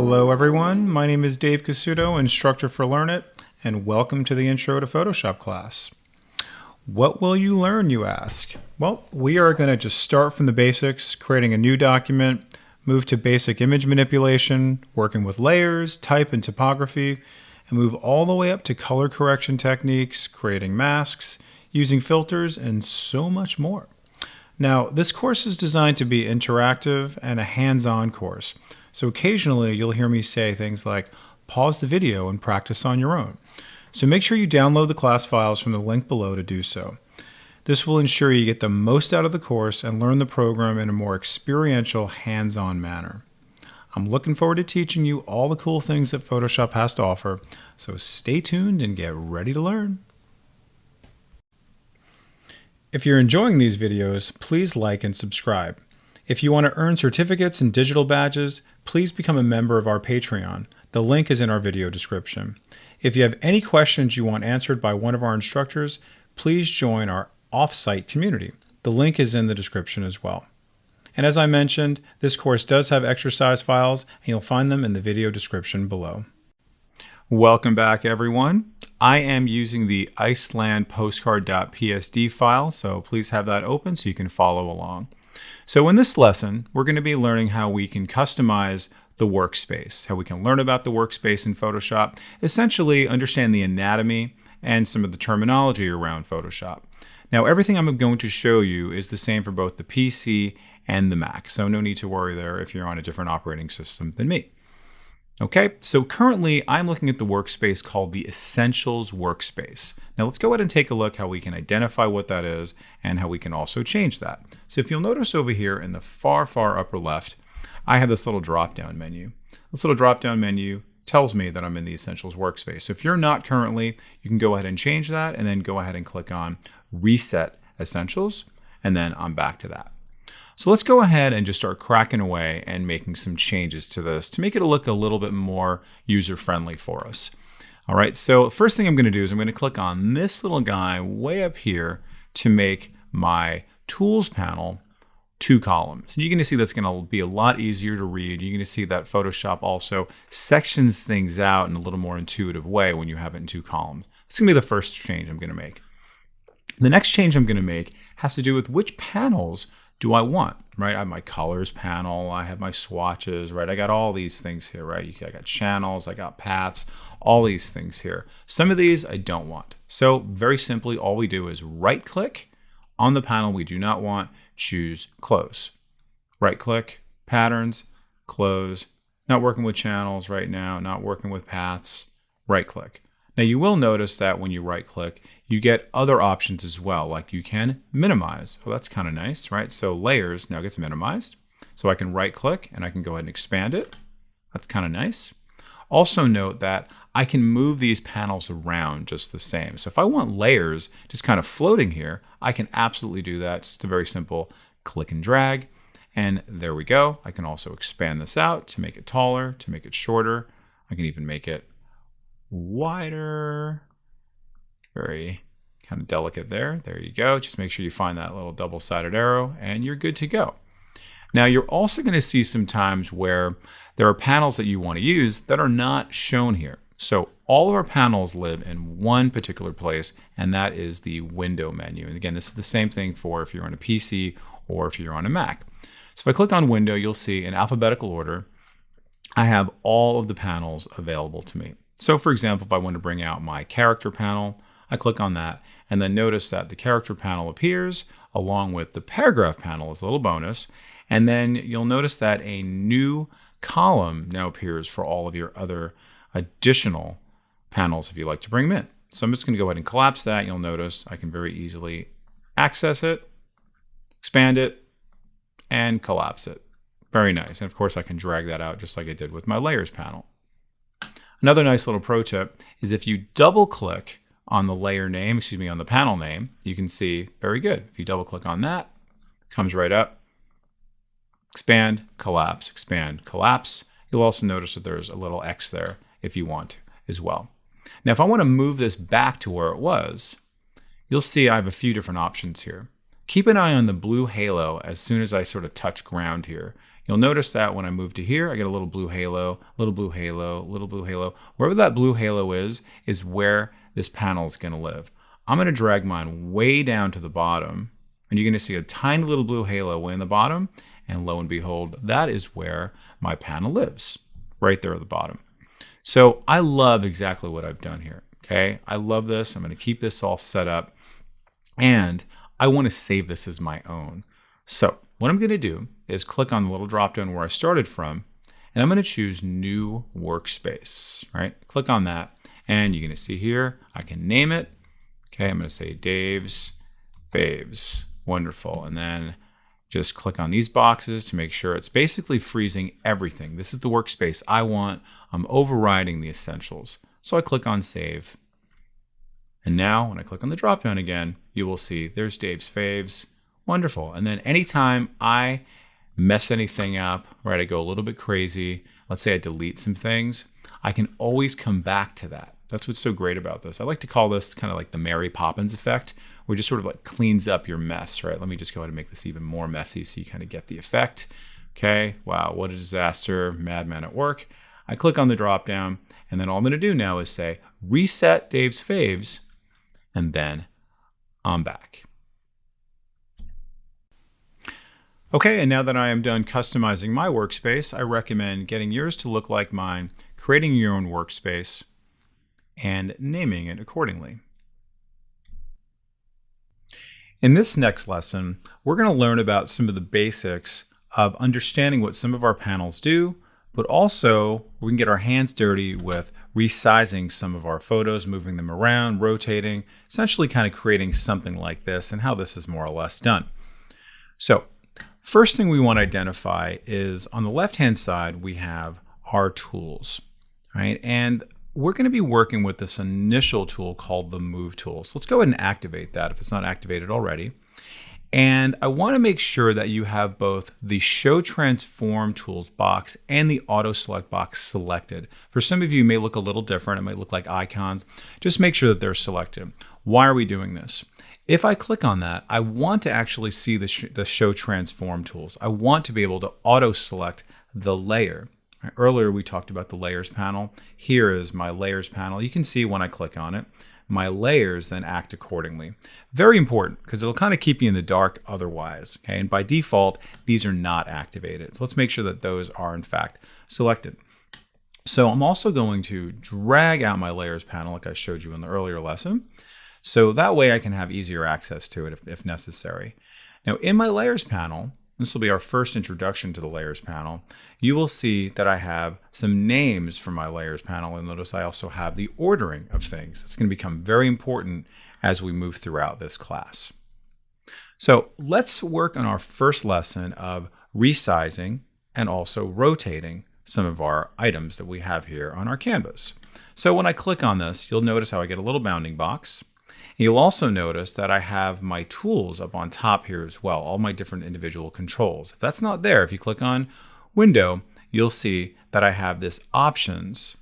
Hello everyone, my name is Dave Casuto, instructor for LearnIt, and welcome to the Intro to Photoshop class. What will you learn, you ask? Well, we are going to just start from the basics, creating a new document, move to basic image manipulation, working with layers, type, and typography, and move all the way up to color correction techniques, creating masks, using filters, and so much more. Now, this course is designed to be interactive and a hands-on course. So occasionally you'll hear me say things like, pause the video and practice on your own. So make sure you download the class files from the link below to do so. This will ensure you get the most out of the course and learn the program in a more experiential, hands-on manner. I'm looking forward to teaching you all the cool things that Photoshop has to offer, so stay tuned and get ready to learn. If you're enjoying these videos, please like and subscribe. If you want to earn certificates and digital badges, please become a member of our Patreon. The link is in our video description. If you have any questions you want answered by one of our instructors, please join our off-site community. The link is in the description as well. And as I mentioned, this course does have exercise files, and you'll find them in the video description below. Welcome back, everyone. I am using the Iceland postcard.psd file, so please have that open so you can follow along. So in this lesson, we're going to be learning how we can customize the workspace, how we can learn about the workspace in Photoshop, essentially understand the anatomy and some of the terminology around Photoshop. Now, everything I'm going to show you is the same for both the PC and the Mac, so no need to worry there if you're on a different operating system than me. Okay, so currently I'm looking at the workspace called the Essentials workspace. Now let's go ahead and take a look how we can identify what that is and how we can also change that. So if you'll notice over here in the far upper left, I have this little drop-down menu. This little drop-down menu tells me that I'm in the Essentials workspace. So if you're not currently, you can go ahead and change that and then go ahead and click on Reset Essentials, and then I'm back to that. So let's go ahead and just start cracking away and making some changes to this to make it look a little bit more user-friendly for us. All right, so first thing I'm going to do is I'm going to click on this little guy way up here to make my Tools panel 2 columns. And you're going to see that's going to be a lot easier to read. You're going to see that Photoshop also sections things out in a little more intuitive way when you have it in 2 columns. That's going to be the first change I'm going to make. The next change I'm going to make has to do with which panels do I want, right? I have my colors panel, I have my swatches, right? I got all these things here, right? I got channels, I got paths, all these things here. Some of these I don't want. So very simply, all we do is right click on the panel we do not want, choose close. Right click, patterns, close. Not working with channels right now, not working with paths, right click. Now you will notice that when you right click, you get other options as well, like you can minimize. Well, that's kind of nice, right? So layers now gets minimized. So I can right click and I can go ahead and expand it. That's kind of nice. Also note that I can move these panels around just the same. So if I want layers just kind of floating here, I can absolutely do that. It's a very simple click and drag. And there we go. I can also expand this out to make it taller, to make it shorter. I can even make it wider. Very kind of delicate there. There you go. Just make sure you find that little double-sided arrow and you're good to go. Now you're also going to see some times where there are panels that you want to use that are not shown here. So all of our panels live in one particular place, and that is the window menu. And again, this is the same thing for if you're on a PC or if you're on a Mac. So if I click on window, you'll see in alphabetical order, I have all of the panels available to me. So for example, if I want to bring out my character panel, I click on that and then notice that the character panel appears along with the paragraph panel as a little bonus. And then you'll notice that a new column now appears for all of your other additional panels if you like to bring them in. So I'm just going to go ahead and collapse that. You'll notice I can very easily access it, expand it, and collapse it. Very nice. And of course I can drag that out just like I did with my layers panel. Another nice little pro tip is if you double click on the layer name, on the panel name, you can see very good. If you double click on that, it comes right up. Expand, collapse, expand, collapse. You'll also notice that there's a little X there if you want as well. Now, if I want to move this back to where it was, you'll see I have a few different options here. Keep an eye on the blue halo as soon as I sort of touch ground here. You'll notice that when I move to here, I get a little blue halo, little blue halo, little blue halo. Wherever that blue halo is where this panel is going to live. I'm going to drag mine way down to the bottom, and you're going to see a tiny little blue halo way in the bottom, and lo and behold, that is where my panel lives, right there at the bottom. So I love exactly what I've done here, okay? I love this. I'm going to keep this all set up, and I want to save this as my own. So what I'm going to do is click on the little drop down where I started from, and I'm going to choose New Workspace, right? Click on that, and you're going to see here, I can name it. Okay, I'm going to say Dave's Faves. Wonderful. And then just click on these boxes to make sure it's basically freezing everything. This is the workspace I want. I'm overriding the essentials. So I click on Save. And now when I click on the drop down again, you will see there's Dave's Faves. Wonderful. And then anytime I mess anything up, right, I go a little bit crazy, let's say I delete some things, I can always come back to that. That's what's so great about this. I like to call this kind of like the Mary Poppins effect, where it just sort of like cleans up your mess, right? Let me just go ahead and make this even more messy so you kind of get the effect. Okay, wow, what a disaster, madman at work. I click on the drop down, and then all I'm gonna do now is say, reset Dave's Faves, and then I'm back. Okay, and now that I am done customizing my workspace, I recommend getting yours to look like mine, creating your own workspace, and naming it accordingly. In this next lesson, we're going to learn about some of the basics of understanding what some of our panels do, but also we can get our hands dirty with resizing some of our photos, moving them around, rotating, essentially kind of creating something like this and how this is more or less done. So first thing we want to identify is on the left-hand side, we have our tools, right? And we're going to be working with this initial tool called the Move tool. So let's go ahead and activate that if it's not activated already. And I want to make sure that you have both the Show Transform Tools box and the Auto Select box selected. For some of you, it may look a little different. It might look like icons. Just make sure that they're selected. Why are we doing this? If I click on that, I want to actually see the Show Transform Tools. I want to be able to auto select the layer. Earlier we talked about the layers panel. Here is my layers panel. You can see when I click on it, my layers then act accordingly. Very important because it'll kind of keep you in the dark otherwise. Okay, and by default, these are not activated. So let's make sure that those are in fact selected. So I'm also going to drag out my layers panel like I showed you in the earlier lesson. So that way I can have easier access to it if necessary. Now in my layers panel, this will be our first introduction to the layers panel. You will see that I have some names for my layers panel, and notice I also have the ordering of things. It's going to become very important as we move throughout this class. So let's work on our first lesson of resizing and also rotating some of our items that we have here on our canvas. So when I click on this, you'll notice how I get a little bounding box. You'll also notice that I have my tools up on top here as well, all my different individual controls. If that's not there, if you click on Window, you'll see that I have this Options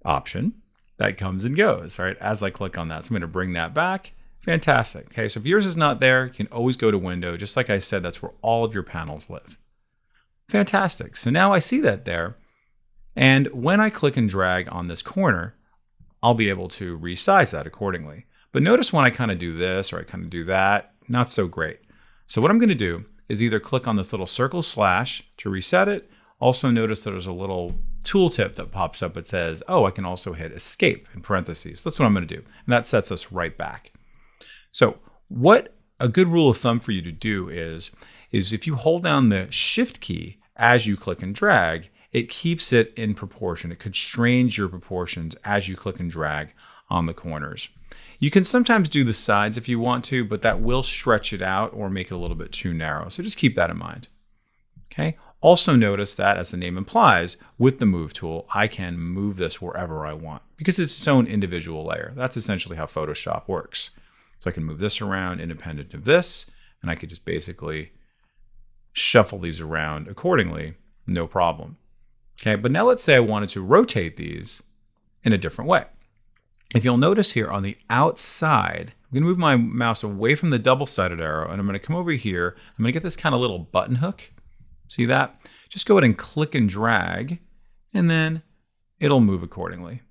option that comes and goes, right, as I click on that. So I'm going to bring that back. Fantastic. Okay, so if yours is not there, you can always go to Window. Just like I said, that's where all of your panels live. Fantastic. So now I see that there. And when I click and drag on this corner, I'll be able to resize that accordingly. But notice when I kind of do this or I kind of do that, not so great. So what I'm going to do is either click on this little circle slash to reset it. Also notice that there's a little tooltip that pops up that says, oh, I can also hit escape in parentheses. That's what I'm going to do. And that sets us right back. So what a good rule of thumb for you to do is if you hold down the Shift key as you click and drag, it keeps it in proportion. It constrains your proportions as you click and drag on the corners. You can sometimes do the sides if you want to, but that will stretch it out or make it a little bit too narrow. So just keep that in mind. Okay. Also notice that, as the name implies, with the Move tool, I can move this wherever I want because it's its own individual layer. That's essentially how Photoshop works. So I can move this around independent of this, and I could just basically shuffle these around accordingly, no problem. Okay, but now let's say I wanted to rotate these in a different way. If you'll notice here on the outside I'm going to move my mouse away from the double-sided arrow, and I'm going to come over here. I'm going to get this kind of little button hook. See that? Just go ahead and click and drag, and then it'll move accordingly.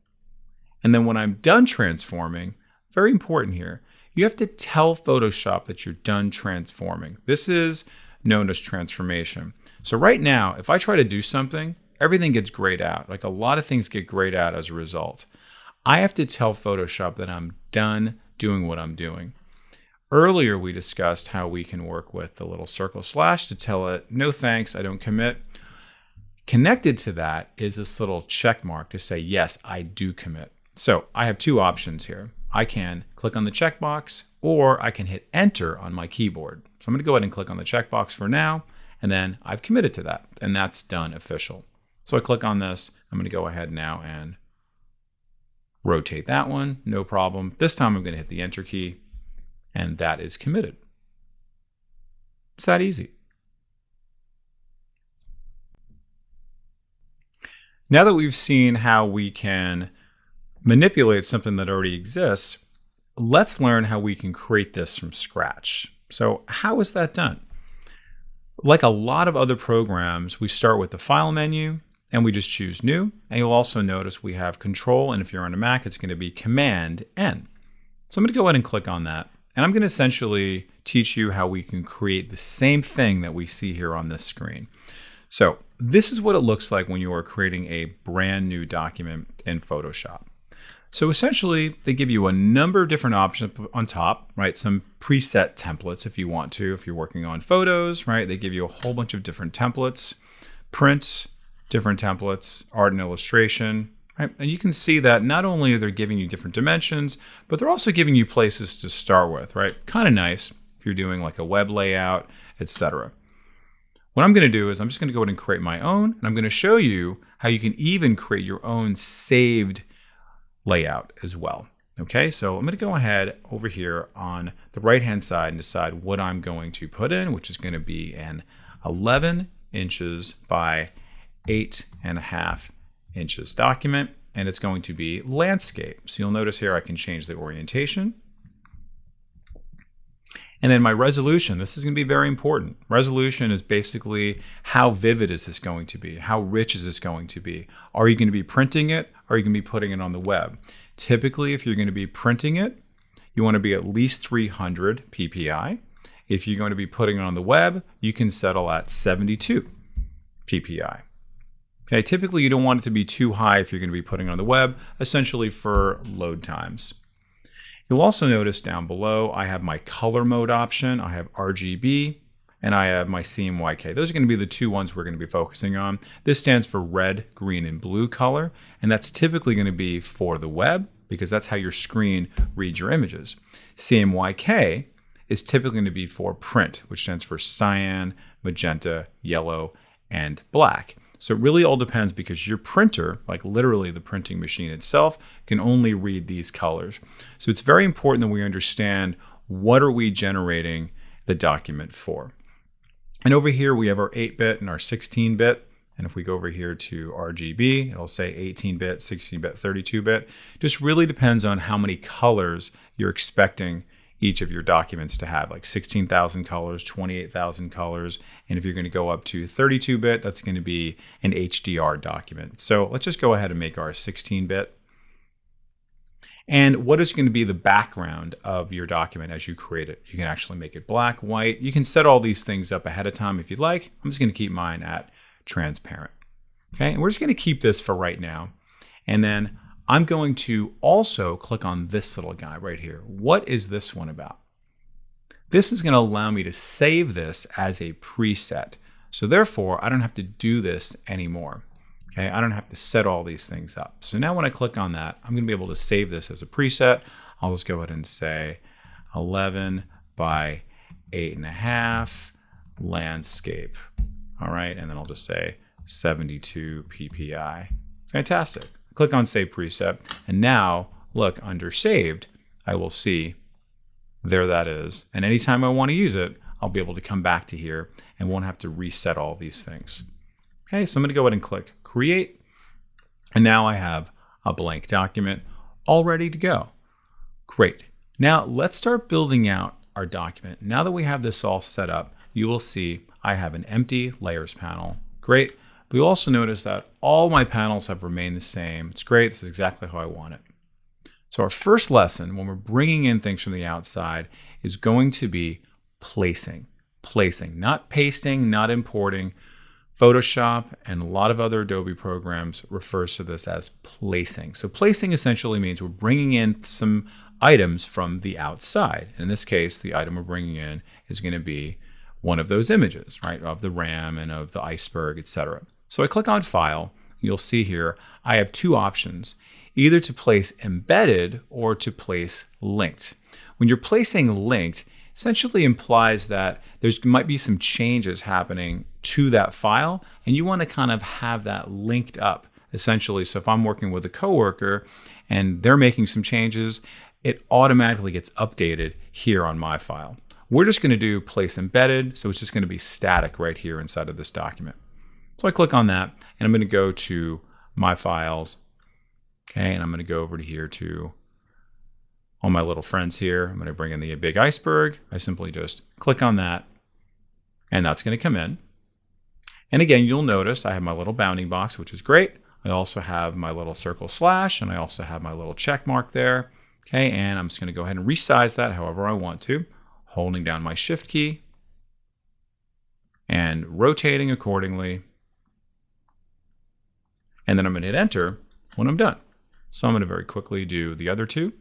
And then when I'm done transforming, very important here, you have to tell Photoshop that you're done transforming. This is known as transformation. So right now, if I try to do something, everything gets grayed out. Like a lot of things get grayed out as a result. I have to tell Photoshop that I'm done doing what I'm doing. Earlier, we discussed how we can work with the little circle slash to tell it, no thanks, I don't commit. Connected to that is this little check mark to say, yes, I do commit. So I have two options here. I can click on the checkbox, or I can hit enter on my keyboard. So I'm going to go ahead and click on the checkbox for now, and then I've committed to that, and that's done official. So I click on this. I'm going to go ahead now and rotate that one, no problem. This time I'm going to hit the enter key, and that is committed. It's that easy. Now that we've seen how we can manipulate something that already exists, let's learn how we can create this from scratch. So how is that done? Like a lot of other programs, we start with the File menu and we just choose New. And you'll also notice we have Control, and if you're on a Mac, it's going to be Command-N. So I'm going to go ahead and click on that. And I'm going to essentially teach you how we can create the same thing that we see here on this screen. So this is what it looks like when you are creating a brand new document in Photoshop. So essentially, they give you a number of different options on top, right? Some preset templates if you want to, if you're working on photos, right? They give you a whole bunch of different templates, prints, different templates, art and illustration, right? And you can see that not only are they giving you different dimensions, but they're also giving you places to start with, right? Kind of nice if you're doing like a web layout, etc. What I'm going to do is I'm just going to go ahead and create my own, and I'm going to show you how you can even create your own saved layout as well. Okay, so I'm going to go ahead over here on the right hand side and decide what I'm going to put in, which is going to be an 11 inches by 8.5 inches document, and it's going to be landscape. So you'll notice here I can change the orientation. And then my resolution, this is going to be very important. Resolution is basically how vivid is this going to be? How rich is this going to be? Are you going to be printing it? Or are you going to be putting it on the web? Typically, if you're going to be printing it, you want to be at least 300 ppi. If you're going to be putting it on the web, you can settle at 72 ppi. Okay, typically you don't want it to be too high if you're going to be putting it on the web, essentially for load times. You'll also notice down below, I have my color mode option, I have RGB, and I have my CMYK. Those are going to be the two ones we're going to be focusing on. This stands for red, green, and blue color, and that's typically going to be for the web because that's how your screen reads your images. CMYK is typically going to be for print, which stands for cyan, magenta, yellow, and black. So it really all depends because your printer, like literally the printing machine itself, can only read these colors. So it's very important that we understand what are we generating the document for. And over here we have our 8-bit and our 16-bit. And if we go over here to RGB, it'll say 18-bit, 16-bit, 32-bit. Just really depends on how many colors you're expecting each of your documents to have, like 16,000 colors, 28,000 colors. And if you're going to go up to 32-bit, that's going to be an HDR document. So let's just go ahead and make our 16-bit. And what is going to be the background of your document as you create it? You can actually make it black, white. You can set all these things up ahead of time if you'd like. I'm just going to keep mine at transparent. Okay, and we're just going to keep this for right now. And then I'm going to also click on this little guy right here. What is this one about? This is going to allow me to save this as a preset. So therefore, I don't have to do this anymore. Okay, I don't have to set all these things up. So now when I click on that, I'm going to be able to save this as a preset. I'll just go ahead and say 11 by 8.5 landscape. All right, and then I'll just say 72 ppi. Fantastic. Click on Save Preset, and now look under Saved, I will see there that is. And anytime I want to use it, I'll be able to come back to here and won't have to reset all these things. Okay, so I'm going to go ahead and click Create, and now I have a blank document all ready to go. Great. Now let's start building out our document. Now that we have this all set up, you will see I have an empty layers panel. Great. But you'll also notice that all my panels have remained the same. It's great. This is exactly how I want it. So our first lesson when we're bringing in things from the outside is going to be placing. Placing, not pasting, not importing. Photoshop and a lot of other Adobe programs refers to this as placing. So placing essentially means we're bringing in some items from the outside. In this case, the item we're bringing in is going to be one of those images, right, of the ram and of the iceberg, etc. So I click on File. You'll see here I have two options, either to place embedded or to place linked. When you're placing linked, essentially implies that there might be some changes happening to that file, and you want to kind of have that linked up, essentially. So if I'm working with a coworker and they're making some changes, it automatically gets updated here on my file. We're just going to do place embedded, so it's just going to be static right here inside of this document. So I click on that, and I'm going to go to my files, okay, and I'm going to go over to here to all my little friends here. I'm going to bring in the big iceberg. I simply just click on that, and that's going to come in. And again, you'll notice I have my little bounding box, which is great. I also have my little circle slash, and I also have my little check mark there. Okay, and I'm just going to go ahead and resize that however I want to, holding down my shift key and rotating accordingly. And then I'm going to hit enter when I'm done. So I'm going to very quickly do the other two.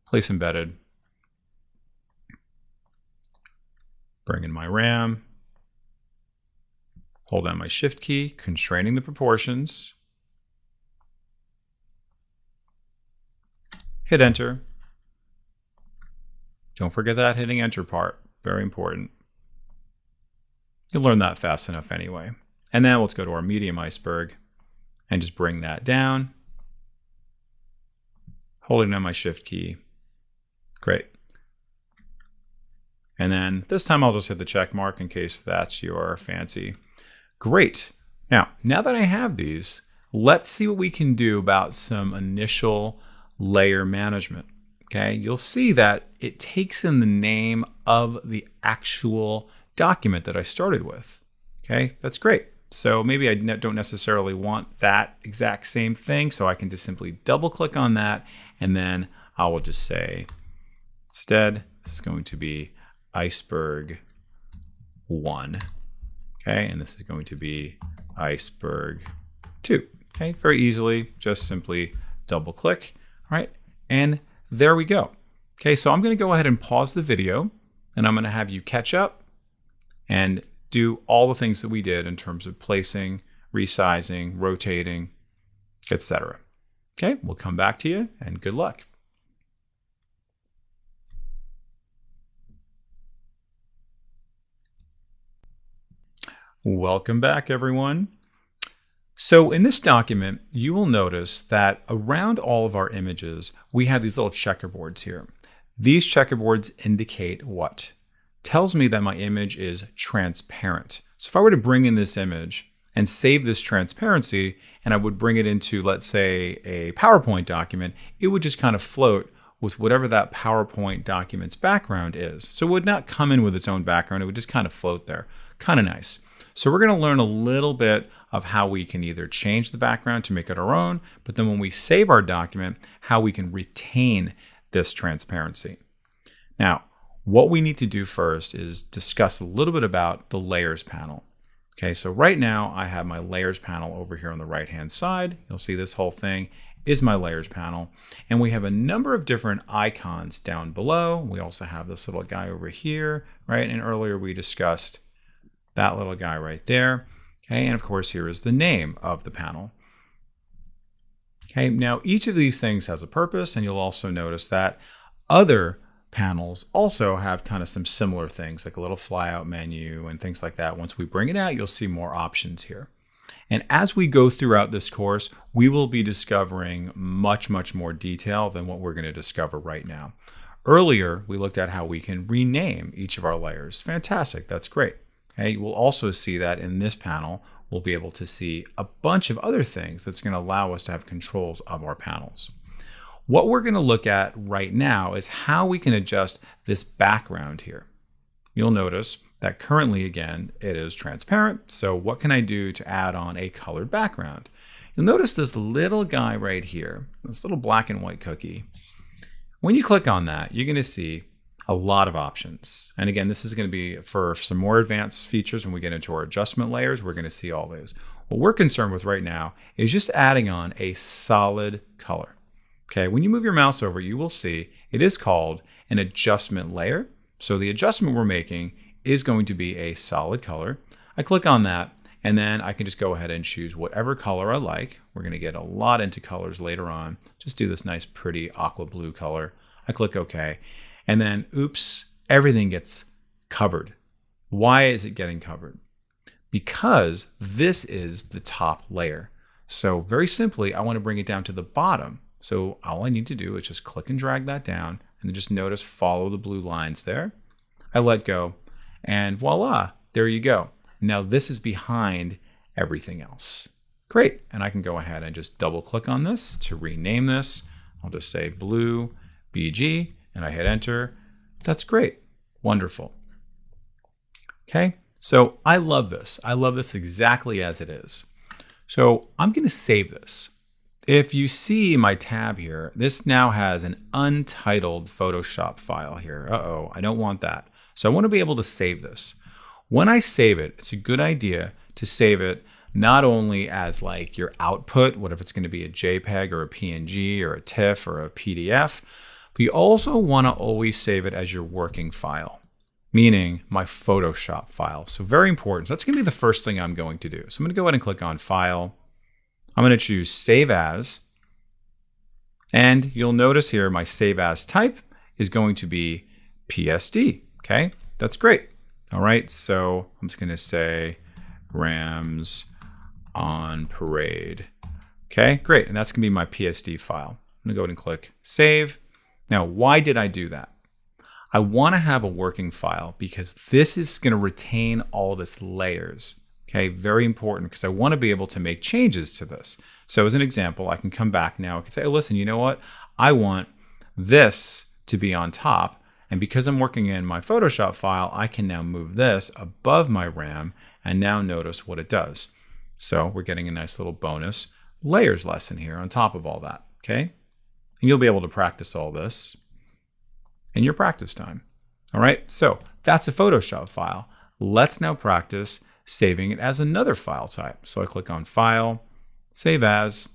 Place embedded. Bring in my ram. Hold down my shift key, constraining the proportions. Hit enter. Don't forget that hitting enter part. Very important. You'll learn that fast enough anyway. And then let's go to our medium iceberg and just bring that down. Holding down my shift key. Great. And then this time I'll just hit the check mark in case that's your fancy. Great. Now that I have these, let's see what we can do about some initial layer management. Okay, you'll see that it takes in the name of the actual document that I started with. Okay, that's great. So maybe I don't necessarily want that exact same thing, so I can just simply double click on that, and then I will just say, instead, this is going to be iceberg 1. Okay, and this is going to be iceberg 2. Okay, very easily, just simply double click. All right, and there we go. Okay, so I'm going to go ahead and pause the video, and I'm going to have you catch up and do all the things that we did in terms of placing, resizing, rotating, etc. Okay, we'll come back to you, and good luck. Welcome back, everyone. So in this document, you will notice that around all of our images, we have these little checkerboards here. These checkerboards indicate what? Tells me that my image is transparent. So if I were to bring in this image and save this transparency, and I would bring it into, let's say, a PowerPoint document, it would just kind of float with whatever that PowerPoint document's background is. So it would not come in with its own background, it would just kind of float there. Kind of nice. So we're going to learn a little bit of how we can either change the background to make it our own, but then when we save our document, how we can retain this transparency. Now, what we need to do first is discuss a little bit about the layers panel. Okay, so right now I have my layers panel over here on the right-hand side. You'll see this whole thing is my layers panel, and we have a number of different icons down below. We also have this little guy over here, right? And earlier we discussed that little guy right there. Okay, and of course here is the name of the panel. Okay, now each of these things has a purpose, and you'll also notice that other panels also have kind of some similar things, like a little flyout menu and things like that. Once we bring it out, you'll see more options here. And as we go throughout this course, we will be discovering much, much more detail than what we're going to discover right now. Earlier, we looked at how we can rename each of our layers. Fantastic, that's great. Okay, we'll also see that in this panel, we'll be able to see a bunch of other things that's going to allow us to have controls of our panels. What we're going to look at right now is how we can adjust this background here. You'll notice that currently, again, it is transparent. So what can I do to add on a colored background? You'll notice this little guy right here, this little black and white cookie. When you click on that, you're going to see a lot of options. And again, this is going to be for some more advanced features. When we get into our adjustment layers, we're going to see all those. What we're concerned with right now is just adding on a solid color. Okay, when you move your mouse over, you will see it is called an adjustment layer. So the adjustment we're making is going to be a solid color. I click on that, and then I can just go ahead and choose whatever color I like. We're going to get a lot into colors later on. Just do this nice, pretty aqua blue color. I click OK, and then, oops, everything gets covered. Why is it getting covered? Because this is the top layer. So very simply, I want to bring it down to the bottom. So all I need to do is just click and drag that down, and then just notice, follow the blue lines there. I let go, and voila, there you go. Now this is behind everything else. Great, and I can go ahead and just double click on this to rename this. I'll just say blue BG, and I hit enter. That's great, wonderful. Okay, so I love this. I love this exactly as it is. So I'm going to save this. If you see my tab here, this now has an untitled Photoshop file here. Uh-oh, I don't want that. So I want to be able to save this. When I save it, it's a good idea to save it not only as like your output, what if it's going to be a JPEG or a PNG or a TIFF or a PDF, but you also want to always save it as your working file, meaning my Photoshop file. So very important. So that's going to be the first thing I'm going to do. So I'm going to go ahead and click on File. I'm going to choose Save As, and you'll notice here my Save As type is going to be PSD. Okay, that's great. All right, so I'm just going to say Rams on Parade. Okay, great, and that's going to be my PSD file. I'm going to go ahead and click Save. Now, why did I do that? I want to have a working file because this is going to retain all this layers. Okay, very important because I want to be able to make changes to this. So as an example, I can come back now. I can say, oh, listen, you know what? I want this to be on top. And because I'm working in my Photoshop file, I can now move this above my RAM and now notice what it does. So we're getting a nice little bonus layers lesson here on top of all that. Okay, and you'll be able to practice all this in your practice time. All right, so that's a Photoshop file. Let's now practice saving it as another file type. So I click on File, Save As,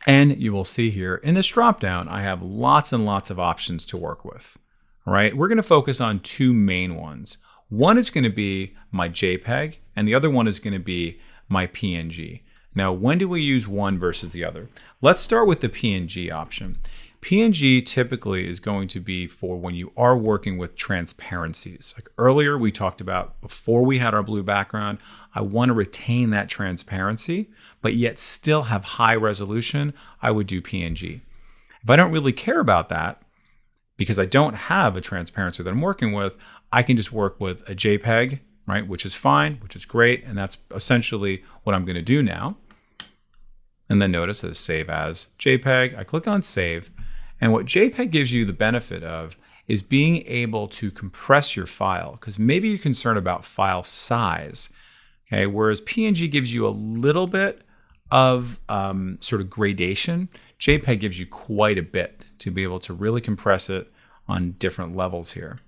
and you will see here in this dropdown, I have lots and lots of options to work with. All right, we're going to focus on two main ones. One is going to be my JPEG, and the other one is going to be my PNG. Now, when do we use one versus the other? Let's start with the PNG option. PNG typically is going to be for when you are working with transparencies. Like earlier we talked about, before we had our blue background, I want to retain that transparency, but yet still have high resolution, I would do PNG. If I don't really care about that, because I don't have a transparency that I'm working with, I can just work with a JPEG, right, which is fine, which is great, and that's essentially what I'm going to do now. And then notice this Save As JPEG. I click on Save. And what JPEG gives you the benefit of is being able to compress your file, because maybe you're concerned about file size. Okay, whereas PNG gives you a little bit of sort of gradation, JPEG gives you quite a bit to be able to really compress it on different levels here.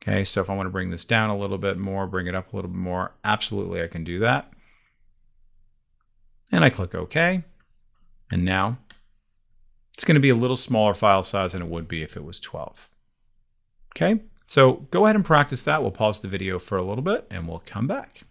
Okay, so if I want to bring this down a little bit more, bring it up a little bit more, absolutely I can do that. And I click OK. And now it's going to be a little smaller file size than it would be if it was 12. Okay, so go ahead and practice that. We'll pause the video for a little bit and we'll come back.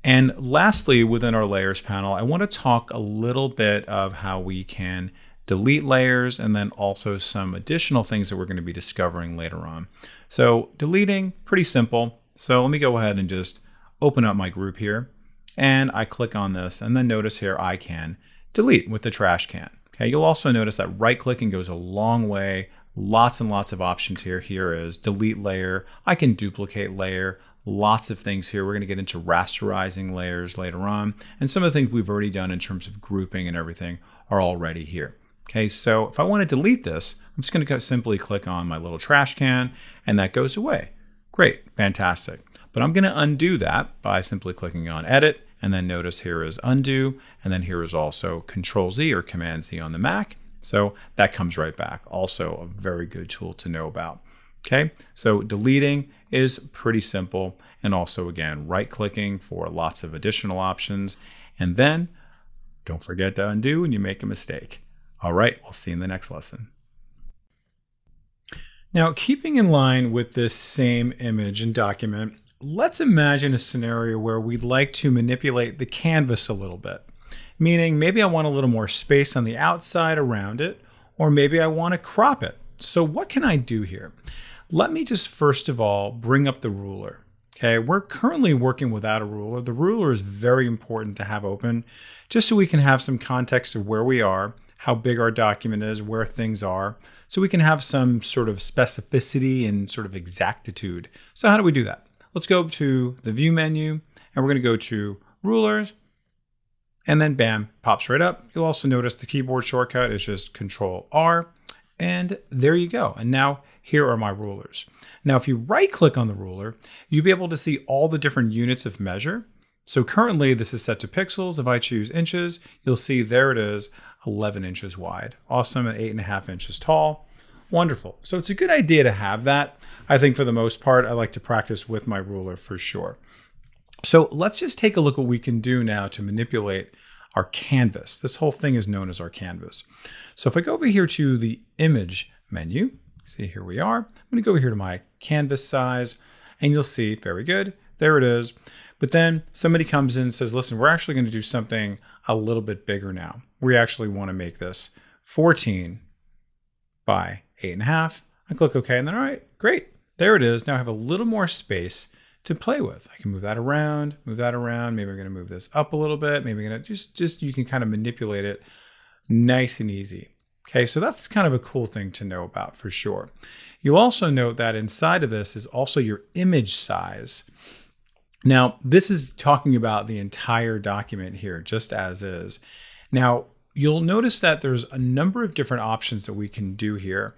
And lastly, within our layers panel, I want to talk a little bit of how we can delete layers and then also some additional things that we're going to be discovering later on. So deleting, pretty simple. So let me go ahead and just open up my group here. And I click on this, and then notice here I can delete with the trash can. Okay, you'll also notice that right-clicking goes a long way. Lots and lots of options here. Here is delete layer. I can duplicate layer. Lots of things here. We're going to get into rasterizing layers later on. And some of the things we've already done in terms of grouping and everything are already here. Okay, so if I want to delete this, I'm just going to simply click on my little trash can and that goes away. Great, fantastic. But I'm going to undo that by simply clicking on edit, and then notice here is undo, and then here is also Control Z or Command Z on the Mac. So that comes right back. Also a very good tool to know about. Okay, so deleting is pretty simple, and also again, right clicking for lots of additional options, and then don't forget to undo when you make a mistake. All right, we'll see you in the next lesson. Now, keeping in line with this same image and document, let's imagine a scenario where we'd like to manipulate the canvas a little bit. Meaning maybe I want a little more space on the outside around it, or maybe I want to crop it. So what can I do here? Let me just first of all bring up the ruler. Okay, we're currently working without a ruler. The ruler is very important to have open just so we can have some context of where we are, how big our document is, where things are, so we can have some sort of specificity and sort of exactitude. So how do we do that? Let's go to the View menu, and we're going to go to Rulers, and then bam, pops right up. You'll also notice the keyboard shortcut is just Control R, and there you go. And now here are my rulers. Now, if you right click on the ruler, you'll be able to see all the different units of measure. So currently this is set to pixels. If I choose inches, you'll see there it is, 11 inches wide. Awesome, and 8.5 inches tall. Wonderful. So it's a good idea to have that. I think for the most part, I like to practice with my ruler for sure. So let's just take a look at what we can do now to manipulate our canvas. This whole thing is known as our canvas. So if I go over here to the image menu, see here we are. I'm going to go over here to my canvas size, and you'll see, very good, there it is. But then somebody comes in and says, listen, we're actually going to do something a little bit bigger now. We actually want to make this 14 by 8.5. I click OK, and then all right, great. There it is. Now I have a little more space to play with. I can move that around, maybe I'm going to move this up a little bit, maybe I'm going to just you can kind of manipulate it nice and easy. Okay, so that's kind of a cool thing to know about for sure. You'll also note that inside of this is also your image size. Now, this is talking about the entire document here, just as is. Now, you'll notice that there's a number of different options that we can do here.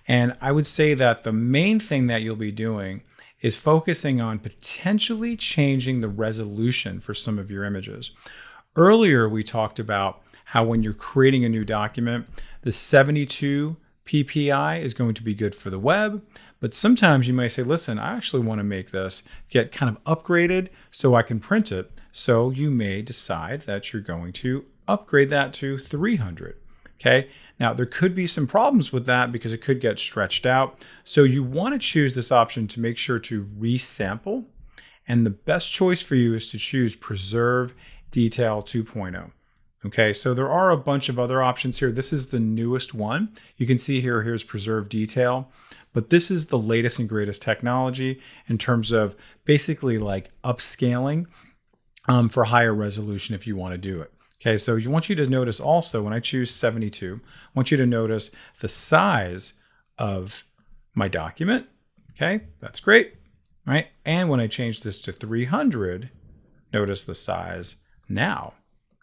And I would say that the main thing that you'll be doing is focusing on potentially changing the resolution for some of your images. Earlier, we talked about how when you're creating a new document, the 72 ppi is going to be good for the web, but sometimes you may say, listen, I actually want to make this get kind of upgraded so I can print it. So you may decide that you're going to upgrade that to 300. Okay, now there could be some problems with that because it could get stretched out. So you want to choose this option to make sure to resample. And the best choice for you is to choose Preserve Detail 2.0. Okay, so there are a bunch of other options here. This is the newest one. You can see here, here's Preserve Detail, but this is the latest and greatest technology in terms of basically like upscaling for higher resolution if you want to do it. Okay, so I want you to notice also when I choose 72, I want you to notice the size of my document. Okay, that's great, right? And when I change this to 300, notice the size now.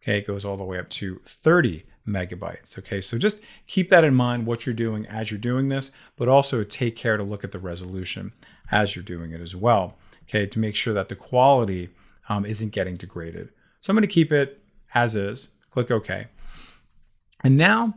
Okay, it goes all the way up to 30 megabytes. Okay, so just keep that in mind what you're doing as you're doing this, but also take care to look at the resolution as you're doing it as well. Okay, to make sure that the quality isn't getting degraded. So I'm going to keep it as is, click OK. And now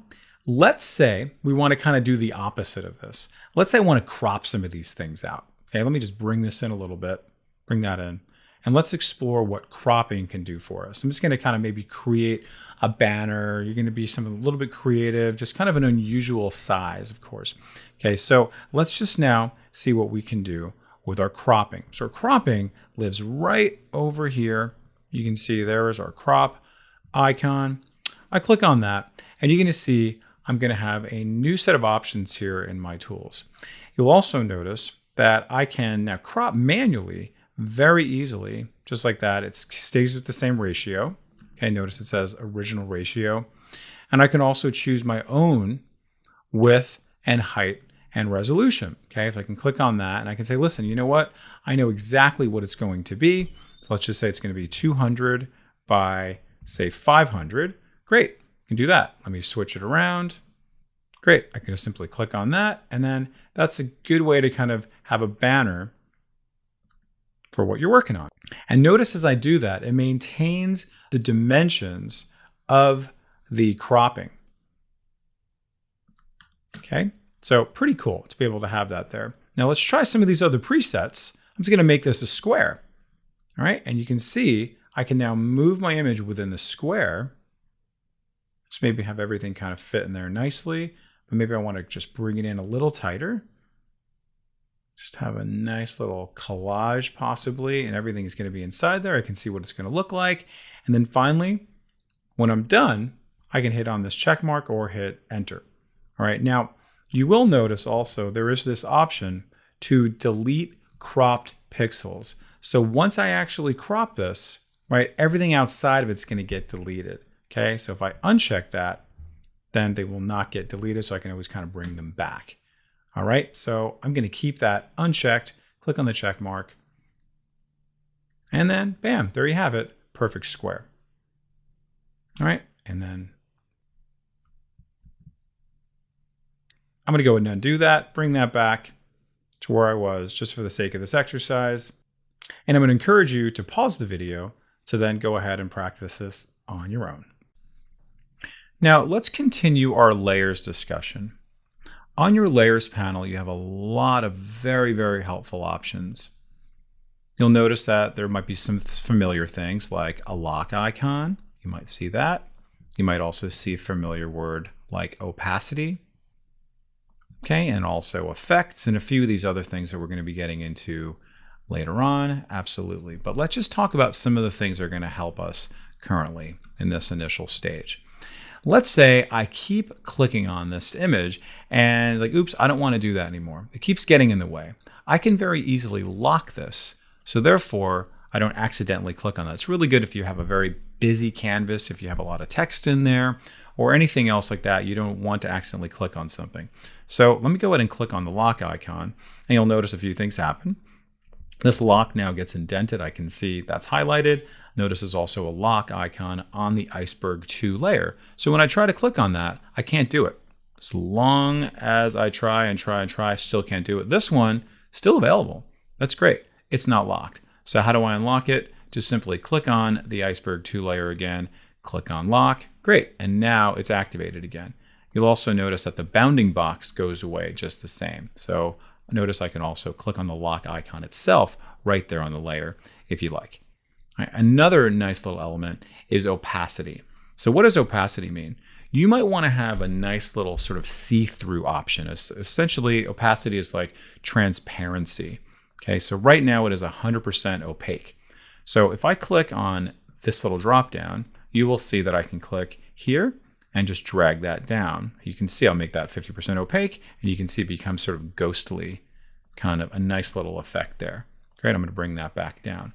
let's say we want to kind of do the opposite of this. Let's say I want to crop some of these things out. Okay, let me just bring this in a little bit, bring that in. And let's explore what cropping can do for us. I'm just going to kind of maybe create a banner. You're going to be something a little bit creative, just kind of an unusual size, of course. Okay, so let's just now see what we can do with our cropping. So our cropping lives right over here. You can see there is our crop icon. I click on that, and you're going to see I'm going to have a new set of options here in my tools. You'll also notice that I can now crop manually very easily, just like that. It stays with the same ratio. Okay, notice it says original ratio. And I can also choose my own width and height and resolution. Okay, if I can click on that and I can say, listen, you know what? I know exactly what it's going to be. So let's just say it's going to be 200 by, say, 500. Great. I can do that. Let me switch it around. Great. I can just simply click on that. And then that's a good way to kind of have a banner for what you're working on. And notice as I do that, it maintains the dimensions of the cropping. Okay, so pretty cool to be able to have that there. Now let's try some of these other presets. I'm just going to make this a square. All right, and you can see I can now move my image within the square. Just maybe have everything kind of fit in there nicely, but maybe I want to just bring it in a little tighter. Just have a nice little collage possibly, and everything is going to be inside there. I can see what it's going to look like. And then finally, when I'm done, I can hit on this check mark or hit enter. All right, now you will notice also there is this option to delete cropped pixels. So once I actually crop this, right, everything outside of it's going to get deleted. Okay, so if I uncheck that, then they will not get deleted, so I can always kind of bring them back. All right, so I'm going to keep that unchecked, click on the check mark, and then bam, there you have it, perfect square. All right, and then I'm going to go ahead and undo that, bring that back to where I was just for the sake of this exercise. And I'm going to encourage you to pause the video to then go ahead and practice this on your own. Now let's continue our layers discussion. On your layers panel, you have a lot of very, very helpful options. You'll notice that there might be some familiar things like a lock icon. You might see that. You might also see a familiar word like opacity. Okay, and also effects and a few of these other things that we're going to be getting into later on. Absolutely. But let's just talk about some of the things that are going to help us currently in this initial stage. Let's say I keep clicking on this image and like, oops, I don't want to do that anymore. It keeps getting in the way. I can very easily lock this. So therefore, I don't accidentally click on that. It's really good if you have a very busy canvas, if you have a lot of text in there, or anything else like that. You don't want to accidentally click on something. So let me go ahead and click on the lock icon, and you'll notice a few things happen. This lock now gets indented. I can see that's highlighted. Notice there's also a lock icon on the Iceberg 2 layer. So when I try to click on that, I can't do it. As long as I try and try and try, I still can't do it. This one, still available. That's great. It's not locked. So how do I unlock it? Just simply click on the Iceberg 2 layer again, click on lock. Great. And now it's activated again. You'll also notice that the bounding box goes away just the same. So notice I can also click on the lock icon itself right there on the layer if you like. All right, another nice little element is opacity. So what does opacity mean? You might want to have a nice little sort of see-through option. Essentially, opacity is like transparency. Okay, so right now it is 100% opaque. So if I click on this little drop down, you will see that I can click here and just drag that down. You can see I'll make that 50% opaque, and you can see it becomes sort of ghostly, kind of a nice little effect there. Great, I'm going to bring that back down.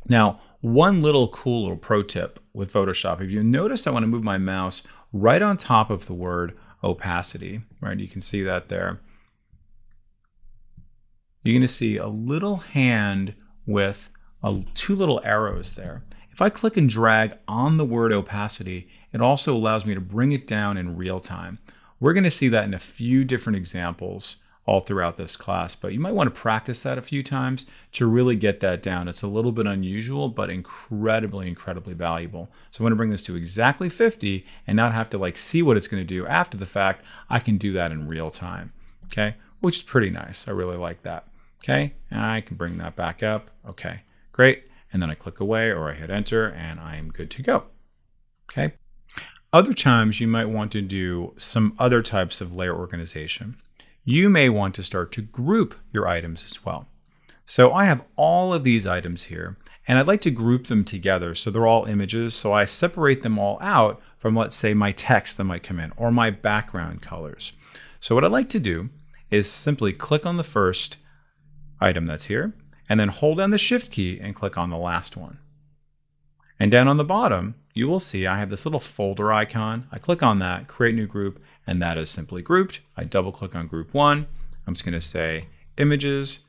Now, one little cool little pro tip with Photoshop, if you notice I want to move my mouse right on top of the word opacity, right? You can see that there. You're going to see a little hand with two little arrows there. If I click and drag on the word opacity, it also allows me to bring it down in real time. We're going to see that in a few different examples all throughout this class, but you might want to practice that a few times to really get that down. It's a little bit unusual, but incredibly, incredibly valuable. So I'm going to bring this to exactly 50 and not have to like see what it's going to do after the fact. I can do that in real time, okay? Which is pretty nice. I really like that, okay? And I can bring that back up, okay, great. And then I click away or I hit enter and I am good to go, okay? Other times you might want to do some other types of layer organization. You may want to start to group your items as well. So I have all of these items here, and I'd like to group them together so they're all images. So I separate them all out from, let's say, my text that might come in or my background colors. So what I'd like to do is simply click on the first item that's here, and then hold down the Shift key and click on the last one. And down on the bottom, you will see I have this little folder icon. I click on that, create new group, and that is simply grouped. I double click on group one. I'm just going to say images,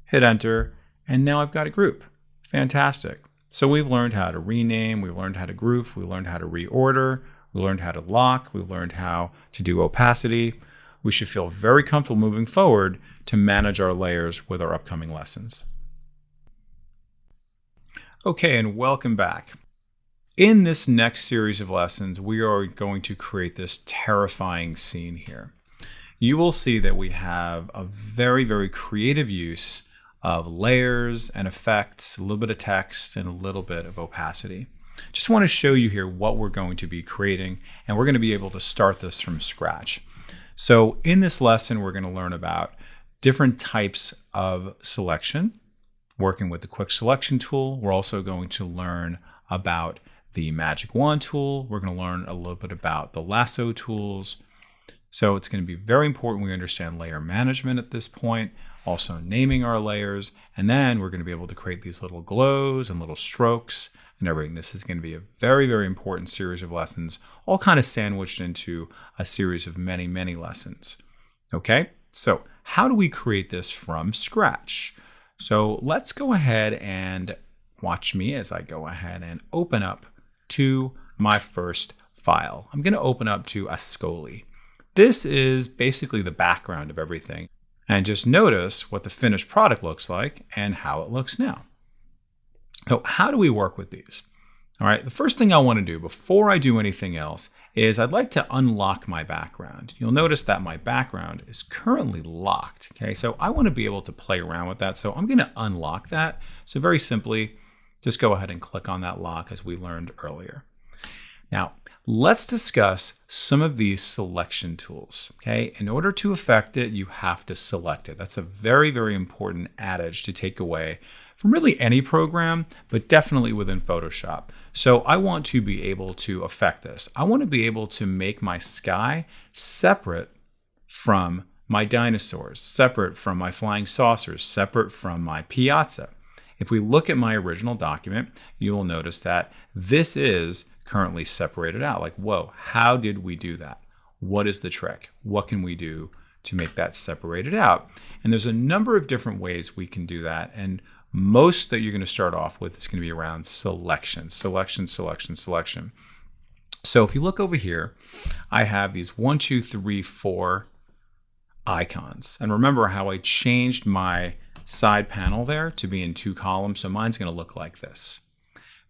hit enter, and now I've got a group. Fantastic. So we've learned how to rename, we've learned how to group, we learned how to reorder, We learned how to lock. We learned how to do opacity. We should feel very comfortable moving forward to manage our layers with our upcoming lessons. Okay, and welcome back. In this next series of lessons, we are going to create this terrifying scene here. You will see that we have a very, very creative use of layers and effects, a little bit of text, and a little bit of opacity. Just want to show you here what we're going to be creating, and we're going to be able to start this from scratch. So in this lesson, we're going to learn about different types of selection, working with the quick selection tool. We're also going to learn about the magic wand tool. We're going to learn a little bit about the lasso tools. So it's going to be very important we understand layer management at this point, also naming our layers, and then we're going to be able to create these little glows and little strokes and everything. This is going to be a very, very important series of lessons, all kind of sandwiched into a series of many, many lessons. Okay, so how do we create this from scratch? So let's go ahead and watch me as I go ahead and open up to my first file. I'm going to open up to Ascoli. This is basically the background of everything. And just notice what the finished product looks like and how it looks now. So how do we work with these? All right, the first thing I want to do before I do anything else is I'd like to unlock my background. You'll notice that my background is currently locked. Okay, so I want to be able to play around with that. So I'm going to unlock that. So very simply, just go ahead and click on that lock as we learned earlier. Now, let's discuss some of these selection tools. Okay, in order to affect it, you have to select it. That's a very, very important adage to take away from really any program, but definitely within Photoshop. So I want to be able to affect this. I want to be able to make my sky separate from my dinosaurs, separate from my flying saucers, separate from my piazza. If we look at my original document, you will notice that this is currently separated out. Like, whoa, how did we do that? What is the trick? What can we do to make that separated out? And there's a number of different ways we can do that. And most that you're going to start off with is going to be around selection, selection, selection, selection. So if you look over here, I have these 1, 2, 3, 4 icons. And remember how I changed my side panel there to be in 2 columns. So mine's going to look like this.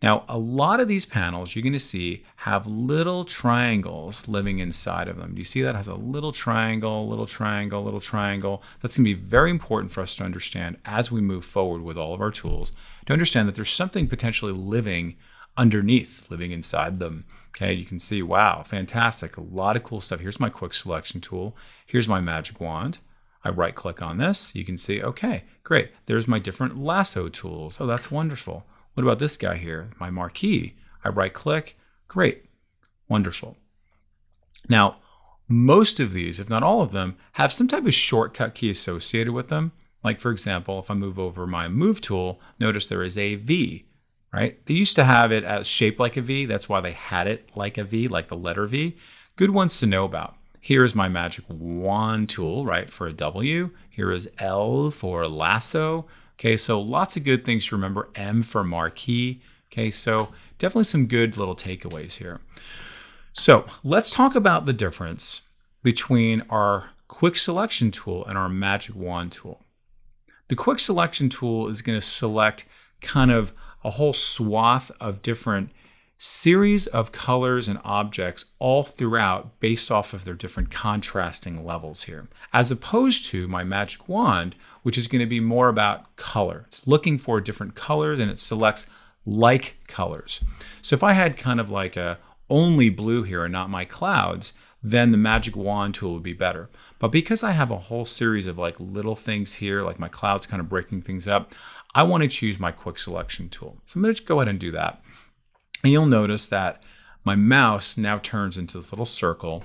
Now, a lot of these panels you're going to see have little triangles living inside of them. Do you see that? It has a little triangle, little triangle, little triangle. That's going to be very important for us to understand as we move forward with all of our tools, to understand that there's something potentially living underneath, living inside them. Okay, you can see, wow, fantastic. A lot of cool stuff. Here's my quick selection tool. Here's my magic wand. I right click on this. You can see, okay, great. There's my different lasso tools. Oh, that's wonderful. What about this guy here, my marquee? I right click, great, wonderful. Now, most of these, if not all of them, have some type of shortcut key associated with them. Like for example, if I move over my move tool, notice there is a V, right? They used to have it as shaped like a V. That's why they had it like a V, like the letter V. Good ones to know about. Here is my magic wand tool, right, for a W. Here is L for lasso. Okay, so lots of good things to remember. M for marquee. Okay, so definitely some good little takeaways here. So let's talk about the difference between our quick selection tool and our magic wand tool. The quick selection tool is going to select kind of a whole swath of different series of colors and objects all throughout based off of their different contrasting levels here, as opposed to my magic wand, which is going to be more about color. It's looking for different colors and it selects like colors. So if I had kind of like a only blue here and not my clouds, then the magic wand tool would be better. But because I have a whole series of like little things here, like my clouds kind of breaking things up, I want to choose my quick selection tool. So I'm going to go ahead and do that. And you'll notice that my mouse now turns into this little circle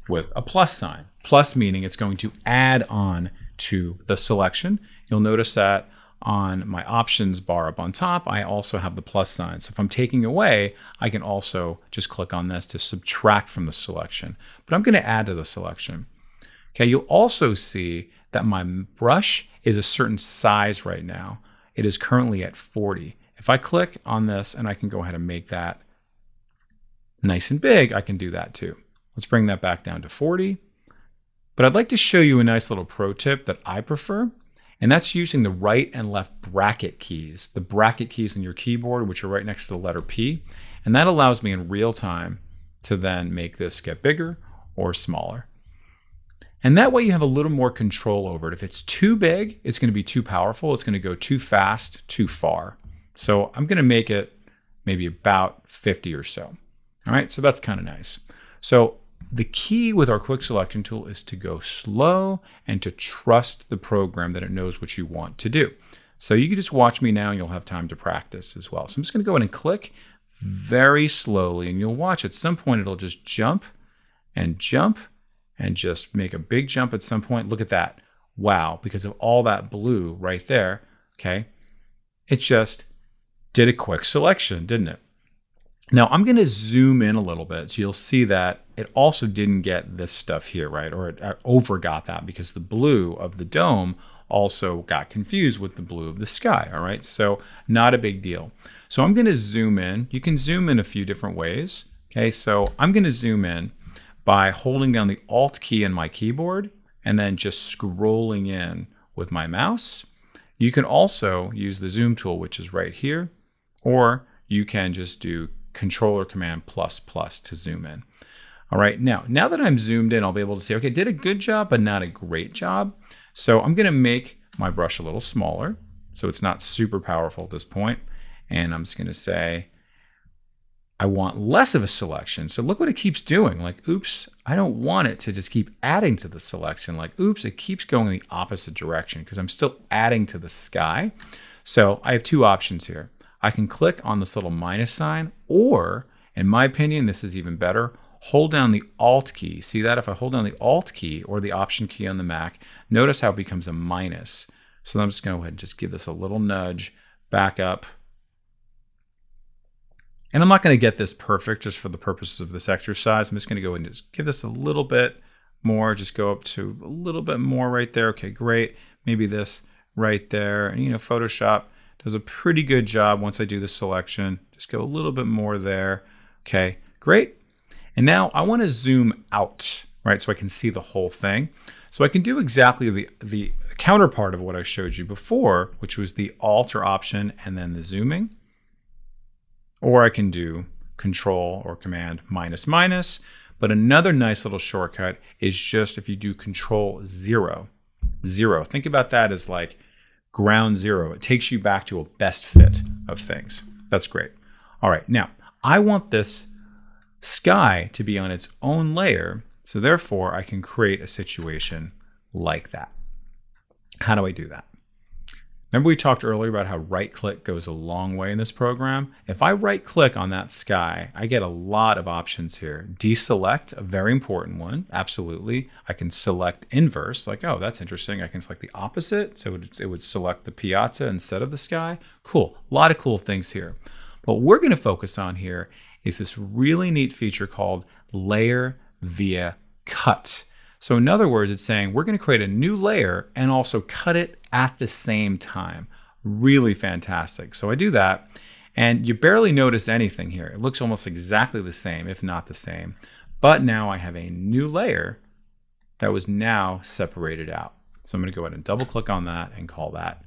with a plus sign. Plus meaning it's going to add on to the selection. You'll notice that on my options bar up on top, I also have the plus sign. So if I'm taking away, I can also just click on this to subtract from the selection. But I'm going to add to the selection. Okay, you'll also see that my brush is a certain size right now. It is currently at 40. If I click on this and I can go ahead and make that nice and big, I can do that too. Let's bring that back down to 40. But I'd like to show you a nice little pro tip that I prefer, and that's using the right and left bracket keys, the bracket keys in your keyboard, which are right next to the letter P. And that allows me in real time to then make this get bigger or smaller. And that way you have a little more control over it. If it's too big, it's going to be too powerful. It's going to go too fast, too far. So I'm going to make it maybe about 50 or so. All right, so that's kind of nice. So the key with our quick selection tool is to go slow and to trust the program that it knows what you want to do. So you can just watch me now and you'll have time to practice as well. So I'm just going to go ahead and click very slowly, and you'll watch at some point it'll just jump and just make a big jump at some point. Look at that. Wow, because of all that blue right there, okay, it just did a quick selection, didn't it? Now I'm going to zoom in a little bit so you'll see that it also didn't get this stuff here, right? Or it overgot that because the blue of the dome also got confused with the blue of the sky, all right? So not a big deal. So I'm going to zoom in. You can zoom in a few different ways, okay? So I'm going to zoom in by holding down the Alt key on my keyboard and then just scrolling in with my mouse. You can also use the zoom tool, which is right here, or you can just do Control or Command plus to zoom in. All right, now that I'm zoomed in, I'll be able to say, okay, did a good job, but not a great job. So I'm gonna make my brush a little smaller, so it's not super powerful at this point. And I'm just gonna say, I want less of a selection. So look what it keeps doing. Like, oops, I don't want it to just keep adding to the selection. Like, oops, it keeps going in the opposite direction because I'm still adding to the sky. So I have two options here. I can click on this little minus sign, or in my opinion, this is even better, hold down the Alt key. See that? If I hold down the Alt key or the Option key on the Mac, notice how it becomes a minus. So I'm just going to go ahead and just give this a little nudge back up. And I'm not going to get this perfect just for the purposes of this exercise. I'm just going to go and just give this a little bit more, just go up to a little bit more right there. Okay, great. Maybe this right there. And you know, Photoshop does a pretty good job once I do this selection. Just go a little bit more there. Okay, great. And now I want to zoom out, right? So I can see the whole thing. So I can do exactly the counterpart of what I showed you before, which was the Alt or Option and then the zooming. Or I can do Control or Command minus. But another nice little shortcut is just if you do Control 0. Think about that as like ground zero. It takes you back to a best fit of things. That's great. All right, now I want this sky to be on its own layer, so therefore I can create a situation like that. How do I do that? Remember we talked earlier about how right click goes a long way in this program? If I right click on that sky, I get a lot of options here. Deselect, a very important one, absolutely. I can select inverse, like, oh, that's interesting. I can select the opposite, so it would select the piazza instead of the sky. Cool, a lot of cool things here. What we're gonna focus on here is this really neat feature called Layer via Cut. So in other words, it's saying we're going to create a new layer and also cut it at the same time. Really fantastic. So I do that, and you barely notice anything here. It looks almost exactly the same, if not the same. But now I have a new layer that was now separated out. So I'm going to go ahead and double click on that and call that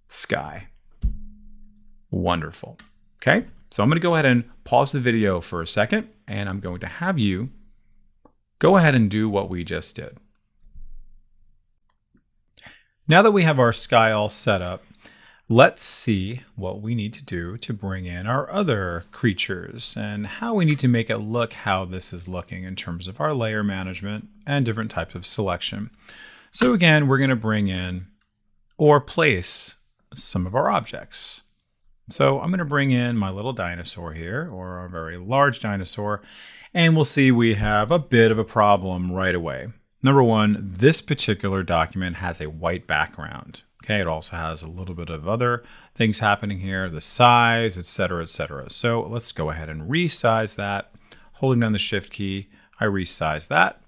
sky. Wonderful. Okay, so I'm going to go ahead and pause the video for a second, and I'm going to have you go ahead and do what we just did. Now that we have our sky all set up, let's see what we need to do to bring in our other creatures and how we need to make it look how this is looking in terms of our layer management and different types of selection. So again, we're going to bring in or place some of our objects. So I'm going to bring in my little dinosaur here, or a very large dinosaur, and we'll see we have a bit of a problem right away. Number one, this particular document has a white background. Okay, it also has a little bit of other things happening here, the size, etc., etc. So let's go ahead and resize that. Holding down the Shift key, I resize that.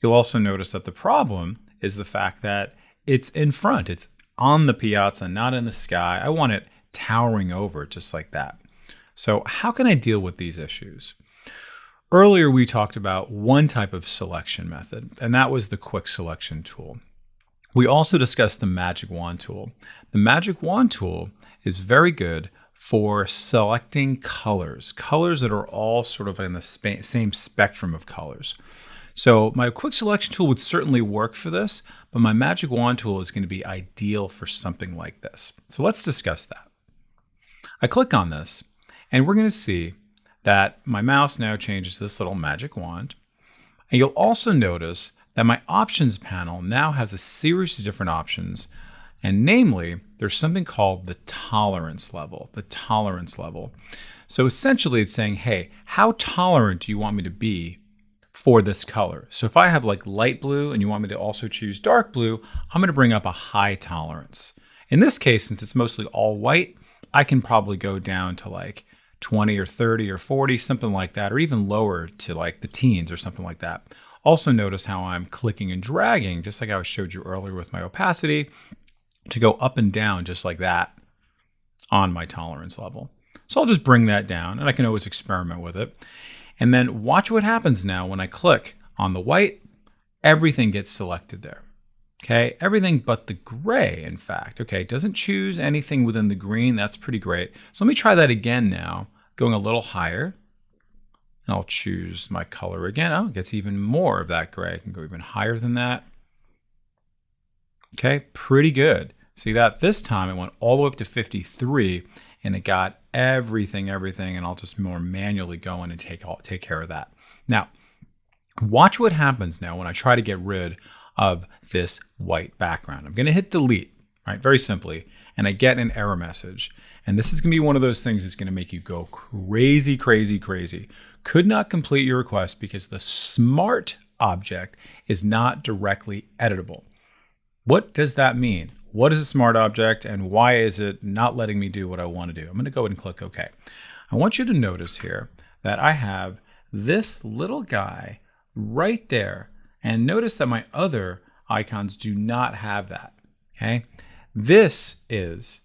You'll also notice that the problem is the fact that it's in front. It's on the piazza, not in the sky. I want it towering over just like that. So how can I deal with these issues? Earlier, we talked about one type of selection method, and that was the quick selection tool. We also discussed the magic wand tool. The magic wand tool is very good for selecting colors that are all sort of in the same spectrum of colors. So my quick selection tool would certainly work for this, but my magic wand tool is going to be ideal for something like this. So let's discuss that. I click on this, and we're going to see that my mouse now changes to this little magic wand. And you'll also notice that my options panel now has a series of different options, and namely, there's something called the tolerance level. So essentially it's saying, hey, how tolerant do you want me to be for this color? So if I have like light blue and you want me to also choose dark blue, I'm going to bring up a high tolerance. In this case, since it's mostly all white, I can probably go down to like 20 or 30 or 40, something like that, or even lower to like the teens or something like that. Also notice how I'm clicking and dragging, just like I showed you earlier with my opacity, to go up and down just like that on my tolerance level. So I'll just bring that down, and I can always experiment with it. And then watch what happens now when I click on the white. Everything gets selected there. Okay, everything but the gray, in fact. Okay, it doesn't choose anything within the green. That's pretty great. So let me try that again now, going a little higher. And I'll choose my color again. Oh, it gets even more of that gray. I can go even higher than that. Okay, pretty good. See that? This time it went all the way up to 53, and it got everything, and I'll just more manually go in and take care of that. Now, watch what happens now when I try to get rid of this white background. I'm going to hit delete, right? Very simply, and I get an error message. And this is going to be one of those things that's going to make you go crazy. Could not complete your request because the smart object is not directly editable. What does that mean? What is a smart object, and why is it not letting me do what I want to do? I'm going to go ahead and click OK. I want you to notice here that I have this little guy right there, and notice that my other icons do not have that. Okay, this is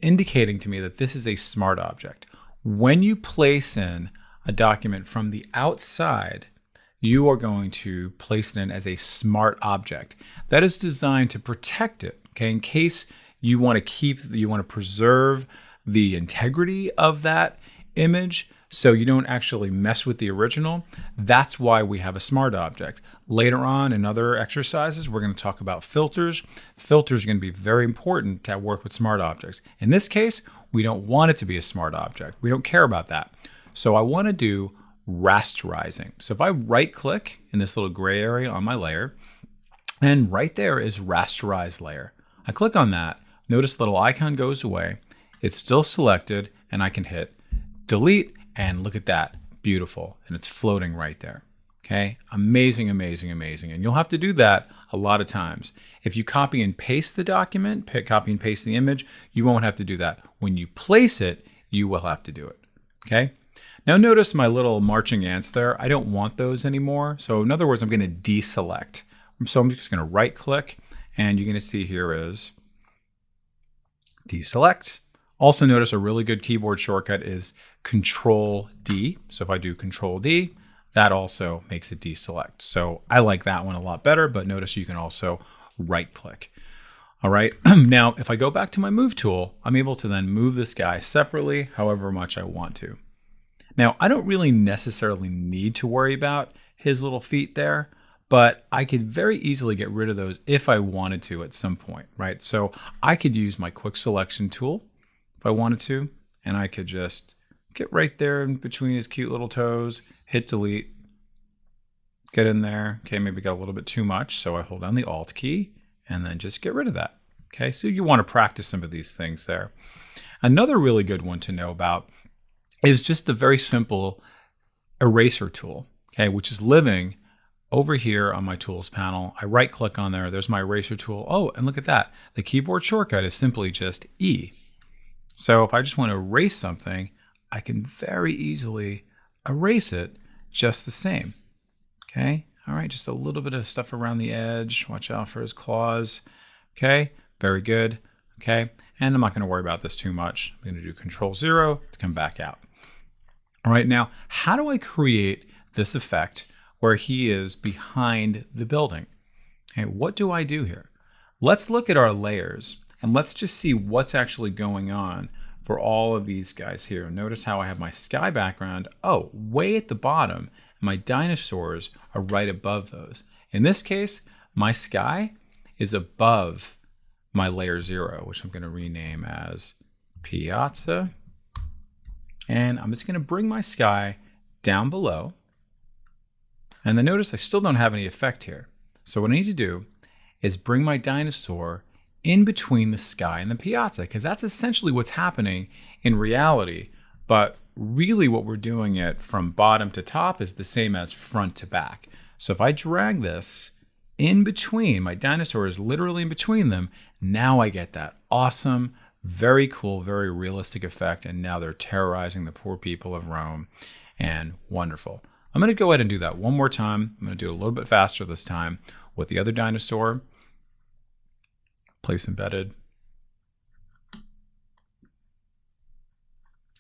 indicating to me that this is a smart object. When you place in a document from the outside, you are going to place it in as a smart object. That is designed to protect it, okay? In case you want to preserve the integrity of that image so you don't actually mess with the original. That's why we have a smart object. Later on in other exercises, we're going to talk about filters. Filters are going to be very important to work with smart objects. In this case, we don't want it to be a smart object. We don't care about that. So I want to do rasterizing. So if I right click in this little gray area on my layer, and right there is rasterize layer. I click on that, notice the little icon goes away, it's still selected, and I can hit delete, and look at that, beautiful, and it's floating right there. Okay, amazing. And you'll have to do that a lot of times. If you copy and paste the document, copy and paste the image, you won't have to do that. When you place it, you will have to do it. Okay. Now notice my little marching ants there. I don't want those anymore. So in other words, I'm going to deselect. So I'm just going to right click, and you're going to see here is deselect. Also notice a really good keyboard shortcut is Control D. So if I do Control D, that also makes it deselect. So I like that one a lot better, but notice you can also right click. All right, now if I go back to my move tool, I'm able to then move this guy separately however much I want to. Now, I don't really necessarily need to worry about his little feet there, but I could very easily get rid of those if I wanted to at some point, right? So I could use my quick selection tool if I wanted to, and I could just get right there in between his cute little toes, hit delete, get in there. Okay, maybe got a little bit too much, so I hold down the Alt key and then just get rid of that. Okay, so you want to practice some of these things there. Another really good one to know about is just the very simple eraser tool, okay, which is living over here on my tools panel. I right click on there, there's my eraser tool. Oh, and look at that. The keyboard shortcut is simply just E. So if I just want to erase something, I can very easily erase it just the same. Okay, all right, just a little bit of stuff around the edge. Watch out for his claws. Okay, very good. okay? And I'm not going to worry about this too much. I'm going to do Control 0 to come back out. All right, now, how do I create this effect where he is behind the building? Okay, what do I do here? Let's look at our layers and let's just see what's actually going on for all of these guys here. Notice how I have my sky background, way at the bottom. My dinosaurs are right above those. In this case, my sky is above my layer 0, which I'm going to rename as Piazza. And I'm just going to bring my sky down below. And then notice I still don't have any effect here. So what I need to do is bring my dinosaur in between the sky and the piazza, because that's essentially what's happening in reality. But really what we're doing it from bottom to top is the same as front to back. So if I drag this in between, my dinosaur is literally in between them, now I get that awesome, very cool, very realistic effect. And now they're terrorizing the poor people of Rome, and wonderful. I'm going to go ahead and do that one more time. I'm going to do it a little bit faster this time with the other dinosaur. Place embedded.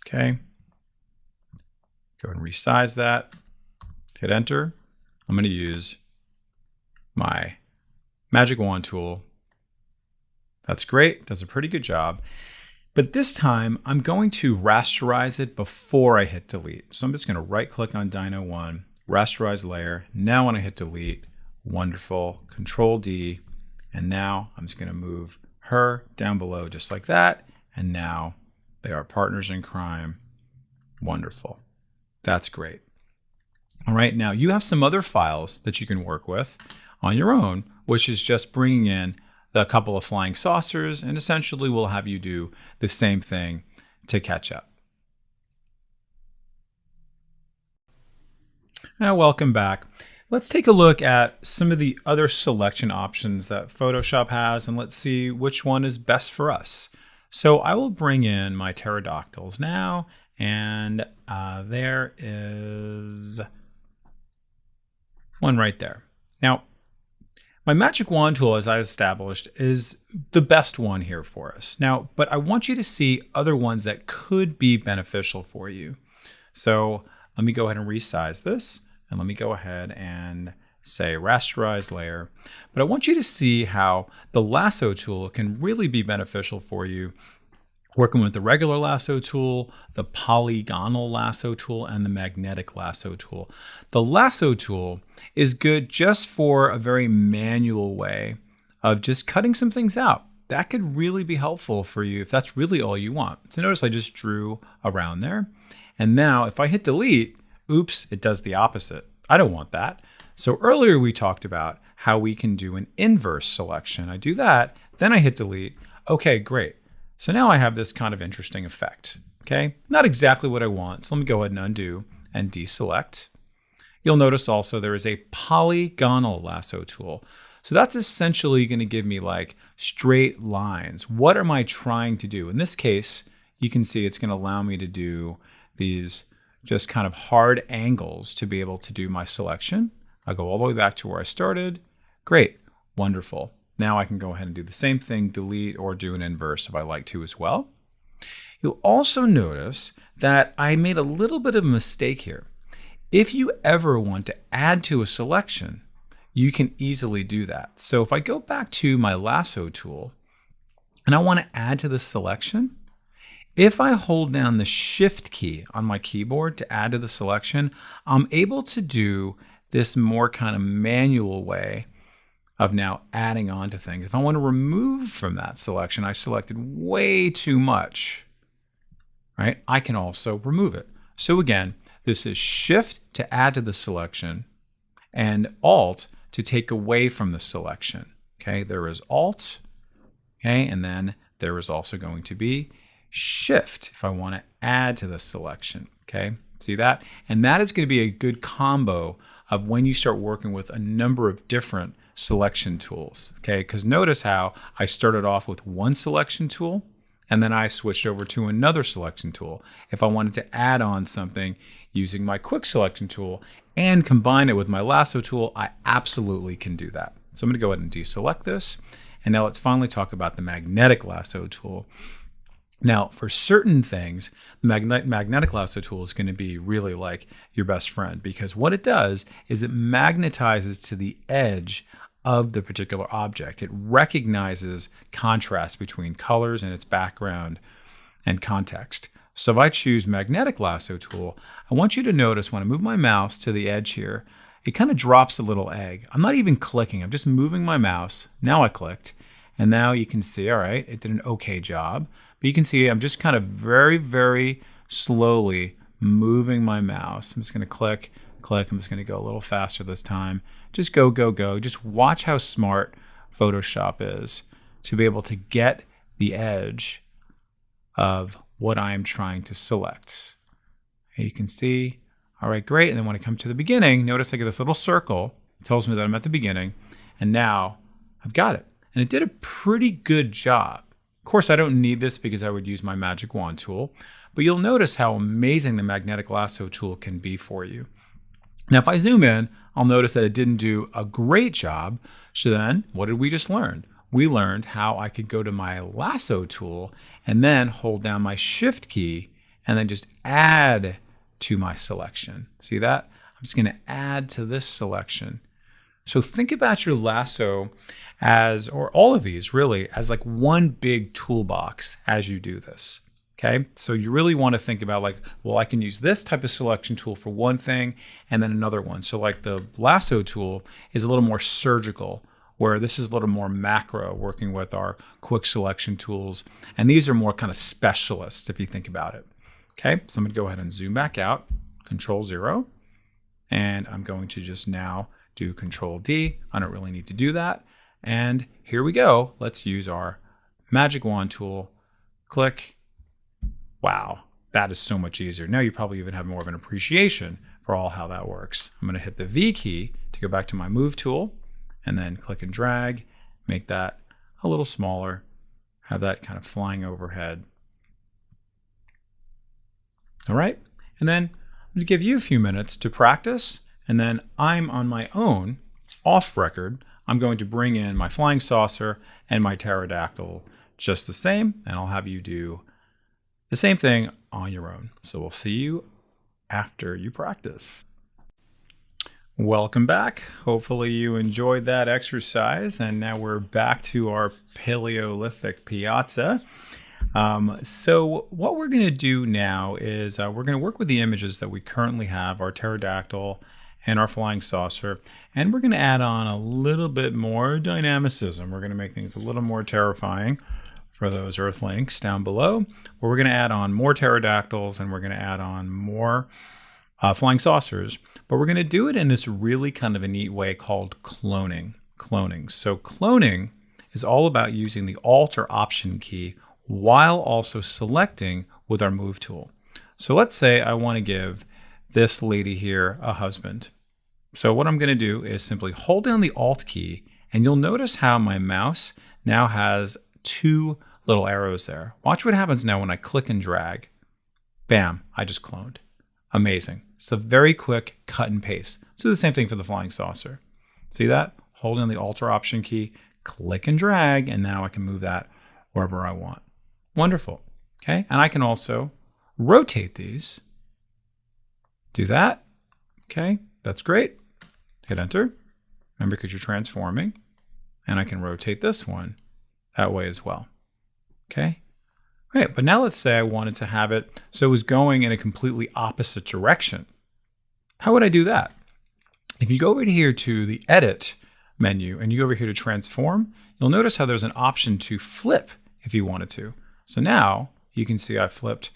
Okay. Go ahead and resize that. Hit enter. I'm going to use my magic wand tool. That's great. Does a pretty good job. But this time I'm going to rasterize it before I hit delete. So I'm just going to right click on Dino 1, rasterize layer. Now when I hit delete, wonderful, Control D. And now I'm just going to move her down below just like that. And now they are partners in crime. Wonderful. That's great. All right, now you have some other files that you can work with on your own, which is just bringing in a couple of flying saucers, and essentially we'll have you do the same thing to catch up. Now, welcome back. Let's take a look at some of the other selection options that Photoshop has, and let's see which one is best for us. So I will bring in my pterodactyls now, and there is one right there. Now, my magic wand tool, as I established, is the best one here for us. Now, but I want you to see other ones that could be beneficial for you. So let me go ahead and resize this, and let me go ahead and say rasterize layer. But I want you to see how the lasso tool can really be beneficial for you, working with the regular lasso tool, the polygonal lasso tool, and the magnetic lasso tool. The lasso tool is good just for a very manual way of just cutting some things out. That could really be helpful for you if that's really all you want. So notice I just drew around there. And now if I hit delete, oops, it does the opposite. I don't want that. So earlier we talked about how we can do an inverse selection. I do that, then I hit delete. Okay, great. So now I have this kind of interesting effect, okay? Not exactly what I want, so let me go ahead and undo and deselect. You'll notice also there is a polygonal lasso tool. So that's essentially going to give me like straight lines. What am I trying to do? In this case, you can see it's going to allow me to do these just kind of hard angles to be able to do my selection. I'll go all the way back to where I started. Great, wonderful. Now I can go ahead and do the same thing, delete, or do an inverse if I like to as well. You'll also notice that I made a little bit of a mistake here. If you ever want to add to a selection, you can easily do that. So if I go back to my lasso tool and I want to add to the selection, if I hold down the Shift key on my keyboard to add to the selection, I'm able to do this more kind of manual way of now adding on to things. If I want to remove from that selection, I selected way too much, right? I can also remove it. So again, this is Shift to add to the selection and Alt to take away from the selection. Okay, there is Alt, okay, and then there is also going to be Shift if I want to add to the selection. Okay, see that? And that is going to be a good combo of when you start working with a number of different selection tools. Okay, because notice how I started off with one selection tool and then I switched over to another selection tool. If I wanted to add on something using my quick selection tool and combine it with my lasso tool, I absolutely can do that. So I'm going to go ahead and deselect this. And now let's finally talk about the magnetic lasso tool. Now, for certain things, the magnetic lasso tool is going to be really like your best friend, because what it does is it magnetizes to the edge of the particular object. It recognizes contrast between colors and its background and context. So if I choose magnetic lasso tool, I want you to notice when I move my mouse to the edge here, it kind of drops a little egg. I'm not even clicking, I'm just moving my mouse. Now I clicked, and now you can see, all right, it did an okay job. But you can see I'm just kind of very, very slowly moving my mouse. I'm just going to click. I'm just going to go a little faster this time. Just go, go, go. Just watch how smart Photoshop is to be able to get the edge of what I'm trying to select. And you can see, all right, great. And then when I come to the beginning, notice I get this little circle. It tells me that I'm at the beginning. And now I've got it. And it did a pretty good job. Of course, I don't need this because I would use my magic wand tool, but you'll notice how amazing the magnetic lasso tool can be for you. Now, if I zoom in, I'll notice that it didn't do a great job. So then what did we just learn? We learned how I could go to my lasso tool and then hold down my shift key and then just add to my selection. See that? I'm just going to add to this selection. So think about your lasso as, or all of these really, as like one big toolbox as you do this. Okay, so you really want to think about like, well, I can use this type of selection tool for one thing and then another one. So like the lasso tool is a little more surgical, where this is a little more macro, working with our quick selection tools. And these are more kind of specialists if you think about it. Okay, so I'm going to go ahead and zoom back out, Control 0, and I'm going to just now do Control D. I don't really need to do that. And here we go. Let's use our magic wand tool. Click. Wow, that is so much easier. Now you probably even have more of an appreciation for how that works. I'm going to hit the V key to go back to my move tool and then click and drag, make that a little smaller, have that kind of flying overhead. All right, and then I'm going to give you a few minutes to practice, and then I'm on my own, off record, I'm going to bring in my flying saucer and my pterodactyl just the same, and I'll have you do the same thing on your own. So we'll see you after you practice. Welcome back. Hopefully you enjoyed that exercise, and now we're back to our Paleolithic piazza. So what we're going to do now is we're going to work with the images that we currently have, our pterodactyl and our flying saucer, and we're going to add on a little bit more dynamicism. We're going to make things a little more terrifying for those Earthlings down below, where we're going to add on more pterodactyls and we're going to add on more flying saucers, but we're going to do it in this really kind of a neat way called cloning. So cloning is all about using the Alt or Option key while also selecting with our move tool. So let's say I want to give this lady here a husband. So what I'm going to do is simply hold down the Alt key, and you'll notice how my mouse now has two little arrows there. Watch what happens now when I click and drag. Bam, I just cloned. Amazing. It's a very quick cut and paste. Let's do the same thing for the flying saucer. See that? Hold down the Alt or Option key, click and drag, and now I can move that wherever I want. Wonderful. Okay, and I can also rotate these. Do that. Okay, that's great. Hit enter. Remember, because you're transforming. And I can rotate this one that way as well. Okay. All right, but now let's say I wanted to have it so it was going in a completely opposite direction. How would I do that? If you go over here to the Edit menu and you go over here to Transform, you'll notice how there's an option to flip if you wanted to. So now you can see I flipped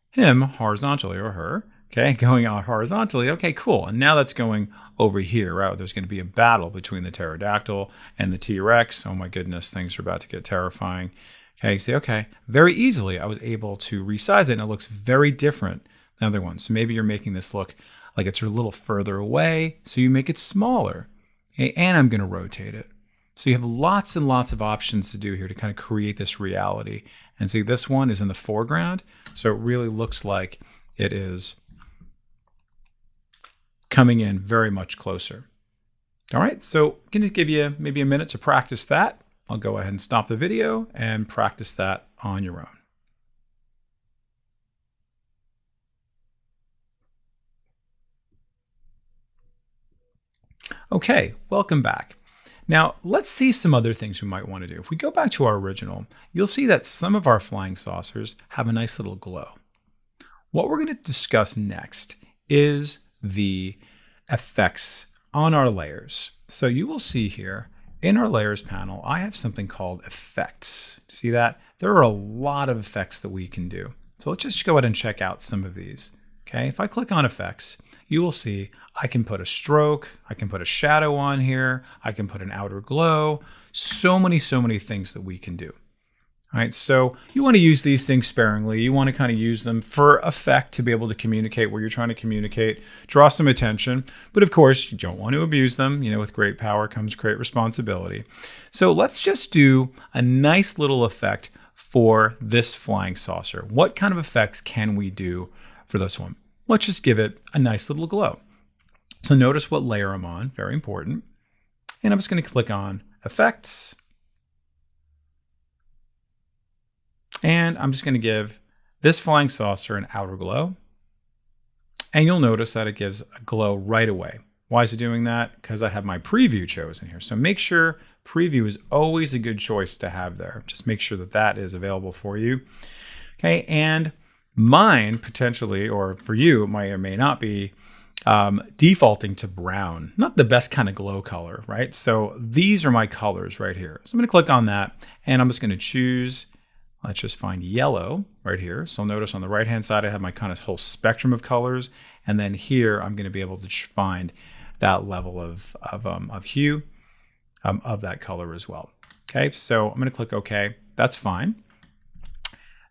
him horizontally, or her, okay, going out horizontally. Okay, cool. And now that's going over here, right? There's going to be a battle between the pterodactyl and the T-Rex. Oh my goodness, things are about to get terrifying. Okay, you see, okay, very easily I was able to resize it, and it looks very different than the other ones. So maybe you're making this look like it's a little further away, so you make it smaller. Okay, and I'm going to rotate it. So you have lots and lots of options to do here to kind of create this reality. And see, this one is in the foreground, so it really looks like it is coming in very much closer. All right, so I'm going to give you maybe a minute to practice that, I'll go ahead and stop the video and practice that on your own. Okay, welcome back. Now, let's see some other things we might want to do. If we go back to our original, you'll see that some of our flying saucers have a nice little glow. What we're going to discuss next is the effects on our layers. So you will see here in our layers panel, I have something called effects. See that? There are a lot of effects that we can do. So let's just go ahead and check out some of these. Okay, if I click on effects, you will see I can put a stroke, I can put a shadow on here, I can put an outer glow, so many things that we can do. All right, so you want to use these things sparingly. You want to kind of use them for effect to be able to communicate where you're trying to communicate, draw some attention. But of course, you don't want to abuse them. You know, with great power comes great responsibility. So let's just do a nice little effect for this flying saucer. What kind of effects can we do for this one? Let's just give it a nice little glow. So notice what layer I'm on, very important. And I'm just going to click on Effects. And I'm just going to give this flying saucer an outer glow. And you'll notice that it gives a glow right away. Why is it doing that? Because I have my preview chosen here. So make sure preview is always a good choice to have there. Just make sure that that is available for you. Okay, and mine potentially, or for you, it may or may not be defaulting to brown. Not the best kind of glow color, right? So these are my colors right here. So I'm going to click on that, and I'm just going to choose, let's just find yellow right here. So notice on the right-hand side, I have my kind of whole spectrum of colors. And then here, I'm going to be able to find that level of hue of that color as well. Okay, so I'm going to click OK. That's fine.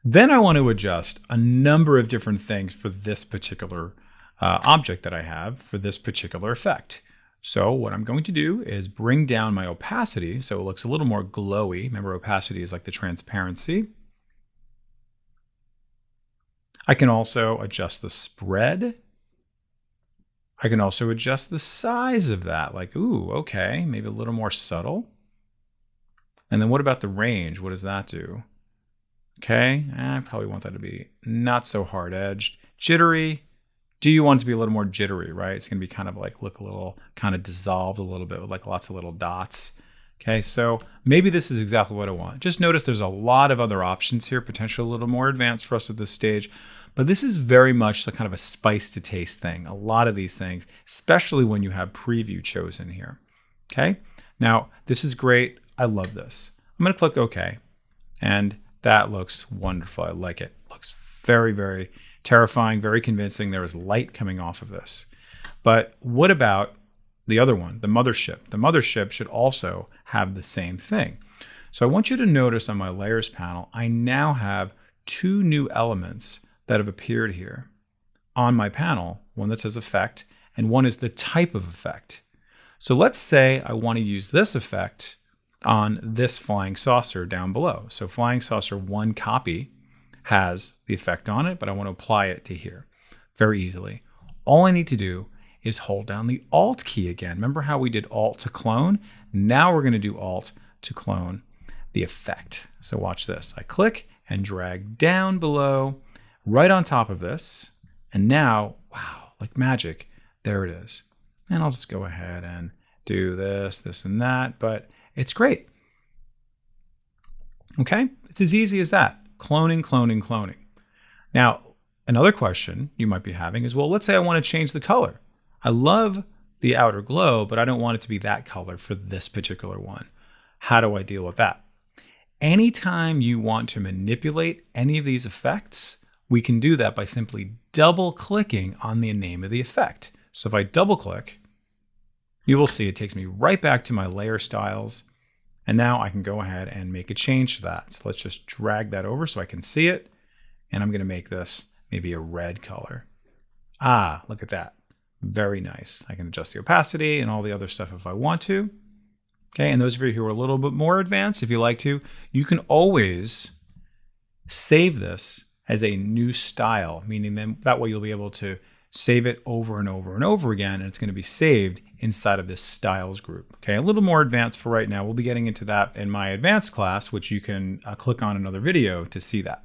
Then I want to adjust a number of different things for this particular object that I have for this particular effect. So what I'm going to do is bring down my opacity so it looks a little more glowy. Remember, opacity is like the transparency. I can also adjust the spread. I can also adjust the size of that, like, ooh, okay, maybe a little more subtle. And then what about the range? What does that do? Okay, I probably want that to be not so hard edged. Jittery. Do you want it to be a little more jittery, right? It's going to be kind of like look a little kind of dissolved a little bit with like lots of little dots. Okay, so maybe this is exactly what I want. Just notice there's a lot of other options here, potentially a little more advanced for us at this stage. But this is very much the kind of a spice to taste thing. A lot of these things, especially when you have preview chosen here. Okay, now this is great. I love this. I'm going to click OK. And that looks wonderful. I like it. Looks very terrifying, very convincing. There is light coming off of this. But what about the other one, the mothership? The mothership should also have the same thing. So I want you to notice on my layers panel, I now have two new elements that have appeared here on my panel. One that says effect, and one is the type of effect. So let's say I want to use this effect on this flying saucer down below. So flying saucer 1 copy has the effect on it, but I want to apply it to here very easily. All I need to do is hold down the Alt key again. Remember how we did Alt to clone? Now we're going to do Alt to clone the effect. So watch this. I click and drag down below, right on top of this. And now, wow, like magic, there it is. And I'll just go ahead and do this, this, and that, but it's great. Okay, it's as easy as that. Cloning, cloning, cloning. Now, another question you might be having is, well, let's say I want to change the color. I love the outer glow, but I don't want it to be that color for this particular one. How do I deal with that? Anytime you want to manipulate any of these effects, we can do that by simply double clicking on the name of the effect. So if I double click, you will see it takes me right back to my layer styles. And now I can go ahead and make a change to that. So let's just drag that over so I can see it. And I'm going to make this maybe a red color. Ah, look at that. Very nice. I can adjust the opacity and all the other stuff if I want to. Okay, and those of you who are a little bit more advanced, if you like to, you can always save this as a new style, meaning then that way you'll be able to save it over and over and over again, and it's going to be saved inside of this styles group. Okay, a little more advanced for right now. We'll be getting into that in my advanced class, which you can click on another video to see that.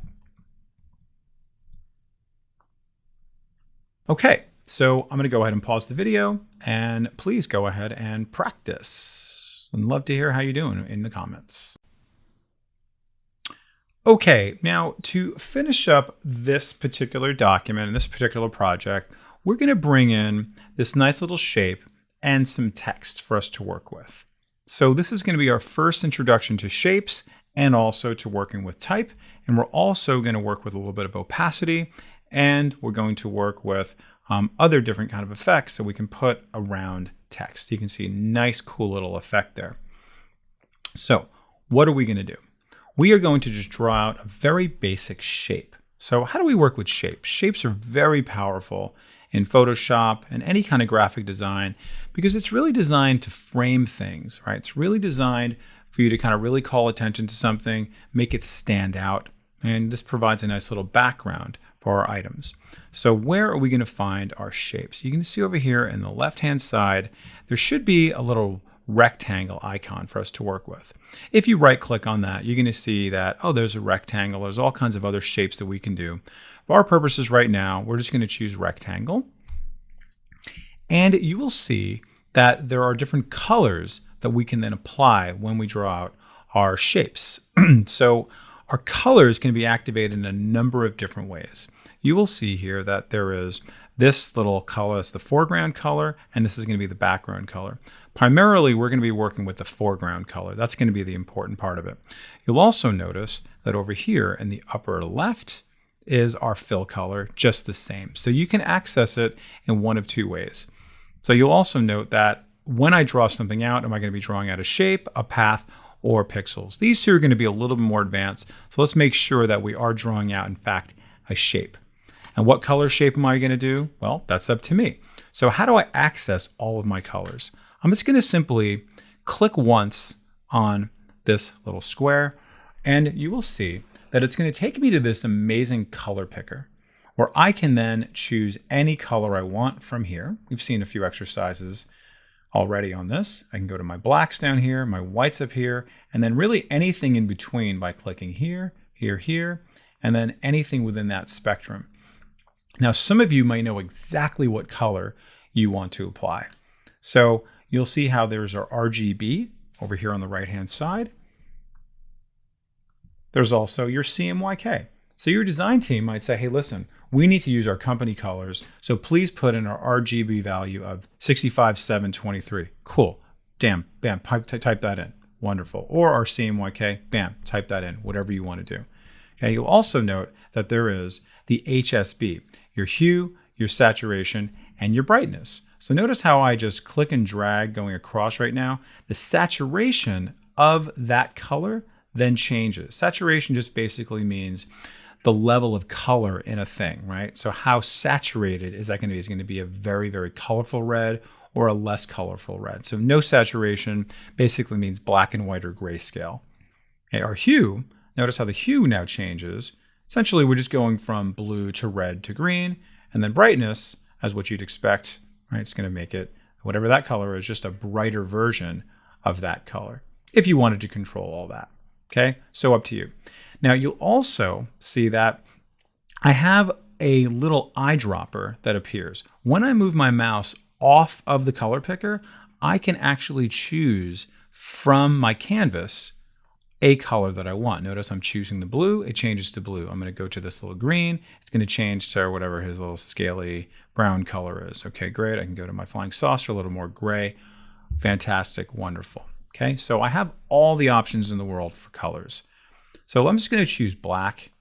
Okay, so I'm going to go ahead and pause the video, and please go ahead and practice. I'd love to hear how you're doing in the comments. Okay, now to finish up this particular document and this particular project, we're going to bring in this nice little shape and some text for us to work with. So this is going to be our first introduction to shapes and also to working with type. And we're also going to work with a little bit of opacity, and we're going to work with other different kind of effects that we can put around text. You can see a nice, cool little effect there. So what are we going to do? We are going to just draw out a very basic shape. So how do we work with shapes? Shapes are very powerful in Photoshop and any kind of graphic design because it's really designed to frame things, right? It's really designed for you to kind of really call attention to something, make it stand out, and this provides a nice little background for our items. So where are we going to find our shapes? You can see over here in the left-hand side, there should be a little rectangle icon for us to work with. If you right click on that, you're going to see that, oh, there's a rectangle. There's all kinds of other shapes that we can do. For our purposes right now, we're just going to choose rectangle. And you will see that there are different colors that we can then apply when we draw out our shapes. So our colors can be activated in a number of different ways. You will see here that there is this little color, it's the foreground color, and this is going to be the background color. Primarily, we're going to be working with the foreground color. That's going to be the important part of it. You'll also notice that over here in the upper left is our fill color, just the same. So you can access it in one of two ways. So you'll also note that when I draw something out, am I going to be drawing out a shape, a path, or pixels? These two are going to be a little bit more advanced. So let's make sure that we are drawing out, in fact, a shape. And what color shape am I going to do? Well, that's up to me. So how do I access all of my colors? I'm just going to simply click once on this little square, and you will see that it's going to take me to this amazing color picker where I can then choose any color I want from here. We've seen a few exercises already on this. I can go to my blacks down here, my whites up here, and then really anything in between by clicking here, here, here, and then anything within that spectrum. Now, some of you might know exactly what color you want to apply. So you'll see how there's our RGB over here on the right-hand side. There's also your CMYK. So your design team might say, hey, listen, we need to use our company colors, so please put in our RGB value of 65723. Cool. Damn, bam, type that in. Wonderful. Or our CMYK, bam, type that in, whatever you want to do. Okay, you'll also note that there is the HSB, your hue, your saturation, and your brightness. So notice how I just click and drag going across right now. The saturation of that color then changes. Saturation just basically means the level of color in a thing, right? So how saturated is that going to be? Is it going to be a very, very colorful red or a less colorful red? So no saturation basically means black and white or grayscale. Okay, our hue, notice how the hue now changes. Essentially, we're just going from blue to red to green, and then brightness, as what you'd expect, right? It's going to make it, whatever that color is, just a brighter version of that color, if you wanted to control all that. Okay, so up to you. Now, you'll also see that I have a little eyedropper that appears. When I move my mouse off of the color picker, I can actually choose from my canvas a color that I want. Notice I'm choosing the blue, it changes to blue. I'm going to go to this little green, it's going to change to whatever his little scaly brown color is. Okay, great. I can go to my flying saucer, a little more gray. Fantastic, wonderful. Okay, so I have all the options in the world for colors. So I'm just going to choose black.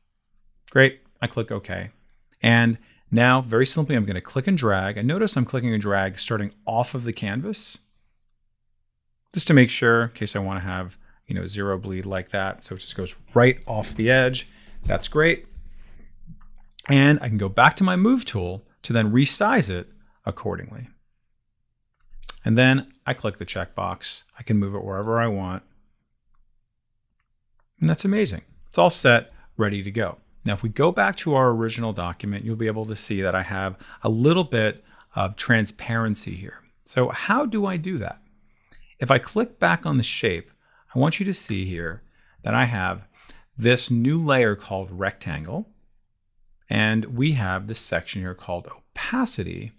Great, I click OK. And now, very simply, I'm going to click and drag. And notice I'm clicking and drag starting off of the canvas, just to make sure, in case I want to have, zero bleed like that. So it just goes right off the edge. That's great. And I can go back to my move tool to then resize it accordingly. And then I click the checkbox. I can move it wherever I want. And that's amazing. It's all set, ready to go. Now, if we go back to our original document, you'll be able to see that I have a little bit of transparency here. So how do I do that? If I click back on the shape, I want you to see here that I have this new layer called rectangle, and we have this section here called opacity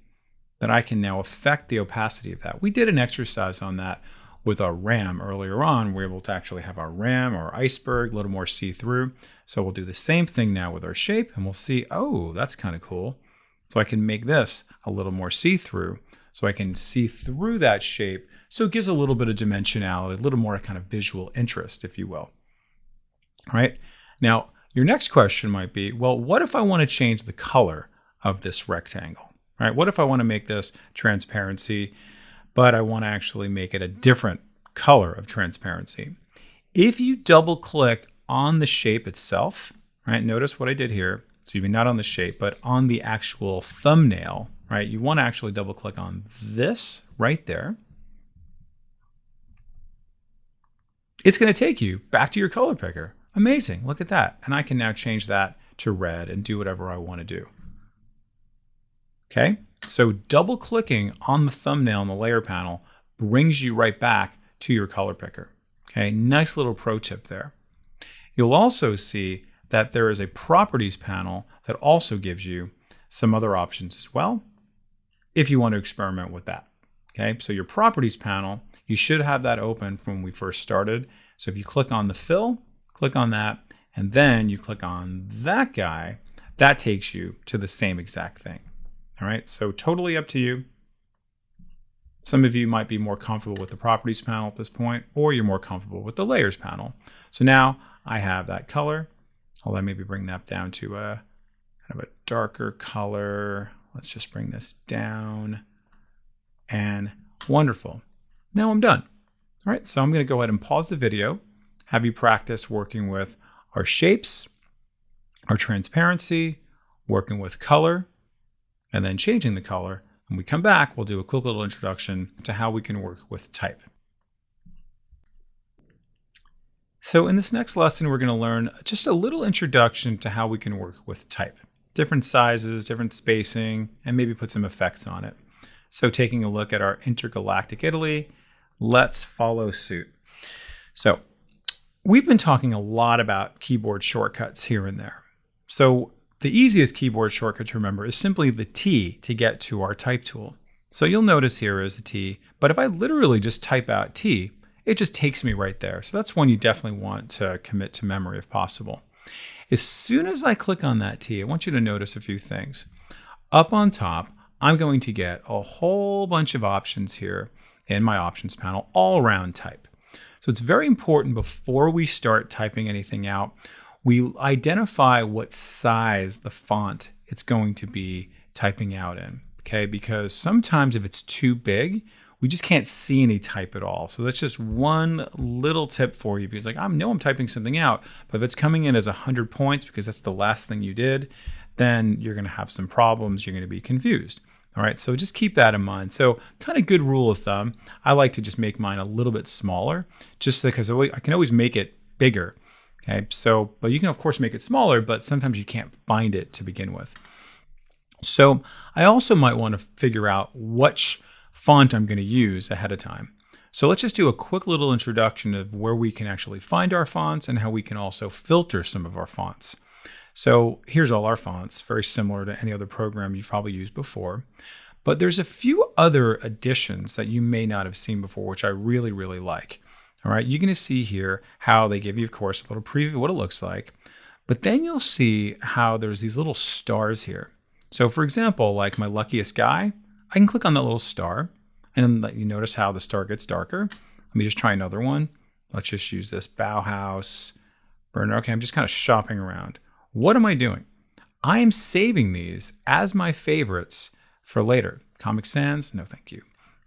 that I can now affect the opacity of that. We did an exercise on that with our RAM earlier on. We're able to actually have our RAM or iceberg a little more see-through. So we'll do the same thing now with our shape, and we'll see, oh, that's kind of cool. So I can make this a little more see-through. So I can see through that shape. So it gives a little bit of dimensionality, a little more kind of visual interest, if you will. All right. Now, your next question might be, well, what if I want to change the color of this rectangle? All right. What if I want to make this transparency, but I want to actually make it a different color of transparency? If you double click on the shape itself, right? Notice what I did here. So you mean not on the shape, but on the actual thumbnail, right? You want to actually double click on this right there. It's going to take you back to your color picker. Amazing. Look at that. And I can now change that to red and do whatever I want to do. Okay. So double clicking on the thumbnail in the layer panel brings you right back to your color picker. Okay. Nice little pro tip there. You'll also see that there is a properties panel that also gives you some other options as well, if you want to experiment with that. Okay. So your properties panel, you should have that open from when we first started. So if you click on the fill, click on that, and then you click on that guy, that takes you to the same exact thing. All right, so totally up to you. Some of you might be more comfortable with the properties panel at this point, or you're more comfortable with the layers panel. So now I have that color. I'll maybe bring that down to a kind of a darker color. Let's just bring this down, and wonderful. Now I'm done. All right, so I'm going to go ahead and pause the video, have you practice working with our shapes, our transparency, working with color, and then changing the color. When we come back, we'll do a quick little introduction to how we can work with type. So in this next lesson, we're going to learn just a little introduction to how we can work with type. Different sizes, different spacing, and maybe put some effects on it. So taking a look at our Intergalactic Italy, let's follow suit. So we've been talking a lot about keyboard shortcuts here and there. So the easiest keyboard shortcut to remember is simply the T to get to our type tool. So you'll notice here is the T, but if I literally just type out T, it just takes me right there. So that's one you definitely want to commit to memory if possible. As soon as I click on that T, I want you to notice a few things. Up on top, I'm going to get a whole bunch of options here in my options panel all around type. So it's very important before we start typing anything out, we identify what size the font it's going to be typing out in, okay? Because sometimes if it's too big, we just can't see any type at all. So that's just one little tip for you, because I know I'm typing something out, but if it's coming in as 100 points because that's the last thing you did, then you're going to have some problems. You're going to be confused. All right, so just keep that in mind. So kind of good rule of thumb, I like to just make mine a little bit smaller, just because I can always make it bigger. Okay, so, but you can of course make it smaller, but sometimes you can't find it to begin with. So I also might want to figure out which font I'm going to use ahead of time. So let's just do a quick little introduction of where we can actually find our fonts and how we can also filter some of our fonts. So here's all our fonts, very similar to any other program you've probably used before. But there's a few other additions that you may not have seen before, which I really, really like. All right, you're going to see here how they give you, of course, a little preview of what it looks like. But then you'll see how there's these little stars here. So for example, like my luckiest guy, I can click on that little star, and then you notice how the star gets darker. Let me just try another one. Let's just use this Bauhaus burner. Okay, I'm just kind of shopping around. What am I doing? I am saving these as my favorites for later. Comic Sans, no thank you.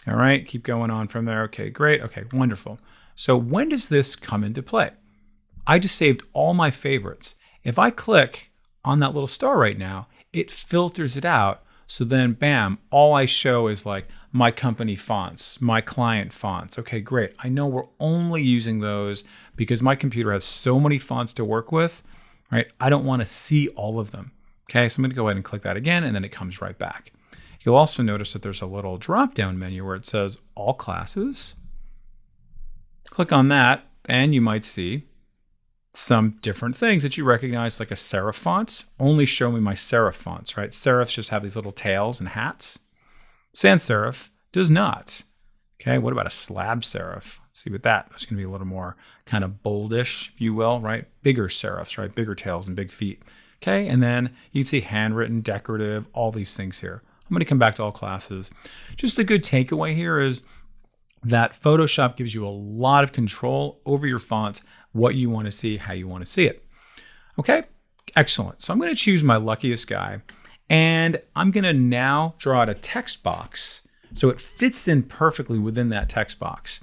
All right, keep going on from there. Okay, great. Okay, wonderful. So when does this come into play? I just saved all my favorites. If I click on that little star right now, it filters it out. So then, bam, all I show is like my company fonts, my client fonts. Okay, great. I know we're only using those because my computer has so many fonts to work with right? I don't want to see all of them. Okay, so I'm going to go ahead and click that again, and then it comes right back. You'll also notice that there's a little drop-down menu where it says All Classes. Click on that, and you might see some different things that you recognize, like a serif font. Only show me my serif fonts, right? Serifs just have these little tails and hats. Sans serif does not. Okay, what about a slab serif? Let's see what that. That's going to be a little more kind of boldish, if you will, right? Bigger serifs, right? Bigger tails and big feet. Okay, and then you can see handwritten, decorative, all these things here. I'm going to come back to All Classes. Just a good takeaway here is that Photoshop gives you a lot of control over your fonts, what you want to see, how you want to see it. Okay, excellent. So I'm going to choose my luckiest guy, and I'm going to now draw out a text box so it fits in perfectly within that text box.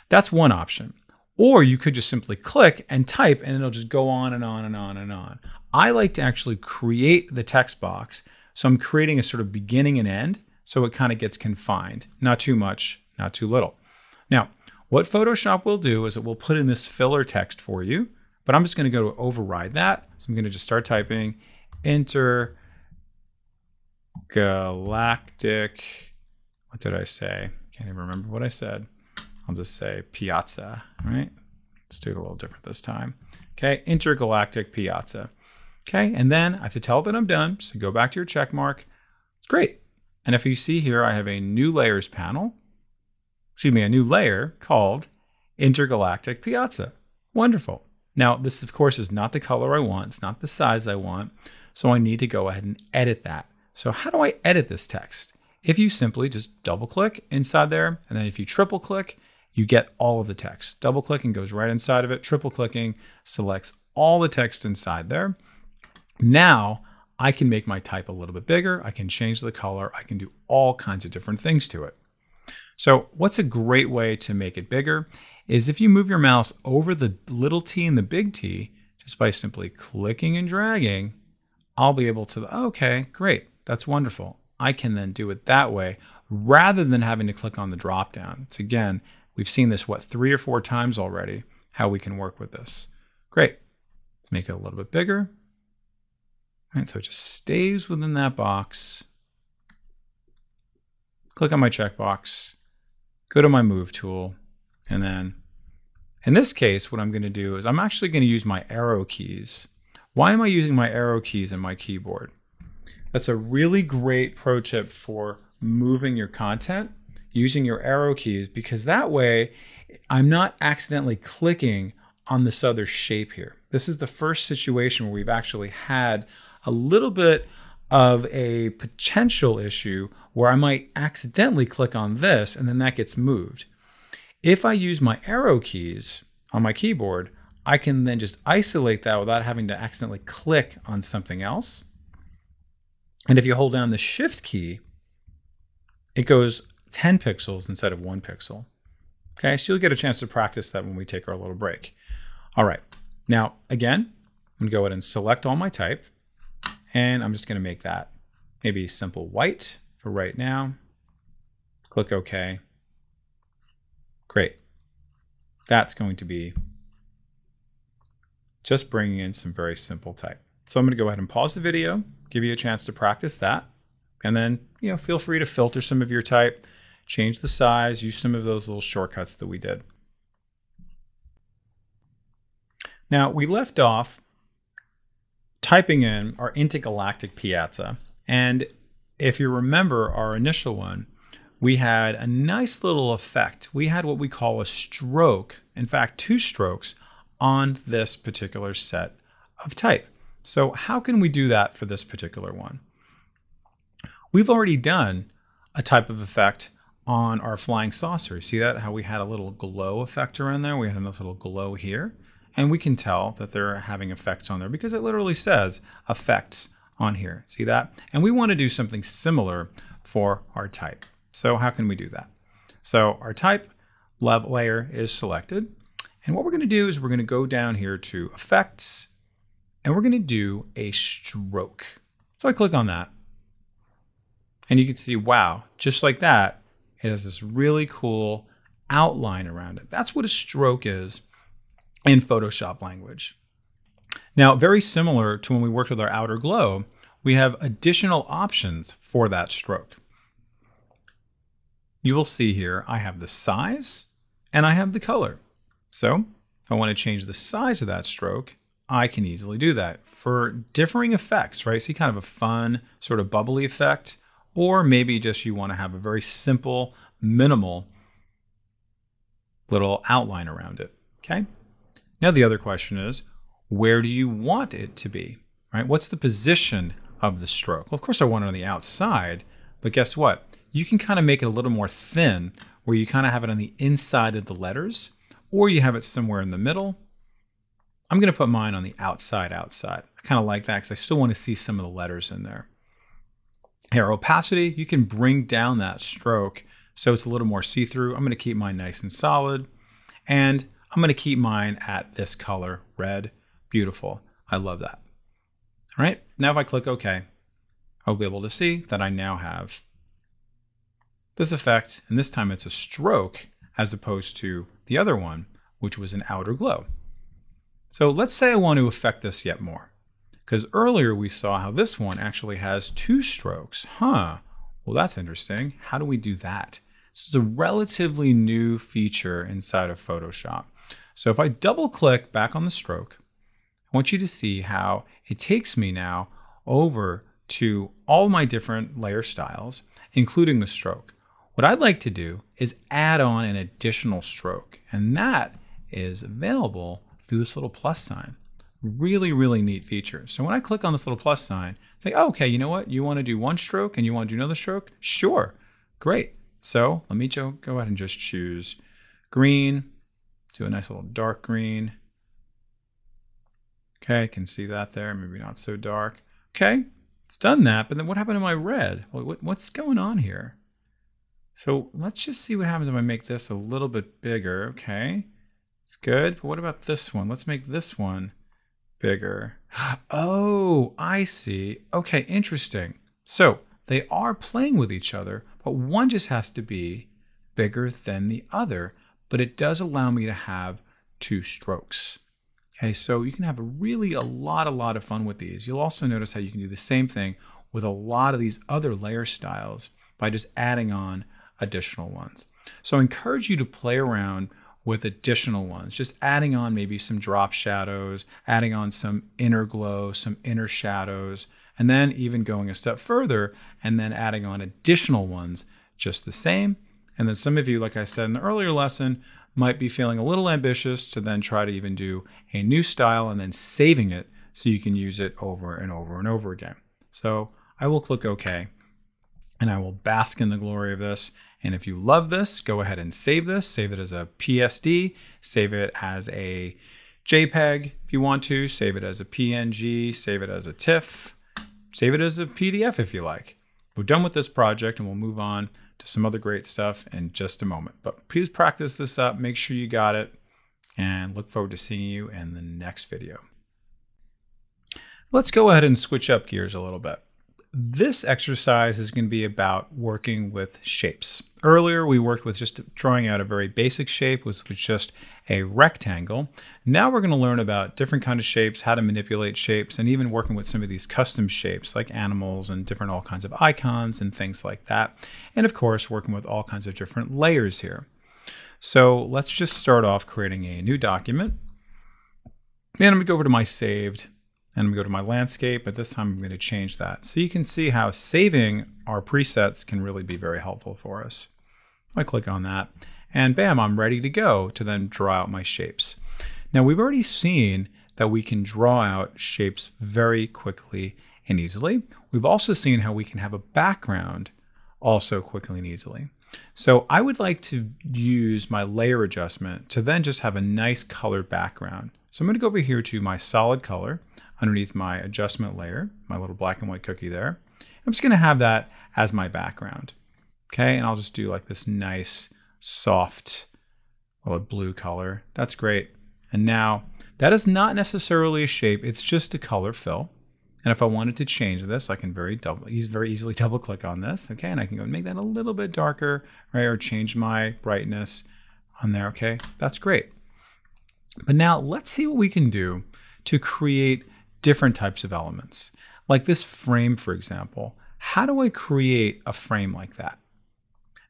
That's one option. Or you could just simply click and type, and it'll just go on and on and on and on. I like to actually create the text box. So I'm creating a sort of beginning and end, so it kind of gets confined. Not too much, not too little. Now, what Photoshop will do is it will put in this filler text for you, but I'm just going to go to override that. So I'm going to just start typing intergalactic, what did I say? Can't even remember what I said. I'll just say Piazza, right? Let's do it a little different this time. Okay, intergalactic Piazza. Okay, and then I have to tell that I'm done. So go back to your check mark. It's great. And if you see here, I have a new layers panel. Excuse me, a new layer called Intergalactic Piazza. Wonderful. Now, this, of course, is not the color I want. It's not the size I want. So I need to go ahead and edit that. So how do I edit this text? If you simply just double click inside there, and then if you triple click, you get all of the text. Double clicking goes right inside of it. Triple clicking selects all the text inside there. Now I can make my type a little bit bigger. I can change the color. I can do all kinds of different things to it. So what's a great way to make it bigger is if you move your mouse over the little t and the big T, just by simply clicking and dragging, I'll be able to, okay, great. That's wonderful. I can then do it that way rather than having to click on the drop down. It's again, we've seen this, 3 or 4 times already, how we can work with this. Great. Let's make it a little bit bigger. All right, so it just stays within that box. Click on my checkbox, go to my move tool, and then in this case, what I'm going to do is I'm actually going to use my arrow keys. Why am I using my arrow keys in my keyboard? That's a really great pro tip for moving your content using your arrow keys, because that way I'm not accidentally clicking on this other shape here. This is the first situation where we've actually had a little bit of a potential issue where I might accidentally click on this and then that gets moved. If I use my arrow keys on my keyboard, I can then just isolate that without having to accidentally click on something else. And if you hold down the Shift key, it goes 10 pixels instead of 1 pixel. Okay, so you'll get a chance to practice that when we take our little break. All right, now again, I'm gonna go ahead and select all my type, and I'm just gonna make that maybe simple white for right now. Click OK. Great. That's going to be just bringing in some very simple type. So I'm going to go ahead and pause the video, give you a chance to practice that, and then feel free to filter some of your type, change the size, use some of those little shortcuts that we did. Now we left off typing in our intergalactic Piazza, and if you remember our initial one, we had a nice little effect. We had what we call a stroke, in fact 2 strokes on this particular set of type. So how can we do that for this particular one? We've already done a type of effect on our flying saucer. See that? How we had a little glow effect around there? We had a nice little glow here. And we can tell that they're having effects on there because it literally says effects on here. See that? And we want to do something similar for our type. So how can we do that? So our type layer is selected. And what we're going to do is we're going to go down here to effects, and we're going to do a stroke. So I click on that. And you can see, wow, just like that, it has this really cool outline around it. That's what a stroke is in Photoshop language. Now, very similar to when we worked with our outer glow, we have additional options for that stroke. You will see here I have the size and I have the color. So if I want to change the size of that stroke, I can easily do that for differing effects, right? See kind of a fun sort of bubbly effect, or maybe just you want to have a very simple, minimal little outline around it, okay? Now the other question is, where do you want it to be, right? What's the position of the stroke? Well, of course I want it on the outside, but guess what? You can kind of make it a little more thin where you kind of have it on the inside of the letters, or you have it somewhere in the middle. I'm going to put mine on the outside. I kind of like that because I still want to see some of the letters in there. Here, opacity, you can bring down that stroke so it's a little more see-through. I'm going to keep mine nice and solid, and I'm going to keep mine at this color, red. Beautiful. I love that. All right, now if I click OK, I'll be able to see that I now have this effect, and this time it's a stroke as opposed to the other one, which was an outer glow. So let's say I want to affect this yet more, because earlier we saw how this one actually has 2 strokes. Well, that's interesting. How do we do that? This is a relatively new feature inside of Photoshop. So if I double click back on the stroke, I want you to see how it takes me now over to all my different layer styles, including the stroke. What I'd like to do is add on an additional stroke, and that is available through this little plus sign. Really, really neat feature. So when I click on this little plus sign, it's like, oh, okay, you know what? You want to do one stroke and you want to do another stroke? Sure, great. So let me go ahead and just choose green, do a nice little dark green. Okay, I can see that there, maybe not so dark. Okay, it's done that, but then what happened to my red? Well, what's going on here? So let's just see what happens if I make this a little bit bigger. Okay, it's good, but what about this one? Let's make this one bigger. Oh, I see. Okay, interesting. So they are playing with each other, but one just has to be bigger than the other, but it does allow me to have 2 strokes. Okay, so you can have a lot of fun with these. You'll also notice how you can do the same thing with a lot of these other layer styles by just adding on additional ones. So I encourage you to play around with additional ones, just adding on maybe some drop shadows, adding on some inner glow, some inner shadows, and then even going a step further and then adding on additional ones just the same. And then some of you, like I said in the earlier lesson, might be feeling a little ambitious to then try to even do a new style and then saving it so you can use it over and over and over again. So I will click OK, and I will bask in the glory of this. And if you love this, go ahead and save this. Save it as a PSD, save it as a JPEG if you want to, save it as a PNG, save it as a TIFF, save it as a PDF if you like. We're done with this project and we'll move on to some other great stuff in just a moment. But please practice this up, make sure you got it, and look forward to seeing you in the next video. Let's go ahead and switch up gears a little bit. This exercise is going to be about working with shapes. Earlier, we worked with just drawing out a very basic shape, which was just a rectangle. Now we're going to learn about different kinds of shapes, how to manipulate shapes, and even working with some of these custom shapes like animals and different all kinds of icons and things like that. And of course, working with all kinds of different layers here. So let's just start off creating a new document. And I'm going to go over to my saved. And I'm going to go to my landscape, but this time I'm going to change that. So you can see how saving our presets can really be very helpful for us. I click on that, and bam, I'm ready to go to then draw out my shapes. Now we've already seen that we can draw out shapes very quickly and easily. We've also seen how we can have a background also quickly and easily. So I would like to use my layer adjustment to then just have a nice colored background. So I'm going to go over here to my solid color underneath my adjustment layer, my little black and white cookie there. I'm just going to have that as my background. Okay, and I'll just do like this nice, soft, little blue color. That's great. And now, that is not necessarily a shape, it's just a color fill. And if I wanted to change this, I can very easily double click on this, okay? And I can go make that a little bit darker, right? Or change my brightness on there, okay? That's great. But now let's see what we can do to create different types of elements. Like this frame, for example. How do I create a frame like that?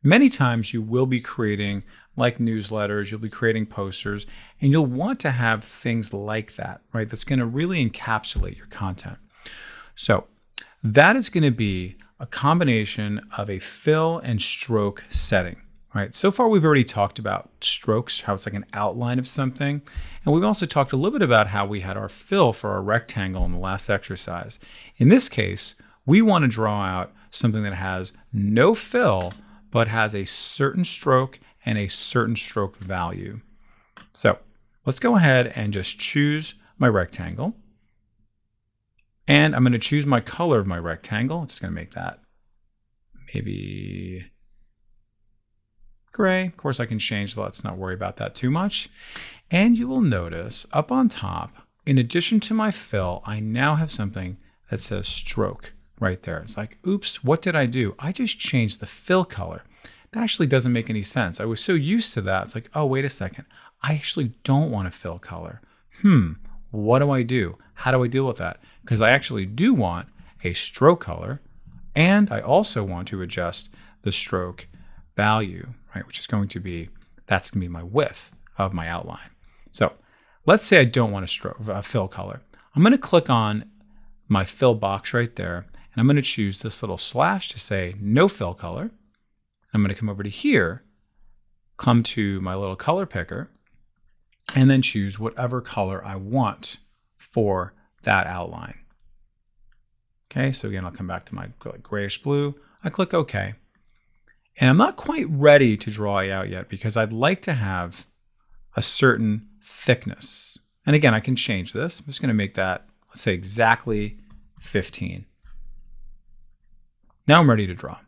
Many times you will be creating like newsletters, you'll be creating posters, and you'll want to have things like that, right? That's going to really encapsulate your content. So that is going to be a combination of a fill and stroke setting, right? So far, we've already talked about strokes, how it's like an outline of something. And we've also talked a little bit about how we had our fill for our rectangle in the last exercise. In this case, we want to draw out something that has no fill, but has a certain stroke and a certain stroke value. So let's go ahead and just choose my rectangle. And I'm going to choose my color of my rectangle. I'm just going to make that maybe gray. Of course, I can change, let's not worry about that too much. And you will notice up on top, in addition to my fill, I now have something that says stroke right there. It's like, oops, what did I do? I just changed the fill color. That actually doesn't make any sense. I was so used to that. It's like, oh, wait a second. I actually don't want a fill color. What do I do? How do I deal with that? Because I actually do want a stroke color, and I also want to adjust the stroke value, right? Which is going to be, that's going to be my width of my outline. So let's say I don't want a fill color. I'm going to click on my fill box right there, and I'm going to choose this little slash to say no fill color. I'm going to come over to here, come to my little color picker, and then choose whatever color I want for that outline. Okay, so again, I'll come back to my grayish blue. I click OK. And I'm not quite ready to draw it out yet because I'd like to have a certain thickness. And again, I can change this. I'm just going to make that, let's say, exactly 15. Now I'm ready to draw.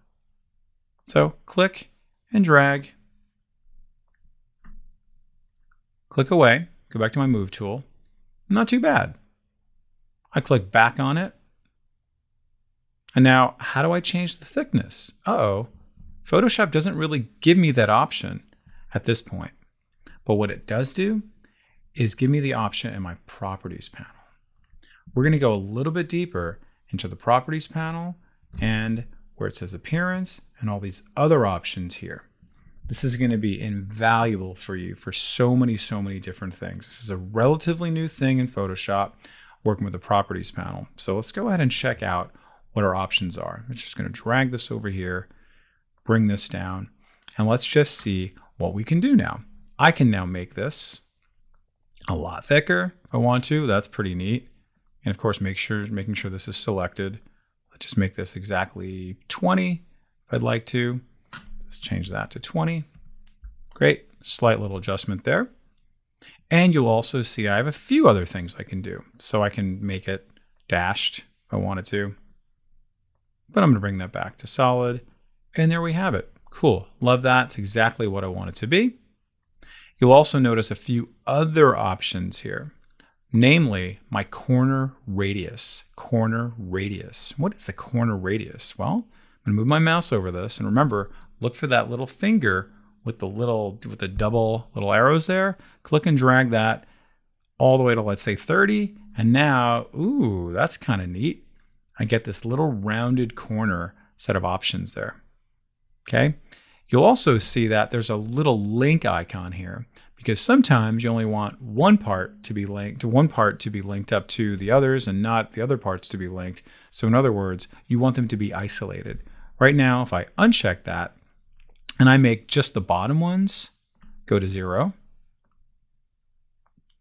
So click and drag. Click away. Go back to my move tool. Not too bad. I click back on it. And now, how do I change the thickness? Uh-oh. Photoshop doesn't really give me that option at this point. But what it does do is give me the option in my properties panel. We're going to go a little bit deeper into the properties panel and where it says appearance and all these other options here. This is going to be invaluable for you for so many different things. This is a relatively new thing in Photoshop, working with the properties panel. So let's go ahead and check out what our options are. I'm just going to drag this over here, bring this down, and let's just see what we can do now. I can now make this a lot thicker if I want to. That's pretty neat. And of course, making sure this is selected. Let's just make this exactly 20 if I'd like to. Let's change that to 20. Great, slight little adjustment there. And you'll also see I have a few other things I can do. So I can make it dashed if I wanted to. But I'm going to bring that back to solid. And there we have it. Cool. Love that. It's exactly what I want it to be. You'll also notice a few other options here. Namely, my corner radius. Corner radius. What is a corner radius? Well, I'm going to move my mouse over this. And remember, look for that little finger with the double little arrows there. Click and drag that all the way to, let's say, 30. And now, ooh, that's kind of neat. I get this little rounded corner set of options there. Okay. You'll also see that there's a little link icon here because sometimes you only want one part to be linked up to the others and not the other parts to be linked. So in other words, you want them to be isolated. Right now, if I uncheck that and I make just the bottom ones go to 0.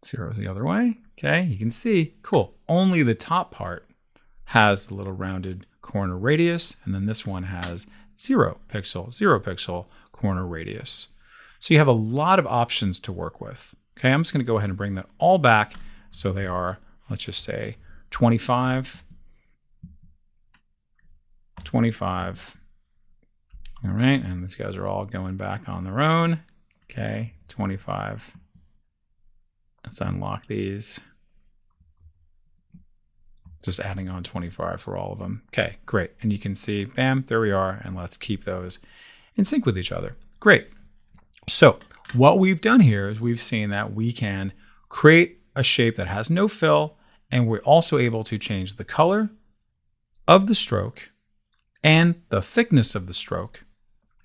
0 is the other way. Okay. You can see, cool. Only the top part has the little rounded corner radius, and then this one has 0 pixel corner radius. So you have a lot of options to work with. Okay, I'm just going to go ahead and bring that all back so they are, let's just say 25. All right, and these guys are all going back on their own. Okay, 25. Let's unlock these. Just adding on 25 for all of them. Okay, great. And you can see, bam, there we are. And let's keep those in sync with each other. Great. So what we've done here is we've seen that we can create a shape that has no fill, And we're also able to change the color of the stroke and the thickness of the stroke,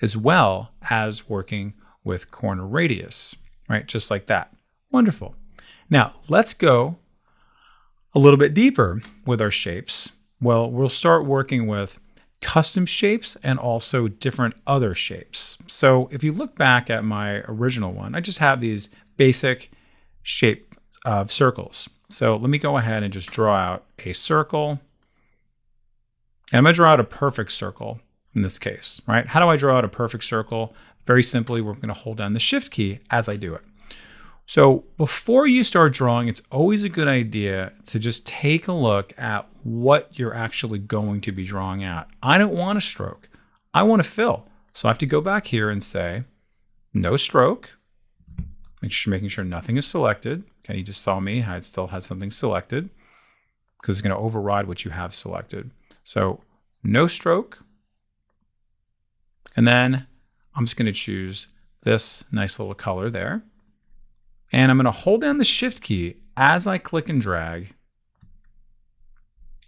as well as working with corner radius, right? Just like that. Wonderful. Now let's go a little bit deeper with our shapes. Well, we'll start working with custom shapes and also different other shapes. So if you look back at my original one, I just have these basic shape of circles. So let me go ahead and just draw out a circle. And I'm going to draw out a perfect circle in this case, right? How do I draw out a perfect circle? Very simply, we're going to hold down the Shift key as I do it. So before you start drawing, it's always a good idea to just take a look at what you're actually going to be drawing at. I don't want a stroke. I want to fill. So I have to go back here and say, no stroke. Making sure nothing is selected. Okay, you just saw me. I still had something selected because it's going to override what you have selected. So no stroke. And then I'm just going to choose this nice little color there. And I'm going to hold down the Shift key as I click and drag.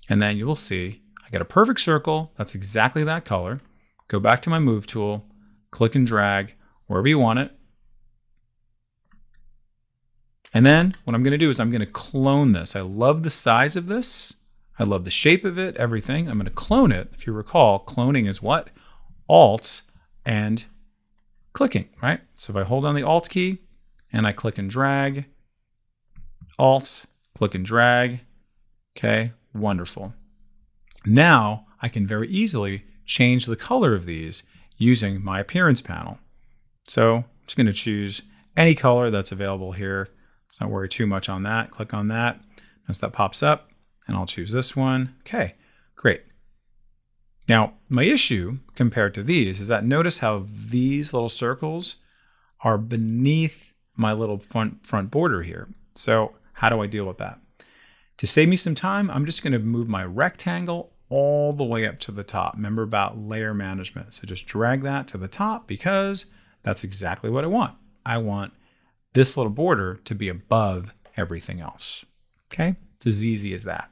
And then you will see I get a perfect circle. That's exactly that color. Go back to my Move tool, click and drag wherever you want it. And then what I'm going to do is I'm going to clone this. I love the size of this. I love the shape of it, everything. I'm going to clone it. If you recall, cloning is what? Alt and clicking, right? So if I hold down the Alt key and I click and drag, Alt, click and drag, okay, wonderful. Now I can very easily change the color of these using my appearance panel. So I'm just going to choose any color that's available here. Let's not worry too much on that. Click on that. Notice that pops up, and I'll choose this one. Okay, great. Now, my issue compared to these is that notice how these little circles are beneath my little front border here. So how do I deal with that? To save me some time, I'm just going to move my rectangle all the way up to the top. Remember about layer management. So just drag that to the top because that's exactly what I want. I want this little border to be above everything else. Okay, it's as easy as that.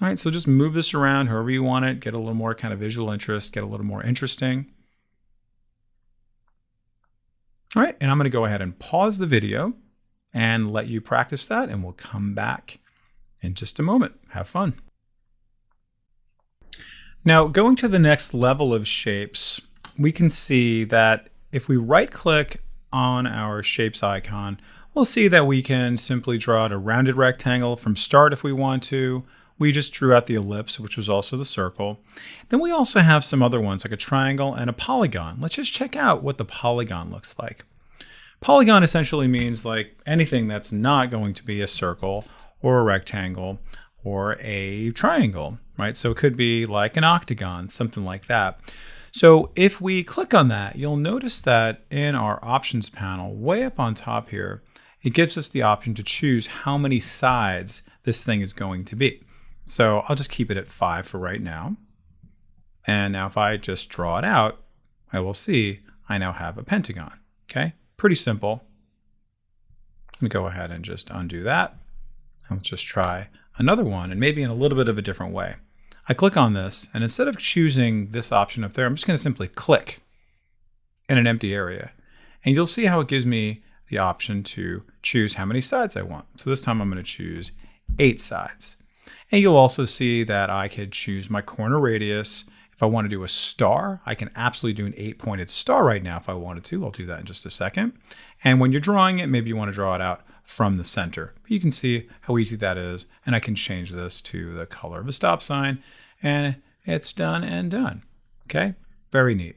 All right, so just move this around however you want it, get a little more kind of visual interest, get a little more interesting. All right, and I'm going to go ahead and pause the video and let you practice that, and we'll come back in just a moment. Have fun. Now, going to the next level of shapes, we can see that if we right-click on our shapes icon, we'll see that we can simply draw out a rounded rectangle from start if we want to. We just drew out the ellipse, which was also the circle. Then we also have some other ones like a triangle and a polygon. Let's just check out what the polygon looks like. Polygon essentially means like anything that's not going to be a circle or a rectangle or a triangle, right? So it could be like an octagon, something like that. So if we click on that, you'll notice that in our options panel, way up on top here, it gives us the option to choose how many sides this thing is going to be. So I'll just keep it at 5 for right now. And now if I just draw it out, I will see I now have a pentagon. Okay, pretty simple. Let me go ahead and just undo that. Let's just try another one, and maybe in a little bit of a different way. I click on this, and instead of choosing this option up there, I'm just going to simply click in an empty area. And you'll see how it gives me the option to choose how many sides I want. So this time I'm going to choose 8 sides. And you'll also see that I could choose my corner radius. If I want to do a star, I can absolutely do an 8-pointed star right now if I wanted to. I'll do that in just a second. And when you're drawing it, maybe you want to draw it out from the center. But you can see how easy that is. And I can change this to the color of a stop sign. And it's done and done. Okay, very neat.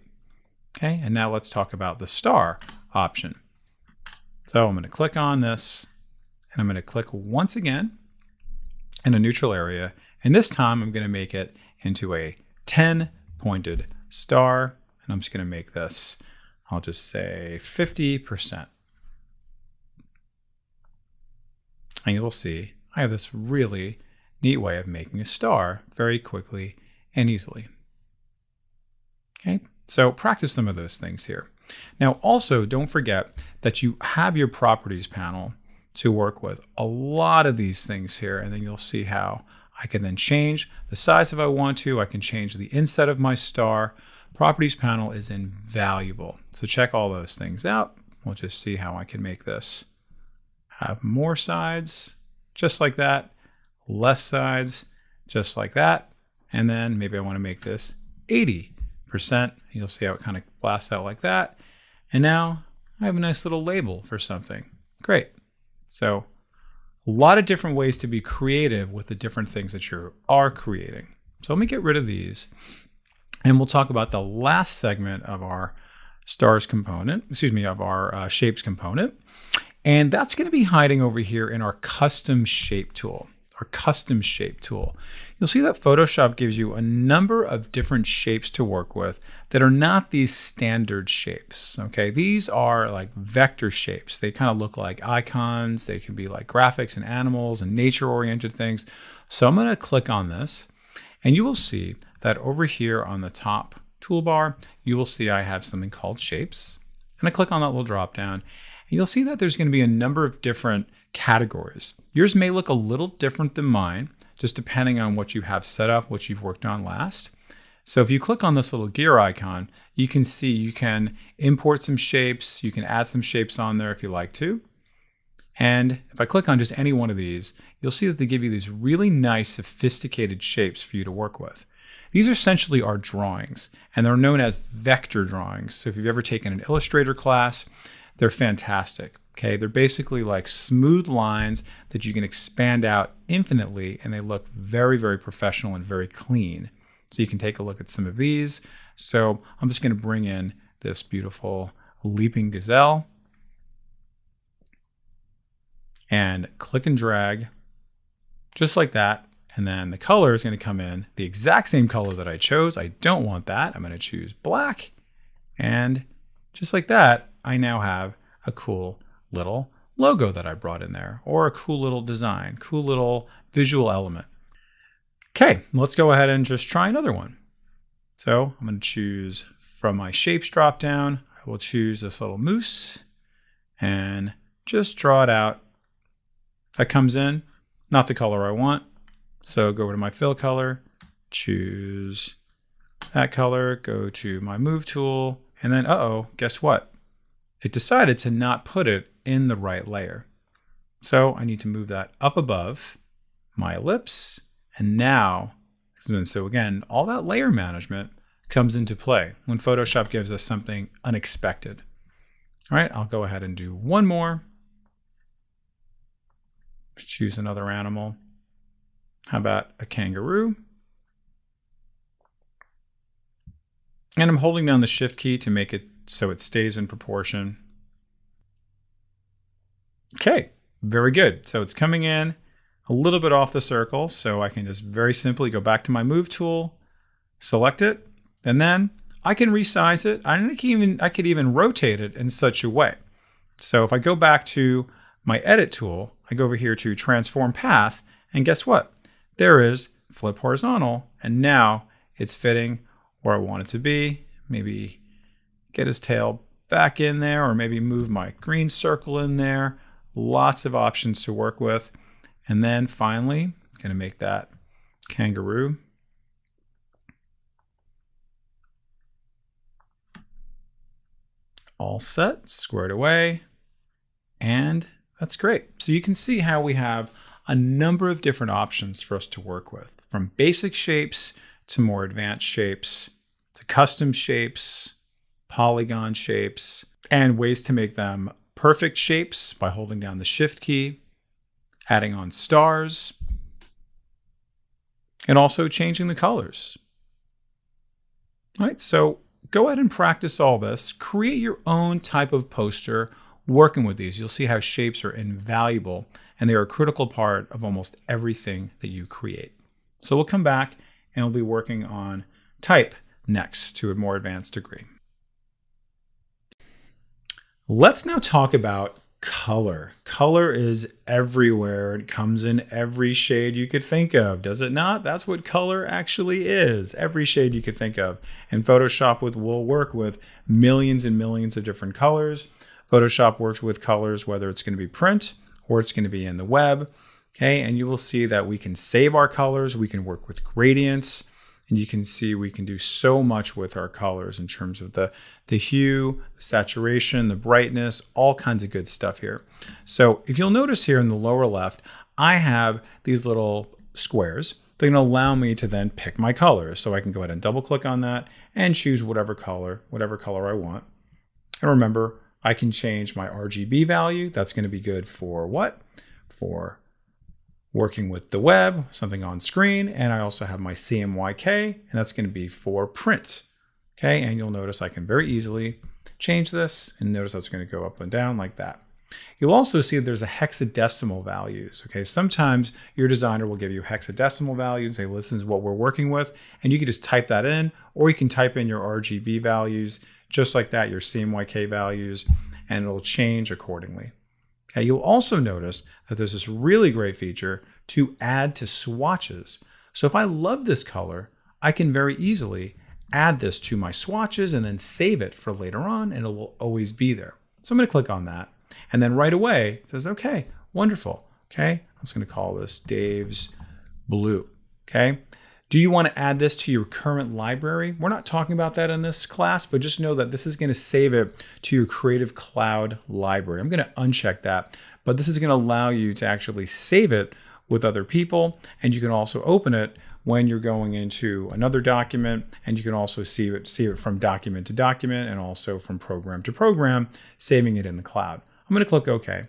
Okay, and now let's talk about the star option. So I'm going to click on this, and I'm going to click once again in a neutral area. And this time I'm going to make it into a 10-pointed star. And I'm just going to make this, I'll just say 50%. And you'll see I have this really neat way of making a star very quickly and easily. Okay, so practice some of those things here. Now also don't forget that you have your properties panel to work with. A lot of these things here, and then you'll see how I can then change the size if I want to. I can change the inset of my star. Properties panel is invaluable. So check all those things out. We'll just see how I can make this have more sides, just like that, less sides, just like that. And then maybe I want to make this 80%. You'll see how it kind of blasts out like that. And now I have a nice little label for something. Great. So a lot of different ways to be creative with the different things that you are creating. So let me get rid of these. And we'll talk about the last segment of our stars component, of our shapes component. And that's going to be hiding over here in our custom shape tool. You'll see that Photoshop gives you a number of different shapes to work with that are not these standard shapes. Okay, these are like vector shapes. They kind of look like icons. They can be like graphics and animals and nature-oriented things. So I'm going to click on this, and you will see that over here on the top toolbar, you will see I have something called shapes. And I click on that little drop down, and you'll see that there's going to be a number of different categories. Yours may look a little different than mine, just depending on what you have set up, what you've worked on last. So if you click on this little gear icon, you can see you can import some shapes, you can add some shapes on there if you like to. And if I click on just any one of these, you'll see that they give you these really nice, sophisticated shapes for you to work with. These essentially are drawings, and they're known as vector drawings. So if you've ever taken an Illustrator class, they're fantastic. Okay, they're basically like smooth lines that you can expand out infinitely, and they look very, very professional and very clean. So you can take a look at some of these. So I'm just going to bring in this beautiful leaping gazelle and click and drag just like that. And then the color is going to come in the exact same color that I chose. I don't want that. I'm going to choose black. And just like that, I now have a cool little logo that I brought in there, or a cool little design, cool little visual element. Okay, let's go ahead and just try another one. So I'm going to choose from my shapes drop down. I will choose this little moose and just draw it out. That comes in, not the color I want. So go over to my fill color, choose that color, go to my move tool, and then guess what? It decided to not put it in the right layer. So I need to move that up above my ellipse. And now, so again, all that layer management comes into play when Photoshop gives us something unexpected. All right, I'll go ahead and do one more. Choose another animal. How about a kangaroo? And I'm holding down the Shift key to make it so it stays in proportion. Okay, very good. So it's coming in a little bit off the circle, so I can just very simply go back to my move tool, select it, and then I can resize it. I could even rotate it in such a way. So if I go back to my edit tool, I go over here to transform path, and guess what? There is flip horizontal, and now it's fitting where I want it to be. Maybe get his tail back in there, or maybe move my green circle in there. Lots of options to work with. And then finally, I'm going to make that kangaroo. All set, squared away, and that's great. So you can see how we have a number of different options for us to work with, from basic shapes to more advanced shapes, to custom shapes, polygon shapes, and ways to make them perfect shapes by holding down the Shift key, adding on stars, and also changing the colors. All right, so go ahead and practice all this. Create your own type of poster working with these. You'll see how shapes are invaluable, and they are a critical part of almost everything that you create. So we'll come back and we'll be working on type next to a more advanced degree. Let's now talk about color. Color is everywhere. It comes in every shade you could think of, does it not? That's what color actually is. Every shade you could think of. And Photoshop will work with millions and millions of different colors. Photoshop works with colors, whether it's going to be print or it's going to be in the web. Okay, and you will see that we can save our colors, we can work with gradients, and you can see we can do so much with our colors in terms of the hue, the saturation, the brightness, all kinds of good stuff here. So if you'll notice here in the lower left, I have these little squares. They're going to allow me to then pick my colors. So I can go ahead and double click on that and choose whatever color I want. And remember, I can change my RGB value. That's going to be good for what? For working with the web, something on screen. And I also have my CMYK, and that's going to be for print. Okay, and you'll notice I can very easily change this, and notice that's going to go up and down like that. You'll also see there's a hexadecimal values. Okay, sometimes your designer will give you hexadecimal values and say, well, this is what we're working with, and you can just type that in, or you can type in your RGB values, just like that, your CMYK values, and it'll change accordingly. Okay, you'll also notice that there's this really great feature to add to swatches. So if I love this color, I can very easily add this to my swatches and then save it for later on, and it will always be there. So I'm going to click on that. And then right away, it says, okay, wonderful. Okay, I'm just going to call this Dave's Blue. Okay, do you want to add this to your current library? We're not talking about that in this class, but just know that this is going to save it to your Creative Cloud library. I'm going to uncheck that, but this is going to allow you to actually save it with other people, and you can also open it when you're going into another document, and you can also see it from document to document and also from program to program, saving it in the cloud. I'm going to click OK.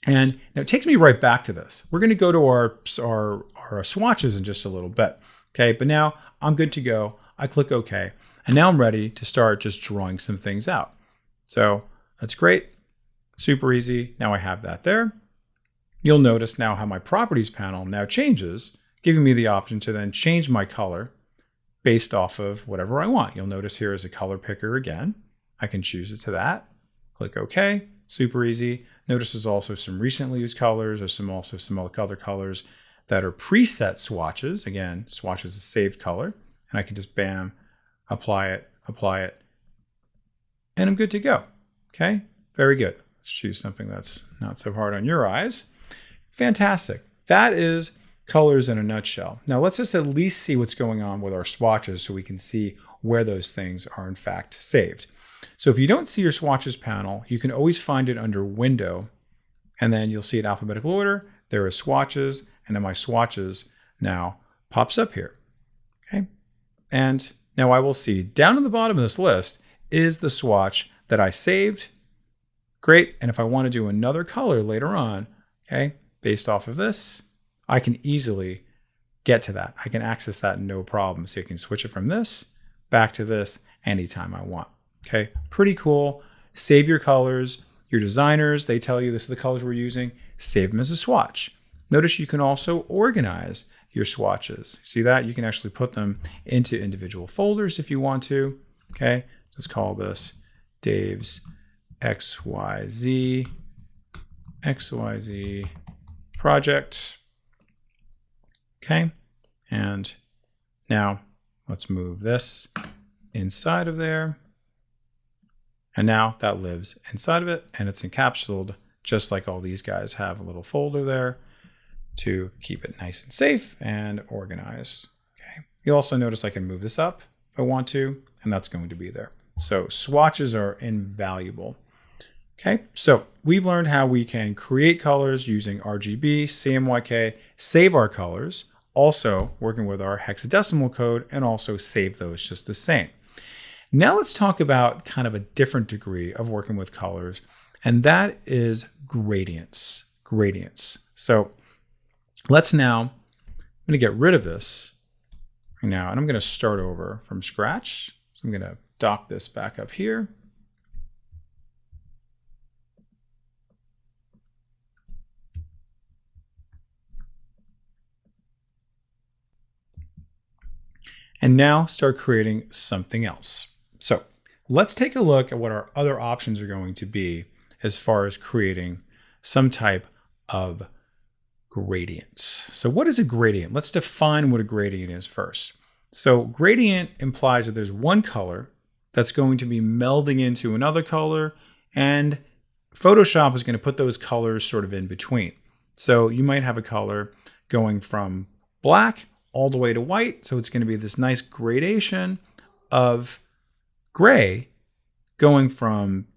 And now it takes me right back to this. We're going to go to our swatches in just a little bit. Okay, but now I'm good to go. I click OK. And now I'm ready to start just drawing some things out. So that's great. Super easy. Now I have that there. You'll notice now how my properties panel now changes, giving me the option to then change my color based off of whatever I want. You'll notice here is a color picker again. I can choose it to that. Click OK. Super easy. Notice there's also some recently used colors. There's also some other colors that are preset swatches. Again, swatch is a saved color. And I can just bam, apply it, and I'm good to go. Okay, very good. Let's choose something that's not so hard on your eyes. Fantastic. That is colors in a nutshell. Now let's just at least see what's going on with our swatches so we can see where those things are in fact saved. So if you don't see your swatches panel, you can always find it under Window, and then you'll see it alphabetical order. There is swatches, and then my swatches now pops up here. Okay, and now I will see down at the bottom of this list is the swatch that I saved. Great, and if I want to do another color later on, okay, based off of this, I can easily get to that. I can access that no problem. So you can switch it from this back to this anytime I want. Okay, pretty cool. Save your colors. Your designers, they tell you this is the colors we're using. Save them as a swatch. Notice you can also organize your swatches. See that? You can actually put them into individual folders if you want to. Okay, let's call this Dave's XYZ project. Okay, and now let's move this inside of there. And now that lives inside of it, and it's encapsulated just like all these guys have a little folder there to keep it nice and safe and organized. Okay. You'll also notice I can move this up if I want to, and that's going to be there. So swatches are invaluable. Okay, so we've learned how we can create colors using RGB, CMYK, save our colors, also working with our hexadecimal code, and also save those just the same. Now let's talk about kind of a different degree of working with colors, and that is gradients. So let's now, I'm going to get rid of this right now, and I'm going to start over from scratch. So I'm going to dock this back up here. And now start creating something else. So let's take a look at what our other options are going to be as far as creating some type of gradients. So what is a gradient? Let's define what a gradient is first. So gradient implies that there's one color that's going to be melding into another color and Photoshop is going to put those colors sort of in between. So you might have a color going from black all the way to white. So it's going to be this nice gradation of gray going from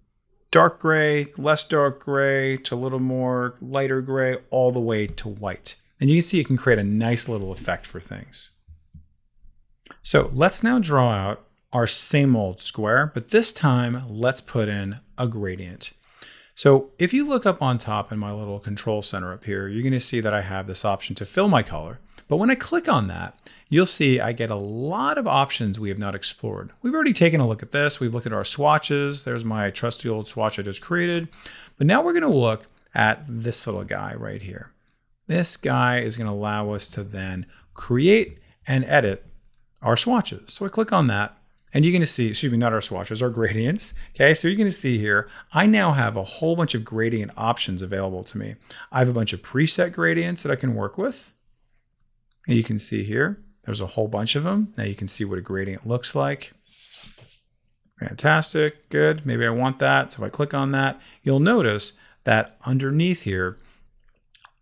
dark gray, less dark gray, to a little more lighter gray, all the way to white. And you can see it can create a nice little effect for things. So let's now draw out our same old square, but this time let's put in a gradient. So if you look up on top in my little control center up here, you're going to see that I have this option to fill my color. But when I click on that, you'll see I get a lot of options we have not explored. We've already taken a look at this. We've looked at our swatches. There's my trusty old swatch I just created. But now we're going to look at this little guy right here. This guy is going to allow us to then create and edit our swatches. So I click on that. And you're going to see, excuse me, not our swatches, our gradients. Okay, so you're going to see here, I now have a whole bunch of gradient options available to me. I have a bunch of preset gradients that I can work with. And you can see here, there's a whole bunch of them. Now you can see what a gradient looks like. Fantastic, good. Maybe I want that. So if I click on that, you'll notice that underneath here,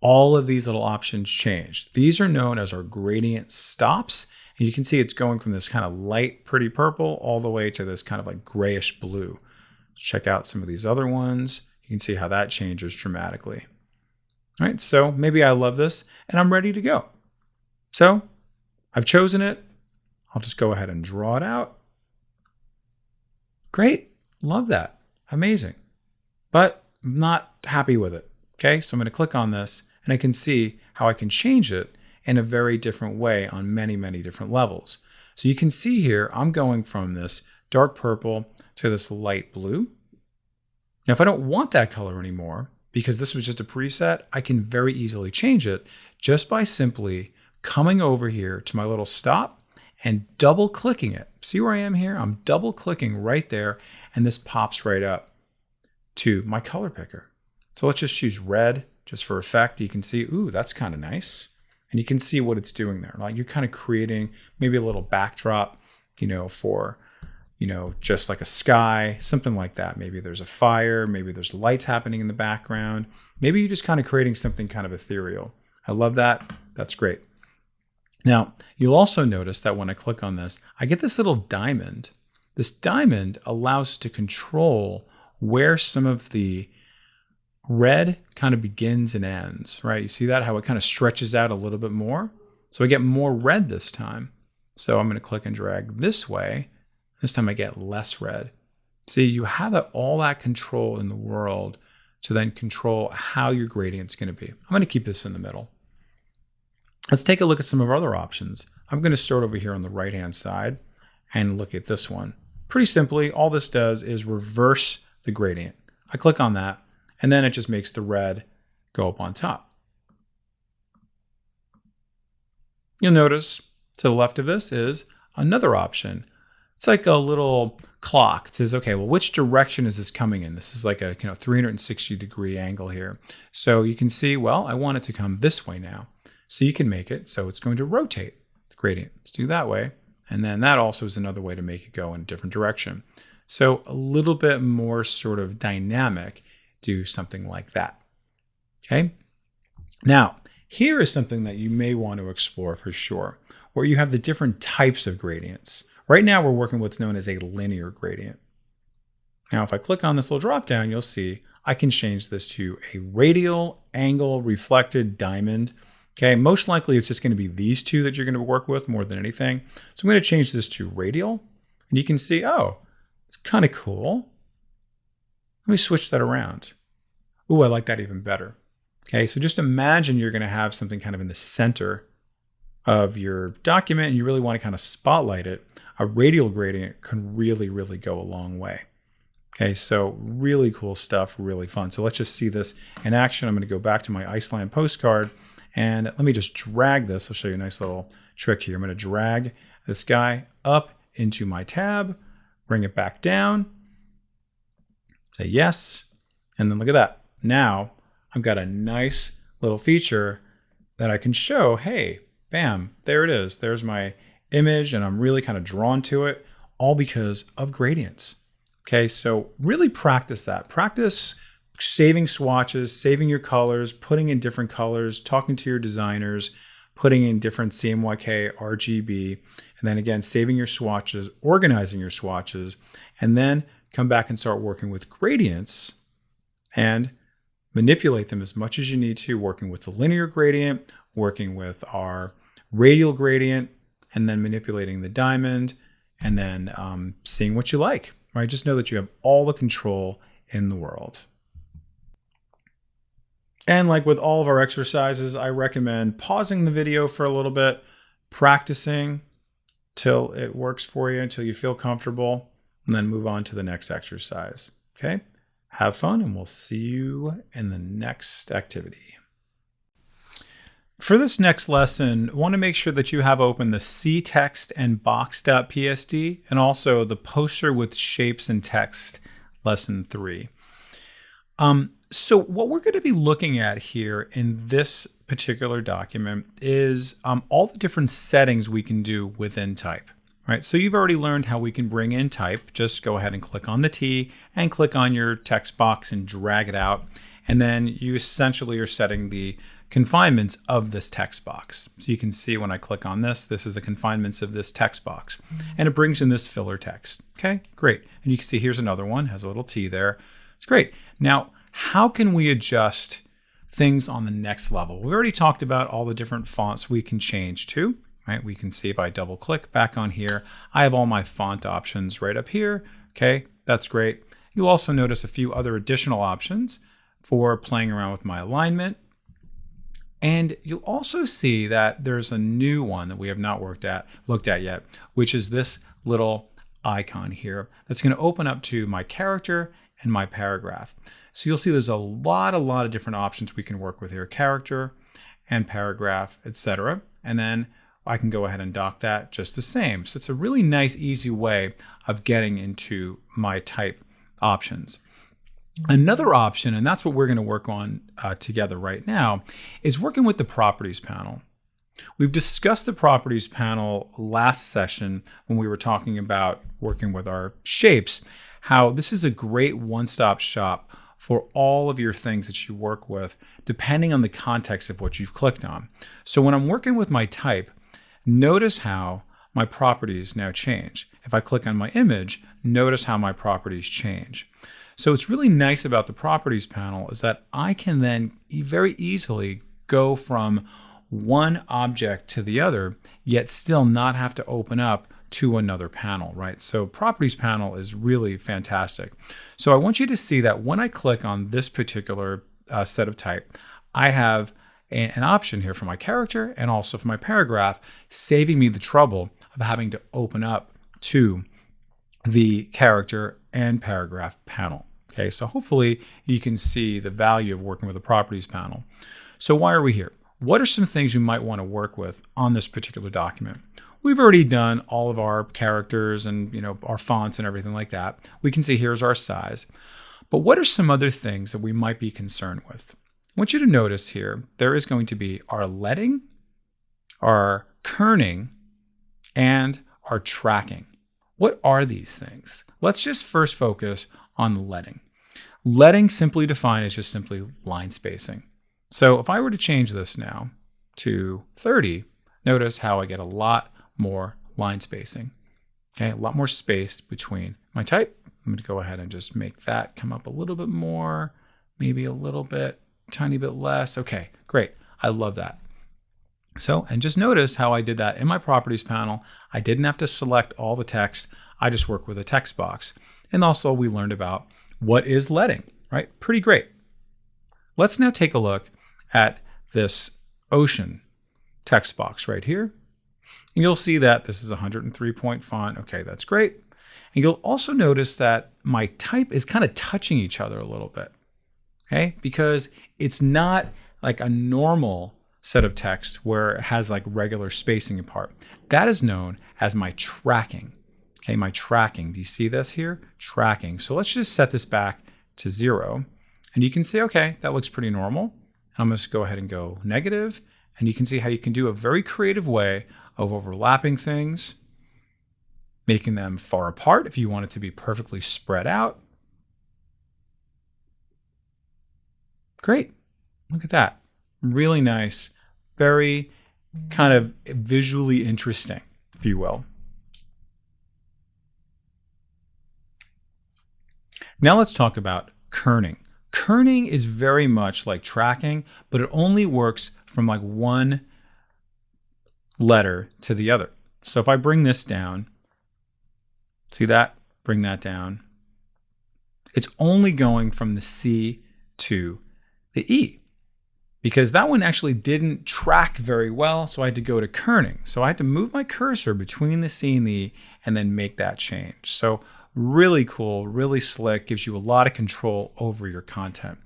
all of these little options changed. These are known as our gradient stops. And you can see it's going from this kind of light, pretty purple all the way to this kind of like grayish blue. Let's check out some of these other ones. You can see how that changes dramatically. All right, so maybe I love this and I'm ready to go. So I've chosen it. I'll just go ahead and draw it out. Great, love that, amazing. But I'm not happy with it. Okay, so I'm gonna click on this and I can see how I can change it in a very different way on many, many different levels. So you can see here, I'm going from this dark purple to this light blue. Now, if I don't want that color anymore, because this was just a preset, I can very easily change it just by simply coming over here to my little stop and double clicking it. See where I am here? I'm double clicking right there and this pops right up to my color picker. So let's just choose red just for effect. You can see, ooh, that's kind of nice. And you can see what it's doing there. Like you're kind of creating maybe a little backdrop, for, just like a sky, something like that. Maybe there's a fire, maybe there's lights happening in the background. Maybe you're just kind of creating something kind of ethereal. I love that. That's great. Now, you'll also notice that when I click on this, I get this little diamond. This diamond allows us to control where some of the red kind of begins and ends, right? You see that, how it kind of stretches out a little bit more? So I get more red this time. So I'm going to click and drag this way. This time I get less red. See, you have all that control in the world to then control how your gradient's going to be. I'm going to keep this in the middle. Let's take a look at some of our other options. I'm going to start over here on the right-hand side and look at this one. Pretty simply, all this does is reverse the gradient. I click on that. And then it just makes the red go up on top. You'll notice to the left of this is another option. It's like a little clock. It says, okay, well, which direction is this coming in? This is like a 360-degree angle here. So you can see, well, I want it to come this way now. So you can make it so it's going to rotate the gradient. Let's do that way. And then that also is another way to make it go in a different direction. So a little bit more sort of dynamic. Do something like that. Okay. Now, here is something that you may want to explore for sure, where you have the different types of gradients. Right now, we're working with what's known as a linear gradient. Now, if I click on this little drop down, you'll see I can change this to a radial angle reflected diamond. Okay. Most likely, it's just going to be these two that you're going to work with more than anything. So I'm going to change this to radial, and you can see, oh, it's kind of cool. Let me switch that around. Ooh, I like that even better. Okay, so just imagine you're going to have something kind of in the center of your document and you really want to kind of spotlight it. A radial gradient can really, really go a long way. Okay, so really cool stuff, really fun. So let's just see this in action. I'm going to go back to my Iceland postcard and let me just drag this. I'll show you a nice little trick here. I'm going to drag this guy up into my tab, bring it back down. Say yes, and then look at that. Now I've got a nice little feature that I can show. Hey, bam, there it is. There's my image and I'm really kind of drawn to it, all because of gradients. Okay, so really practice that. Practice saving swatches, saving your colors, putting in different colors, talking to your designers, putting in different CMYK, RGB, and then again, saving your swatches, organizing your swatches, and then come back and start working with gradients and manipulate them as much as you need to, working with the linear gradient, working with our radial gradient, and then manipulating the diamond, and then seeing what you like, right? Just know that you have all the control in the world. And like with all of our exercises, I recommend pausing the video for a little bit, practicing till it works for you, until you feel comfortable, and then move on to the next exercise. Okay? Have fun, and we'll see you in the next activity. For this next lesson, I want to make sure that you have open the ctext and box.psd, and also the poster with shapes and text, lesson 3. So what we're going to be looking at here in this particular document is all the different settings we can do within type. Right, so you've already learned how we can bring in type. Just go ahead and click on the T and click on your text box and drag it out. And then you essentially are setting the confinements of this text box. So you can see when I click on this is the confinements of this text box. And it brings in this filler text. Okay, great. And you can see here's another one, has a little T there. It's great. Now, how can we adjust things on the next level? We already talked about all the different fonts we can change to. Right, we can see if I double click back on here, I have all my font options right up here. Okay, that's great. You'll also notice a few other additional options for playing around with my alignment. And you'll also see that there's a new one that we have not looked at yet, which is this little icon here that's going to open up to my character and my paragraph. So you'll see there's a lot of different options we can work with here, character and paragraph, etc. And then I can go ahead and dock that just the same. So it's a really nice, easy way of getting into my type options. Another option, and that's what we're going to work on together right now, is working with the properties panel. We've discussed the properties panel last session when we were talking about working with our shapes, how this is a great one-stop shop for all of your things that you work with, depending on the context of what you've clicked on. So when I'm working with my type, notice how my properties now change. If I click on my image, notice how my properties change. So what's really nice about the properties panel is that I can then very easily go from one object to the other, yet still not have to open up to another panel, right? So properties panel is really fantastic. So I want you to see that when I click on this particular set of type, I have an option here for my character and also for my paragraph, saving me the trouble of having to open up to the character and paragraph panel. Okay, so hopefully you can see the value of working with the properties panel. So why are we here? What are some things you might want to work with on this particular document? We've already done all of our characters and our fonts and everything like that. We can see here's our size. But what are some other things that we might be concerned with? I want you to notice here, there is going to be our leading, our kerning, and our tracking. What are these things? Let's just first focus on the leading. Leading, simply defined, is just simply line spacing. So if I were to change this now to 30, notice how I get a lot more line spacing. Okay, a lot more space between my type. I'm going to go ahead and just make that come up a little bit more, maybe a little bit, tiny bit less. Okay, great. I love that. So, and just notice how I did that in my properties panel. I didn't have to select all the text. I just work with a text box. And also we learned about what is leading, right? Pretty great. Let's now take a look at this ocean text box right here. And you'll see that this is a 103-point font. Okay, that's great. And you'll also notice that my type is kind of touching each other a little bit. Okay, because it's not like a normal set of text where it has like regular spacing apart. That is known as my tracking. Okay, my tracking. Do you see this here? Tracking. So let's just set this back to 0. And you can see, okay, that looks pretty normal. I'm going to go ahead and go negative. And you can see how you can do a very creative way of overlapping things, making them far apart if you want it to be perfectly spread out. Great. Look at that. Really nice. Very kind of visually interesting, if you will. Now let's talk about kerning. Kerning is very much like tracking, but it only works from like one letter to the other. So if I bring this down, see that? Bring that down. It's only going from the C to the E, because that one actually didn't track very well, so I had to go to kerning. So I had to move my cursor between the C and the E and then make that change. So really cool, really slick, gives you a lot of control over your content.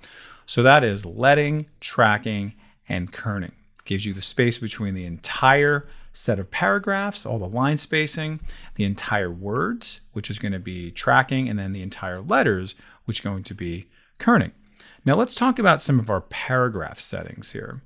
So that is letting, tracking, and kerning. Gives you the space between the entire set of paragraphs, all the line spacing, the entire words, which is going to be tracking, and then the entire letters, which is going to be kerning. Now let's talk about some of our paragraph settings here.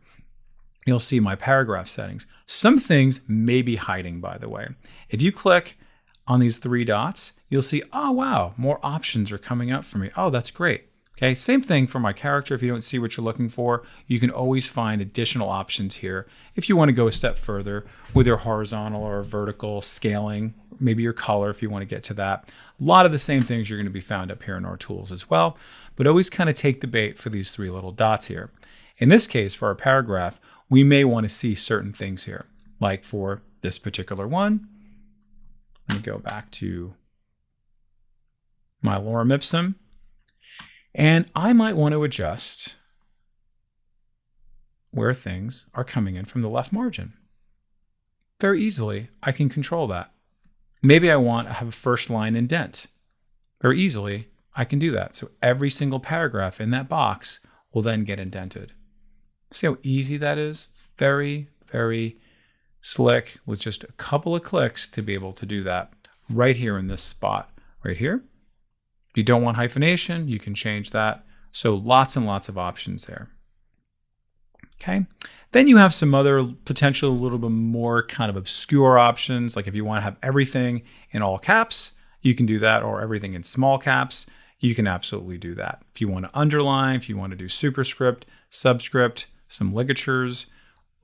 You'll see my paragraph settings. Some things may be hiding, by the way. If you click on these three dots, you'll see, oh wow, more options are coming up for me. Oh, that's great. Okay, same thing for my character. If you don't see what you're looking for, you can always find additional options here. If you want to go a step further with your horizontal or vertical scaling, maybe your color if you want to get to that. A lot of the same things you're going to be found up here in our tools as well, but always kind of take the bait for these three little dots here. In this case, for our paragraph, we may want to see certain things here, like for this particular one. Let me go back to my lorem ipsum. And I might want to adjust where things are coming in from the left margin. Very easily, I can control that. Maybe I want to have a first line indent. Very easily, I can do that. So every single paragraph in that box will then get indented. See how easy that is? Very, very slick with just a couple of clicks to be able to do that right here in this spot right here. If you don't want hyphenation, you can change that. So lots and lots of options there. Okay. Then you have some other potential a little bit more kind of obscure options. Like if you want to have everything in all caps, you can do that, or everything in small caps, you can absolutely do that. If you want to underline, if you want to do superscript, subscript, some ligatures,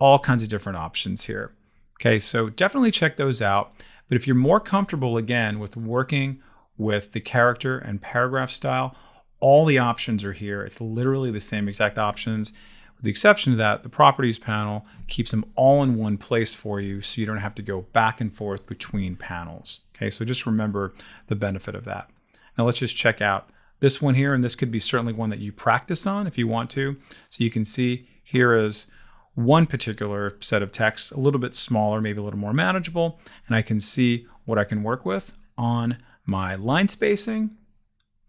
all kinds of different options here. Okay, so definitely check those out. But if you're more comfortable, again, with working with the character and paragraph style, all the options are here. It's literally the same exact options, with the exception of that, the properties panel keeps them all in one place for you, so you don't have to go back and forth between panels. Okay, so just remember the benefit of that. Now let's just check out this one here, and this could be certainly one that you practice on if you want to. So you can see here is one particular set of text, a little bit smaller, maybe a little more manageable, and I can see what I can work with on my line spacing,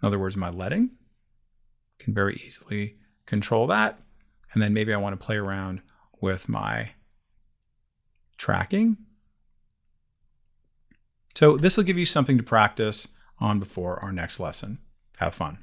in other words, my letting. Can very easily control that. And then maybe I want to play around with my tracking. So this will give you something to practice on before our next lesson. Have fun.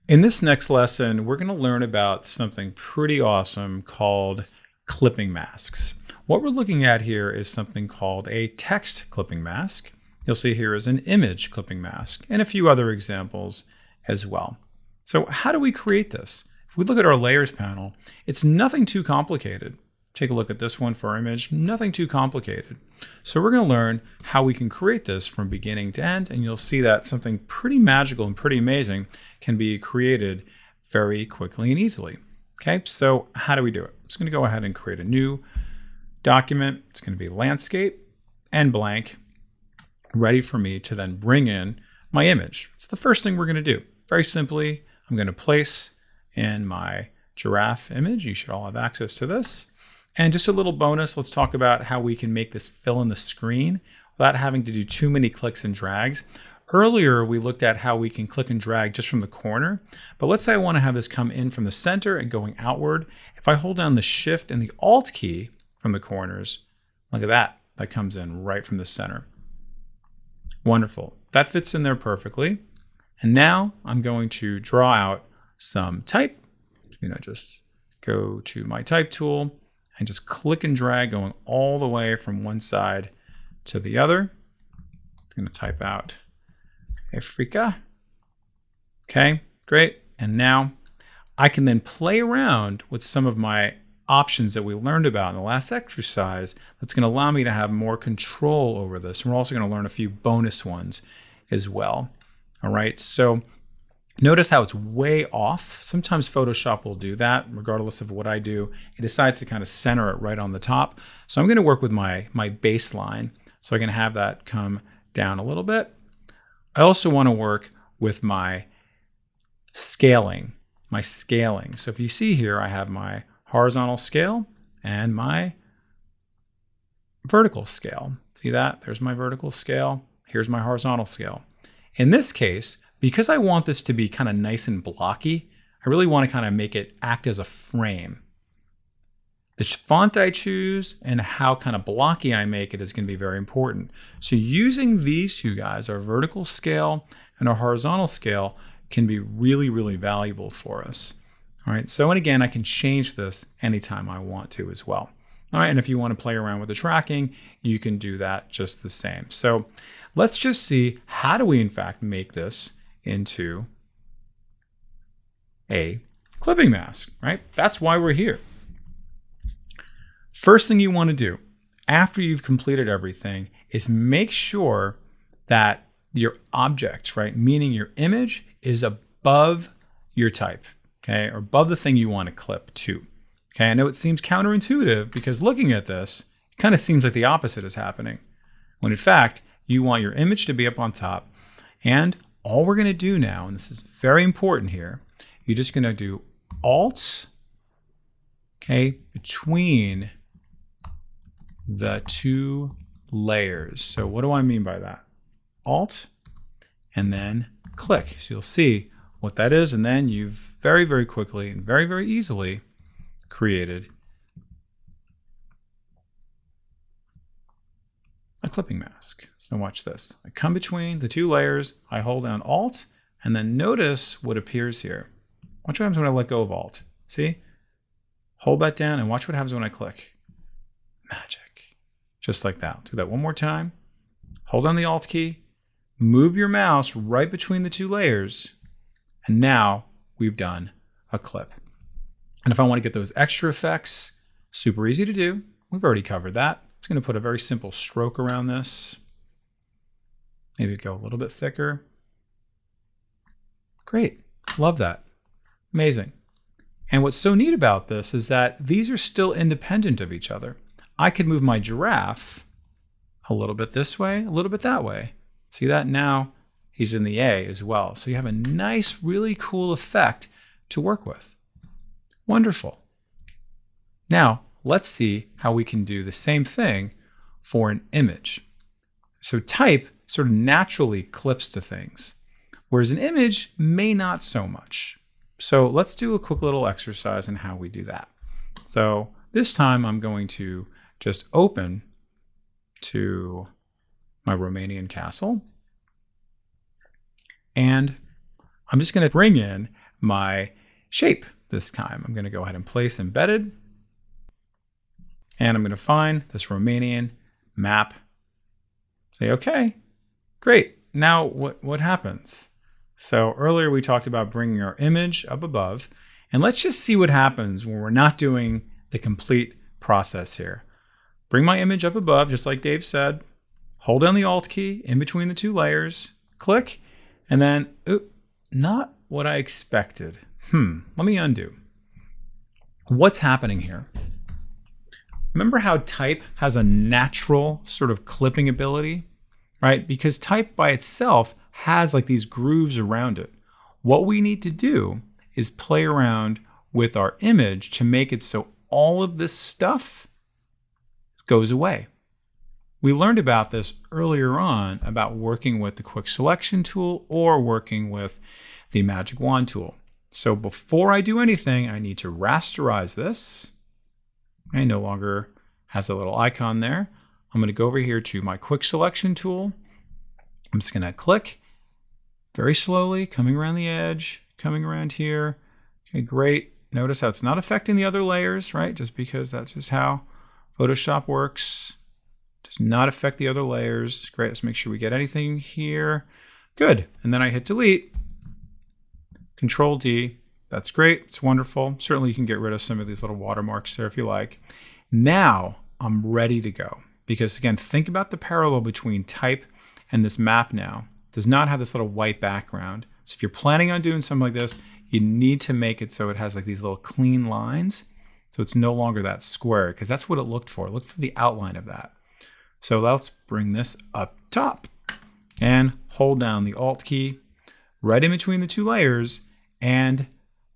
In this next lesson, we're going to learn about something pretty awesome called clipping masks. What we're looking at here is something called a text clipping mask. You'll see here is an image clipping mask and a few other examples as well. So how do we create this? If we look at our layers panel, it's nothing too complicated. Take a look at this one for our image, nothing too complicated. So we're going to learn how we can create this from beginning to end, and you'll see that something pretty magical and pretty amazing can be created very quickly and easily. Okay, so how do we do it? I'm just going to go ahead and create a new document. It's going to be landscape and blank, ready for me to then bring in my image. It's the first thing we're going to do. Very simply, I'm going to place in my giraffe image. You should all have access to this. And just a little bonus, let's talk about how we can make this fill in the screen without having to do too many clicks and drags. Earlier, we looked at how we can click and drag just from the corner, but let's say I want to have this come in from the center and going outward. If I hold down the Shift and the Alt key from the corners, look at that, that comes in right from the center. Wonderful, that fits in there perfectly. And now I'm going to draw out some type. Just go to my type tool and just click and drag going all the way from one side to the other. I'm going to type out Africa. Okay, great. And now I can then play around with some of my options that we learned about in the last exercise that's going to allow me to have more control over this. And we're also going to learn a few bonus ones as well. All right, so notice how it's way off. Sometimes Photoshop will do that, regardless of what I do. It decides to kind of center it right on the top. So I'm going to work with my baseline. So I can have that come down a little bit. I also want to work with my scaling. So if you see here, I have my horizontal scale and my vertical scale. See that? There's my vertical scale. Here's my horizontal scale. In this case, because I want this to be kind of nice and blocky, I really want to kind of make it act as a frame. The font I choose and how kind of blocky I make it is going to be very important. So using these two guys, our vertical scale and our horizontal scale, can be really, really valuable for us. All right, so and again, I can change this anytime I want to as well. All right, and if you want to play around with the tracking, you can do that just the same. So let's just see, how do we in fact make this into a clipping mask, right? That's why we're here. First thing you want to do after you've completed everything is make sure that your object, right, meaning your image, is above your type, okay, or above the thing you want to clip to. Okay, I know it seems counterintuitive because looking at this, it kind of seems like the opposite is happening, when in fact, you want your image to be up on top. And all we're going to do now, and this is very important here, you're just going to do Alt, okay, between the two layers. So what do I mean by that? Alt, and then click. So you'll see what that is, and then you've very, very quickly and very, very easily created a clipping mask. So watch this. I come between the two layers, I hold down Alt, and then notice what appears here. Watch what happens when I let go of Alt. See? Hold that down and watch what happens when I click. Magic. Just like that. I'll do that one more time. Hold down the Alt key, move your mouse right between the two layers, and now we've done a clip. And if I want to get those extra effects, super easy to do. We've already covered that. I'm just going to put a very simple stroke around this. Maybe go a little bit thicker. Great. Love that. Amazing. And what's so neat about this is that these are still independent of each other. I could move my giraffe a little bit this way, a little bit that way. See that? Now he's in the A as well. So you have a nice, really cool effect to work with. Wonderful. Now, let's see how we can do the same thing for an image. So type sort of naturally clips to things, whereas an image may not so much. So let's do a quick little exercise in how we do that. So this time I'm going to just open to my Romanian castle. And I'm just going to bring in my shape this time. I'm going to go ahead and place embedded. And I'm going to find this Romanian map. Say, okay, great. Now what happens? So earlier we talked about bringing our image up above. And let's just see what happens when we're not doing the complete process here. Bring my image up above, just like Dave said. Hold down the Alt key in between the two layers. Click. And then, not what I expected. Let me undo. What's happening here? Remember how type has a natural sort of clipping ability, right? Because type by itself has like these grooves around it. What we need to do is play around with our image to make it so all of this stuff goes away. We learned about this earlier on about working with the quick selection tool or working with the magic wand tool. So before I do anything, I need to rasterize this. I no longer has a little icon there. I'm going to go over here to my quick selection tool. I'm just going to click very slowly, coming around the edge, coming around here. Okay, great. Notice how it's not affecting the other layers, right? Just because that's just how Photoshop works. Does not affect the other layers. Great, let's make sure we get anything here. Good, and then I hit delete. Control D. That's great. It's wonderful. Certainly you can get rid of some of these little watermarks there if you like. Now I'm ready to go. Because again, think about the parallel between type and this map now. It does not have this little white background. So if you're planning on doing something like this, you need to make it so it has like these little clean lines. So it's no longer that square, because that's what it looked for. It looked for the outline of that. So let's bring this up top and hold down the Alt key right in between the two layers, and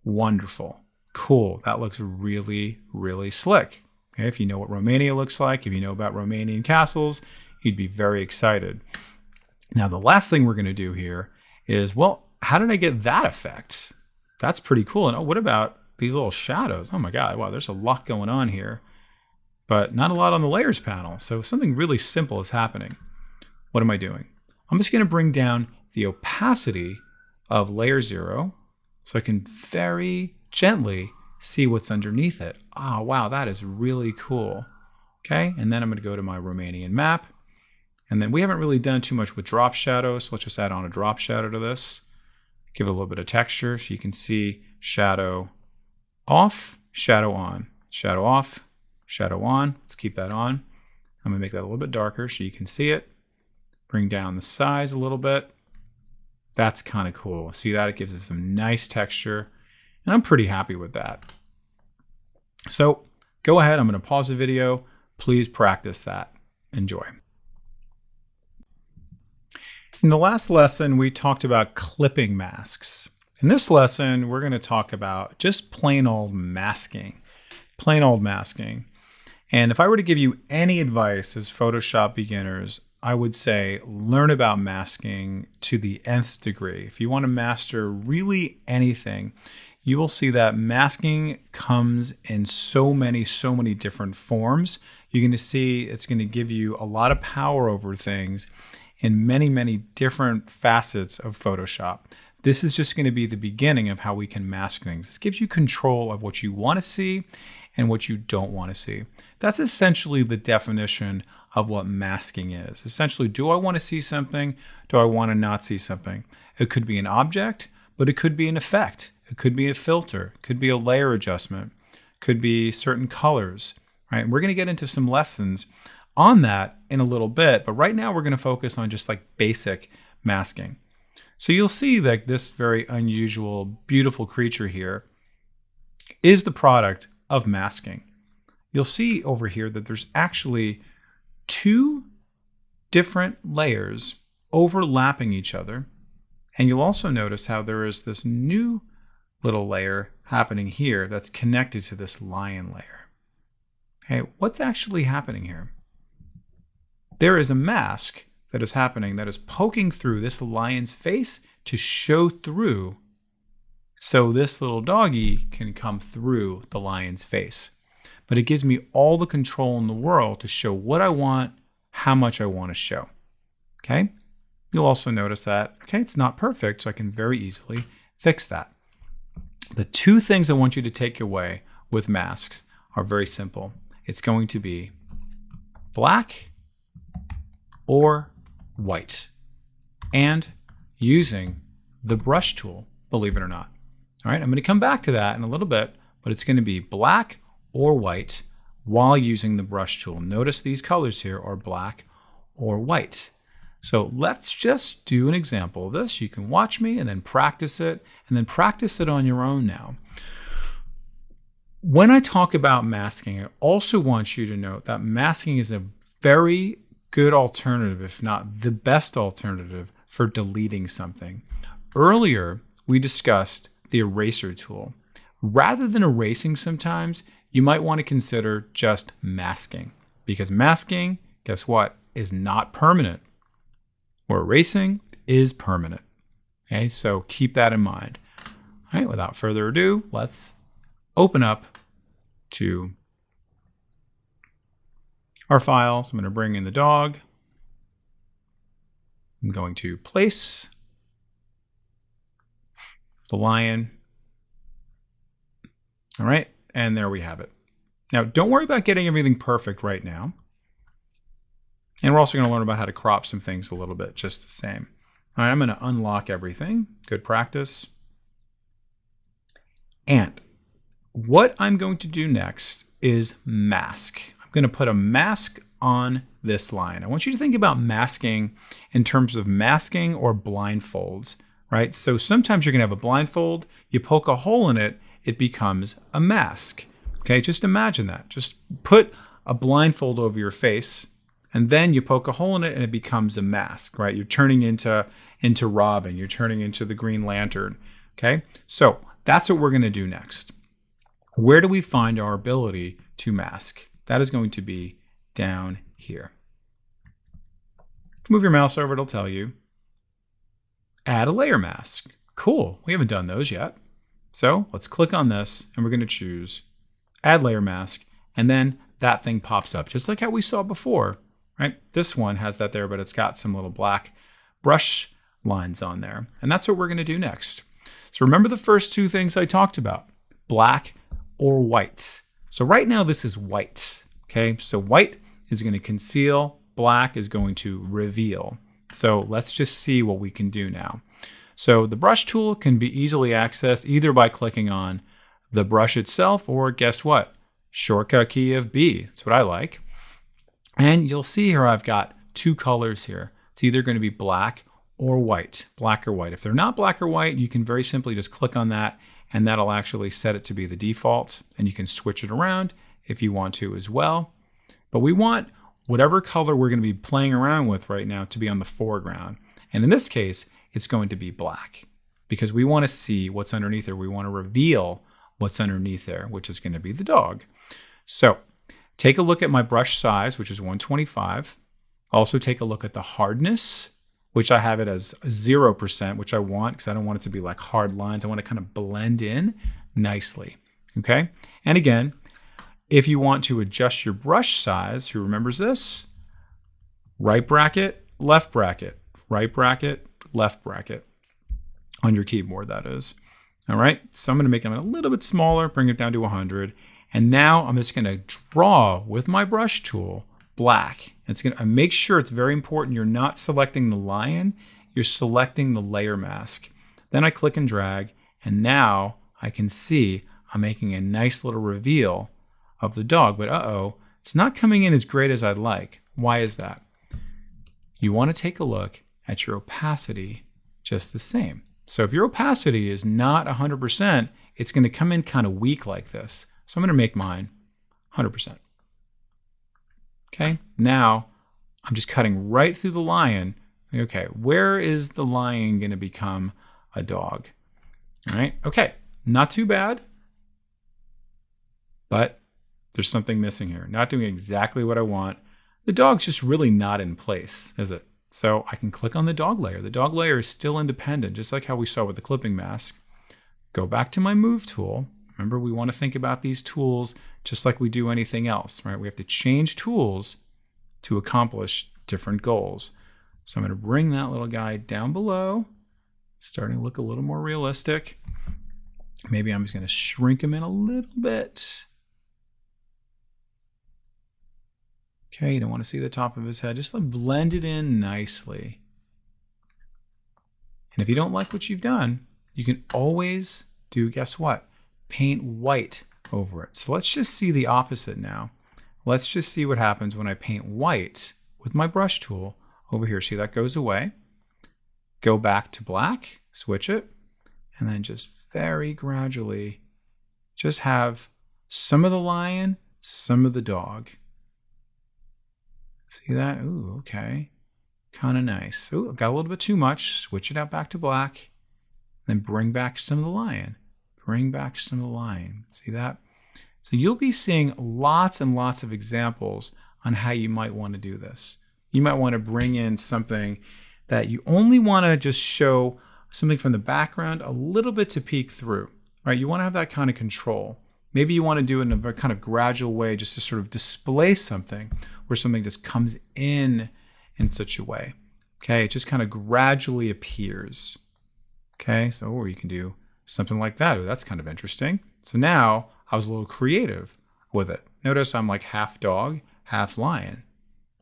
wonderful. Cool. That looks really, really slick. Okay, if you know what Romania looks like, if you know about Romanian castles, you'd be very excited. Now, the last thing we're going to do here is, well, how did I get that effect? That's pretty cool. And oh, what about these little shadows? Oh my God, wow, there's a lot going on here, but not a lot on the layers panel. So something really simple is happening. What am I doing? I'm just going to bring down the opacity of layer 0 so I can very gently see what's underneath it. Oh, wow, that is really cool. Okay, and then I'm going to go to my Romanian map. And then we haven't really done too much with drop shadows, so let's just add on a drop shadow to this. Give it a little bit of texture so you can see shadow off, shadow on, shadow off, shadow on. Let's keep that on. I'm going to make that a little bit darker so you can see it. Bring down the size a little bit. That's kind of cool. See that? It gives us some nice texture, and I'm pretty happy with that. So go ahead. I'm going to pause the video. Please practice that. Enjoy. In the last lesson, we talked about clipping masks. In this lesson, we're going to talk about just plain old masking. Plain old masking. And if I were to give you any advice as Photoshop beginners, I would say learn about masking to the nth degree. If you want to master really anything, you will see that masking comes in so many different forms. You're going to see it's going to give you a lot of power over things in many different facets of Photoshop. This is just going to be the beginning of how we can mask things. This gives you control of what you want to see and what you don't want to see. That's essentially the definition of what masking is. Essentially, do I want to see something? Do I want to not see something? It could be an object, but it could be an effect. It could be a filter. It could be a layer adjustment. It could be certain colors, right? And we're going to get into some lessons on that in a little bit, but right now we're going to focus on just like basic masking. So you'll see that this very unusual, beautiful creature here is the product of masking. You'll see over here that there's actually two different layers overlapping each other. And you'll also notice how there is this new little layer happening here that's connected to this lion layer. Okay, what's actually happening here? There is a mask that is happening that is poking through this lion's face to show through, so this little doggy can come through the lion's face. But it gives me all the control in the world to show what I want, how much I want to show. Okay? You'll also notice that, okay, it's not perfect, so I can very easily fix that. The two things I want you to take away with masks are very simple. It's going to be black or white, and using the brush tool, believe it or not. All right, I'm going to come back to that in a little bit, but it's going to be black or white while using the brush tool. Notice these colors here are black or white. So let's just do an example of this. You can watch me and then practice it on your own now. When I talk about masking, I also want you to note that masking is a very good alternative, if not the best alternative, for deleting something. Earlier, we discussed the eraser tool. Rather than erasing sometimes, you might want to consider just masking, because masking, guess what, is not permanent, where erasing is permanent. Okay, so keep that in mind. All right, without further ado, let's open up to our files. I'm going to bring in the dog. I'm going to place the lion. All right, and there we have it. Now, don't worry about getting everything perfect right now. And we're also going to learn about how to crop some things a little bit, just the same. All right, I'm going to unlock everything. Good practice. And what I'm going to do next is mask. I'm going to put a mask on this line. I want you to think about masking in terms of masking or blindfolds, right? So sometimes you're going to have a blindfold, you poke a hole in it, it becomes a mask. Okay, just imagine that. Just put a blindfold over your face, and then you poke a hole in it and it becomes a mask, right? You're turning into Robin, you're turning into the Green Lantern. Okay, so that's what we're going to do next. Where do we find our ability to mask? That is going to be down here. Move your mouse over, it'll tell you. Add a layer mask. Cool, we haven't done those yet. So let's click on this and we're going to choose Add Layer Mask, and then that thing pops up, just like how we saw before, right? This one has that there, but it's got some little black brush lines on there. And that's what we're going to do next. So remember the first two things I talked about, black or white. So right now this is white, okay? So white is going to conceal, black is going to reveal. So let's just see what we can do now. So the brush tool can be easily accessed either by clicking on the brush itself, or guess what? Shortcut key of B. That's what I like. And you'll see here I've got two colors here. It's either going to be black or white, black or white. If they're not black or white, you can very simply just click on that and that'll actually set it to be the default, and you can switch it around if you want to as well. But we want whatever color we're going to be playing around with right now to be on the foreground. And in this case, it's going to be black because we want to see what's underneath there. We want to reveal what's underneath there, which is going to be the dog. So take a look at my brush size, which is 125. Also take a look at the hardness, which I have it as 0%, which I want because I don't want it to be like hard lines. I want to kind of blend in nicely, okay? And again, if you want to adjust your brush size, who remembers this? Right bracket, left bracket, right bracket, left bracket on your keyboard, that is. All right, so I'm going to make them a little bit smaller, bring it down to 100. And now I'm just going to draw with my brush tool black. It's going to make sure, it's very important, you're not selecting the lion, you're selecting the layer mask. Then I click and drag, and now I can see I'm making a nice little reveal of the dog. But it's not coming in as great as I'd like. Why is that? You want to take a look at your opacity just the same. So if your opacity is not 100%, it's going to come in kind of weak like this. So I'm going to make mine 100%. Okay, now I'm just cutting right through the lion. Okay, where is the lion going to become a dog? All right, okay, not too bad, but there's something missing here. Not doing exactly what I want. The dog's just really not in place, is it? So I can click on the dog layer. The dog layer is still independent, just like how we saw with the clipping mask. Go back to my move tool. Remember, we want to think about these tools just like we do anything else, right? We have to change tools to accomplish different goals. So I'm going to bring that little guy down below, starting to look a little more realistic. Maybe I'm just going to shrink him in a little bit. Okay, you don't want to see the top of his head. Just blend it in nicely. And if you don't like what you've done, you can always do, guess what? Paint white over it. So let's just see the opposite now. Let's just see what happens when I paint white with my brush tool over here. See, that goes away. Go back to black, switch it, and then just very gradually just have some of the lion, some of the dog. See that? Ooh, okay. Kind of nice. Ooh, got a little bit too much. Switch it out back to black. Then bring back some of the lion. Bring back some of the lion. See that? So you'll be seeing lots and lots of examples on how you might want to do this. You might want to bring in something that you only want to just show something from the background a little bit to peek through, right? You want to have that kind of control. Maybe you want to do it in a very kind of gradual way just to sort of display something where something just comes in such a way. Okay, it just kind of gradually appears. Okay, so or you can do something like that. Oh, that's kind of interesting. So now I was a little creative with it. Notice I'm like half dog, half lion.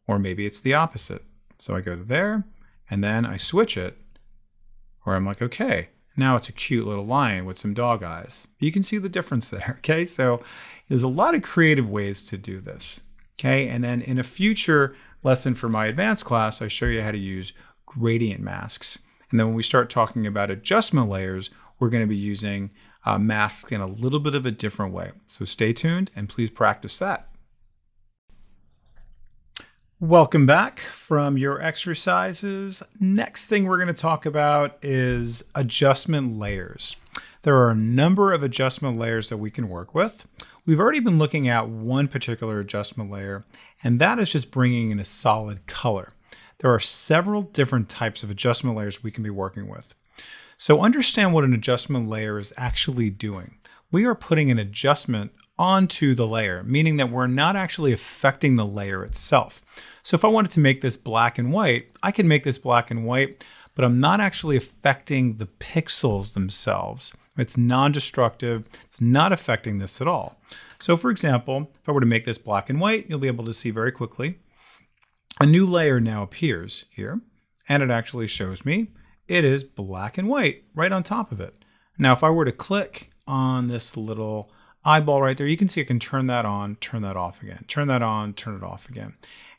Or maybe it's the opposite. So I go to there, and then I switch it, where I'm like, okay, Now it's a cute little lion with some dog eyes. You can see the difference there, okay? So there's a lot of creative ways to do this, okay? And then in a future lesson for my advanced class, I show you how to use gradient masks. And then when we start talking about adjustment layers, we're going to be using masks in a little bit of a different way. So stay tuned and please practice that. Welcome back from your exercises. Next thing we're going to talk about is adjustment layers. There are a number of adjustment layers that we can work with. We've already been looking at one particular adjustment layer, and that is just bringing in a solid color. There are several different types of adjustment layers we can be working with. So understand what an adjustment layer is actually doing. We are putting an adjustment onto the layer, meaning that we're not actually affecting the layer itself. So if I wanted to make this black and white, I can make this black and white, but I'm not actually affecting the pixels themselves. It's non-destructive. It's not affecting this at all. So for example, if I were to make this black and white, you'll be able to see very quickly, a new layer now appears here, and it actually shows me it is black and white right on top of it. Now, if I were to click on this little eyeball right there, you can see I can turn that on, turn that off again, turn that on, turn it off again.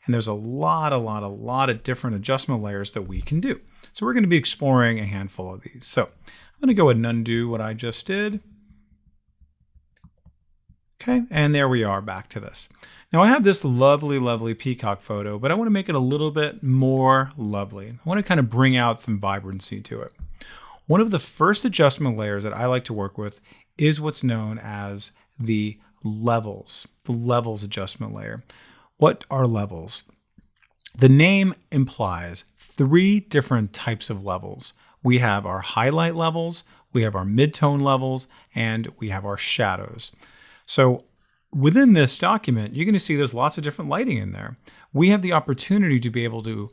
And there's a lot of different adjustment layers that we can do. So we're going to be exploring a handful of these. So I'm going to go ahead and undo what I just did. Okay, and there we are back to this. Now I have this lovely peacock photo, but I want to make it a little bit more lovely. I want to kind of bring out some vibrancy to it. One of the first adjustment layers that I like to work with is what's known as the levels adjustment layer. What are levels? The name implies 3 different types of levels. We have our highlight levels, we have our midtone levels, and we have our shadows. So within this document, you're going to see there's lots of different lighting in there. We have the opportunity to be able to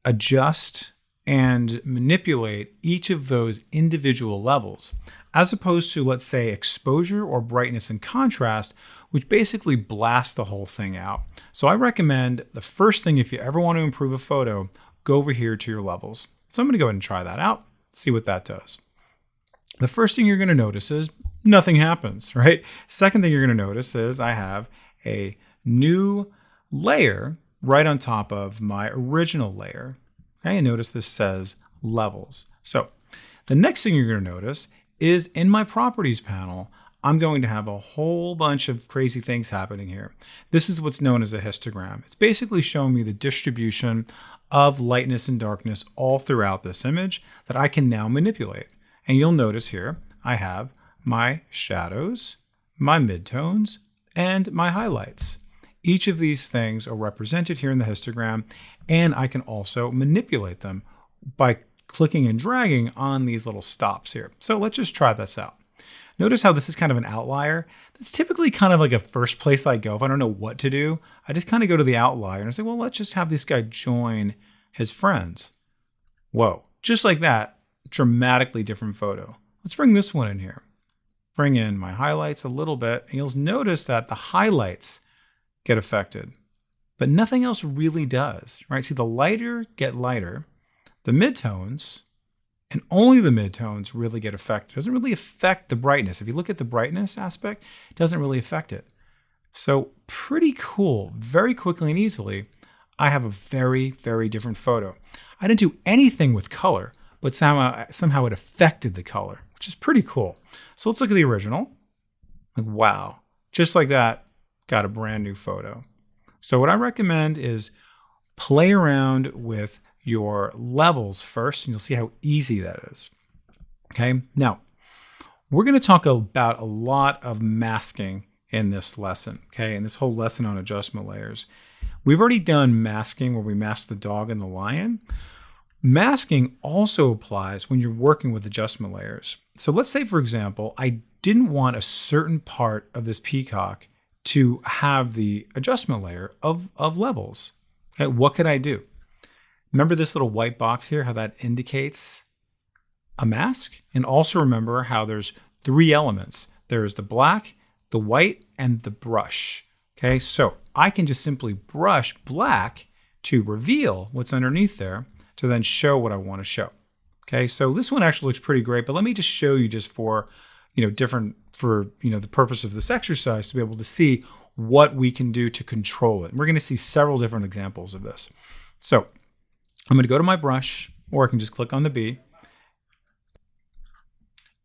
adjust and manipulate each of those individual levels, as opposed to, let's say, exposure or brightness and contrast, which basically blast the whole thing out. So I recommend the first thing, if you ever want to improve a photo, go over here to your levels. So I'm going to go ahead and try that out, see what that does. The first thing you're going to notice is nothing happens, right? Second thing you're going to notice is I have a new layer right on top of my original layer. Okay, and notice this says levels. So the next thing you're going to notice is in my properties panel, I'm going to have a whole bunch of crazy things happening here. This is what's known as a histogram. It's basically showing me the distribution of lightness and darkness all throughout this image that I can now manipulate. And you'll notice here, I have my shadows, my midtones, and my highlights. Each of these things are represented here in the histogram, and I can also manipulate them by clicking and dragging on these little stops here. So let's just try this out. Notice how this is kind of an outlier. That's typically kind of like a first place I go. If I don't know what to do, I just kind of go to the outlier and I say, well, let's just have this guy join his friends. Whoa, just like that, dramatically different photo. Let's bring this one in here. Bring in my highlights a little bit, and you'll notice that the highlights get affected, but nothing else really does, right? See, the lighter get lighter, the midtones, and only the midtones really get affected. It doesn't really affect the brightness. If you look at the brightness aspect, it doesn't really affect it. So pretty cool. Very quickly and easily, I have a very different photo. I didn't do anything with color, but somehow it affected the color, which is pretty cool. So let's look at the original. Like, wow, just like that, got a brand new photo. So what I recommend is play around with your levels first, and you'll see how easy that is. Okay, now we're going to talk about a lot of masking in this lesson, okay, and this whole lesson on adjustment layers. We've already done masking where we mask the dog and the lion. Masking also applies when you're working with adjustment layers. So let's say, for example, I didn't want a certain part of this peacock to have the adjustment layer of levels. Okay, what could I do? Remember this little white box here, how that indicates a mask? And also remember how there's 3 elements. There's the black, the white, and the brush. Okay, so I can just simply brush black to reveal what's underneath there to then show what I want to show. Okay, so this one actually looks pretty great, but let me just show you just for, the purpose of this exercise to be able to see what we can do to control it. And we're going to see several different examples of this. So I'm going to go to my brush, or I can just click on the B.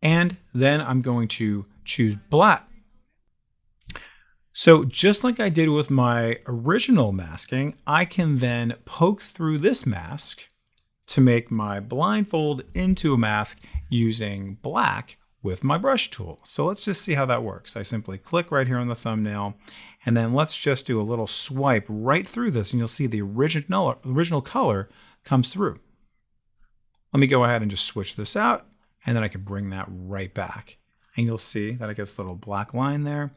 And then I'm going to choose black. So just like I did with my original masking, I can then poke through this mask to make my blindfold into a mask using black with my brush tool. So let's just see how that works. I simply click right here on the thumbnail, and then let's just do a little swipe right through this, and you'll see the original color comes through. Let me go ahead and just switch this out, and then I can bring that right back. And you'll see that it gets a little black line there.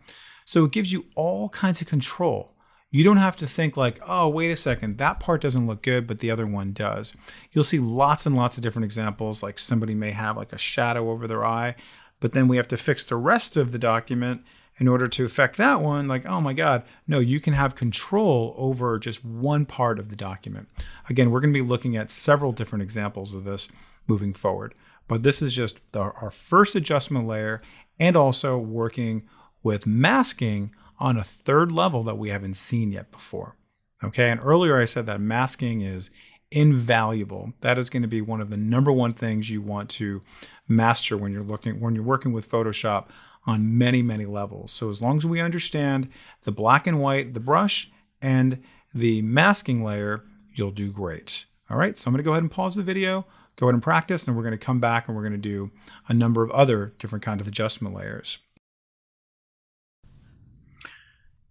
So it gives you all kinds of control. You don't have to think like, oh, wait a second, that part doesn't look good, but the other one does. You'll see lots and lots of different examples, like somebody may have like a shadow over their eye, but then we have to fix the rest of the document in order to affect that one. Like, oh my God, no, you can have control over just one part of the document. Again, we're going to be looking at several different examples of this moving forward, but this is just our first adjustment layer, and also working with masking on a third level that we haven't seen yet before. Okay, and earlier I said that masking is invaluable. That is going to be one of the number one things you want to master when you're working with Photoshop on many, many levels. So as long as we understand the black and white, the brush, and the masking layer, you'll do great. All right, so I'm going to go ahead and pause the video, go ahead and practice, and we're going to come back and we're going to do a number of other different kinds of adjustment layers.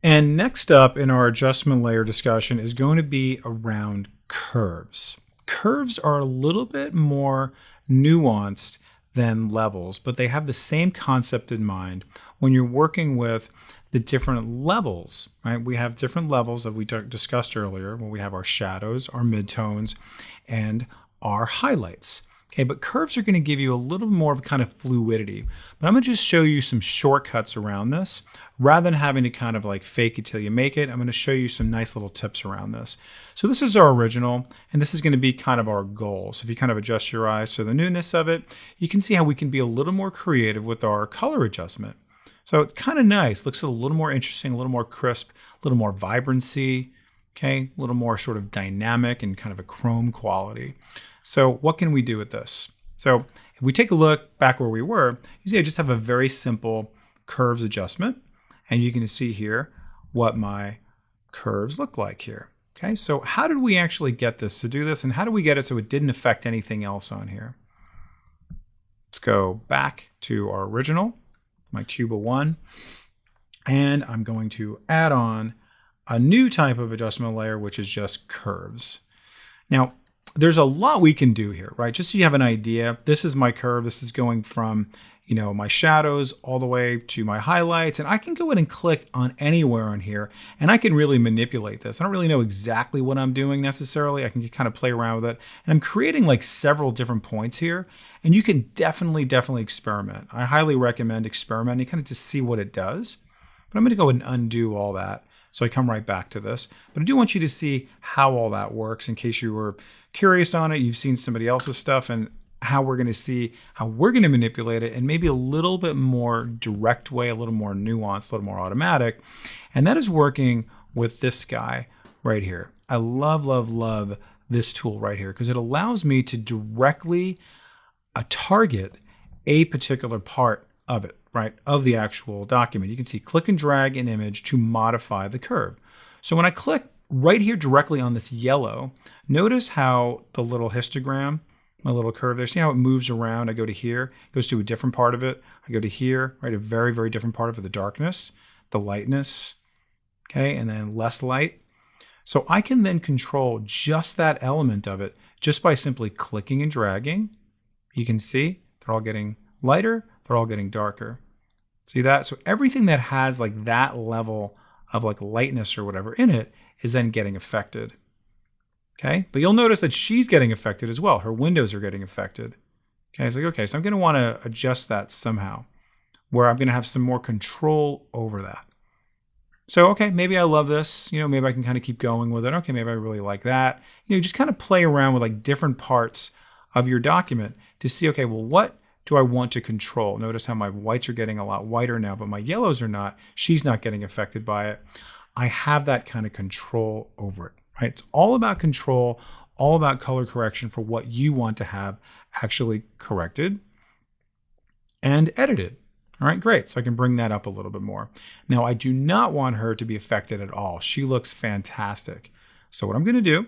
And next up in our adjustment layer discussion is going to be around curves. Curves are a little bit more nuanced than levels, but they have the same concept in mind when you're working with the different levels, right? We have different levels that we discussed earlier when we have our shadows, our midtones, and our highlights. Okay, but curves are going to give you a little more of kind of fluidity. But I'm going to just show you some shortcuts around this. Rather than having to kind of like fake it till you make it, I'm going to show you some nice little tips around this. So this is our original, and this is going to be kind of our goal. So if you kind of adjust your eyes to the newness of it, you can see how we can be a little more creative with our color adjustment. So it's kind of nice, looks a little more interesting, a little more crisp, a little more vibrancy, okay, a little more sort of dynamic and kind of a chrome quality. So what can we do with this? So if we take a look back where we were, you see I just have a very simple curves adjustment. And you can see here what my curves look like here. Okay, so how did we actually get this to do this, and how do we get it so it didn't affect anything else on here? Let's go back to our original, my Cuba 1, and I'm going to add on a new type of adjustment layer, which is just curves. Now, there's a lot we can do here, right? Just so you have an idea, this is my curve. This is going from my shadows all the way to my highlights, and I can go ahead and click on anywhere on here, and I can really manipulate this. I don't really know exactly what I'm doing necessarily. I can kind of play around with it, and I'm creating like several different points here, and you can definitely experiment. I highly recommend experimenting, kind of to see what it does. But I'm going to go ahead and undo all that, so I come right back to this. But I do want you to see how all that works in case you were curious on it. You've seen somebody else's stuff, and how we're going to see how we're going to manipulate it in maybe a little bit more direct way, a little more nuanced, a little more automatic. And that is working with this guy right here. I love this tool right here because it allows me to directly target a particular part of it, right, of the actual document. You can see click and drag an image to modify the curve. So when I click right here directly on this yellow, notice how the little histogram, my little curve there, see how it moves around? I go to here, it goes to a different part of it. I go to here, right, a very different part of it, the darkness, the lightness, okay, and then less light. So I can then control just that element of it just by simply clicking and dragging. You can see they're all getting lighter, they're all getting darker. See that? So everything that has like that level of like lightness or whatever in it is then getting affected. Okay, but you'll notice that she's getting affected as well. Her windows are getting affected. Okay, it's like, okay, so I'm going to want to adjust that somehow where I'm going to have some more control over that. So, okay, maybe I love this. Maybe I can kind of keep going with it. Okay, maybe I really like that. Just kind of play around with like different parts of your document to see, okay, well, what do I want to control? Notice how my whites are getting a lot whiter now, but my yellows are not. She's not getting affected by it. I have that kind of control over it, right? It's all about control, all about color correction for what you want to have actually corrected and edited. All right, great. So I can bring that up a little bit more. Now, I do not want her to be affected at all. She looks fantastic. So what I'm going to do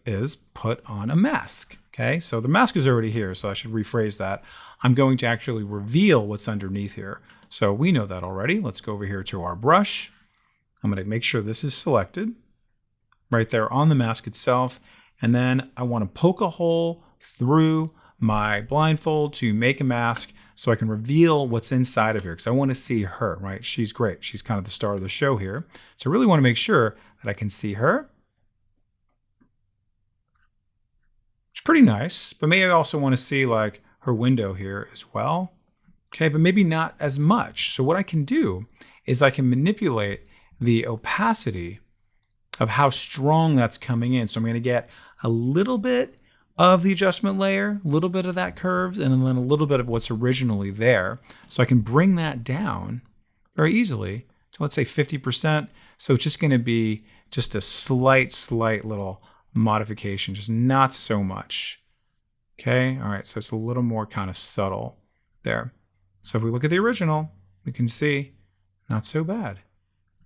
is put on a mask. Okay, so the mask is already here, so I should rephrase that. I'm going to actually reveal what's underneath here. So we know that already. Let's go over here to our brush. I'm going to make sure this is selected right there on the mask itself. And then I want to poke a hole through my blindfold to make a mask so I can reveal what's inside of here, because I want to see her, right? She's great. She's kind of the star of the show here. So I really want to make sure that I can see her. It's pretty nice, but maybe I also want to see like her window here as well. Okay, but maybe not as much. So what I can do is I can manipulate the opacity of how strong that's coming in. So I'm going to get a little bit of the adjustment layer, a little bit of that curves, and then a little bit of what's originally there. So I can bring that down very easily to, let's say, 50%. So it's just going to be just a slight little modification, just not so much. Okay, all right, so it's a little more kind of subtle there. So if we look at the original, we can see not so bad.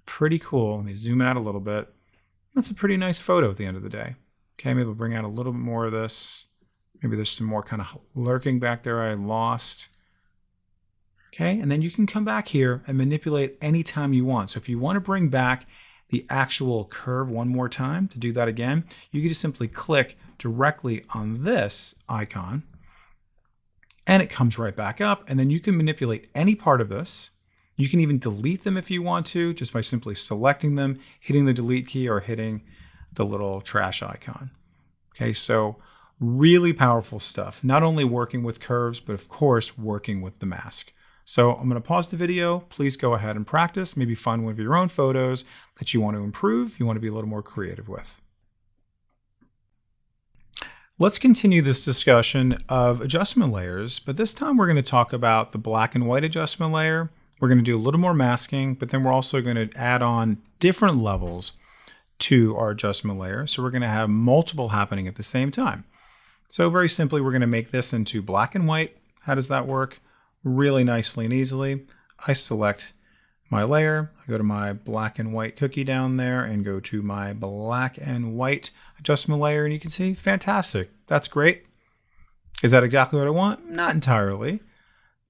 Pretty cool. Let me zoom out a little bit. That's a pretty nice photo at the end of the day. Okay, maybe we'll bring out a little bit more of this. Maybe there's some more kind of lurking back there I lost. Okay, and then you can come back here and manipulate anytime you want. So if you want to bring back the actual curve one more time, to do that again, you can just simply click directly on this icon and it comes right back up, and then you can manipulate any part of this. You can even delete them if you want to, just by simply selecting them, hitting the delete key, or hitting the little trash icon. Okay, so really powerful stuff. Not only working with curves, but of course working with the mask. So I'm going to pause the video. Please go ahead and practice. Maybe find one of your own photos that you want to improve, you want to be a little more creative with. Let's continue this discussion of adjustment layers, but this time we're going to talk about the black and white adjustment layer. We're going to do a little more masking, but then we're also going to add on different levels to our adjustment layer. So we're going to have multiple happening at the same time. So very simply, we're going to make this into black and white. How does that work? Really nicely and easily. I select my layer, I go to my black and white cookie down there and go to my black and white adjustment layer, and you can see, fantastic. That's great. Is that exactly what I want? Not entirely.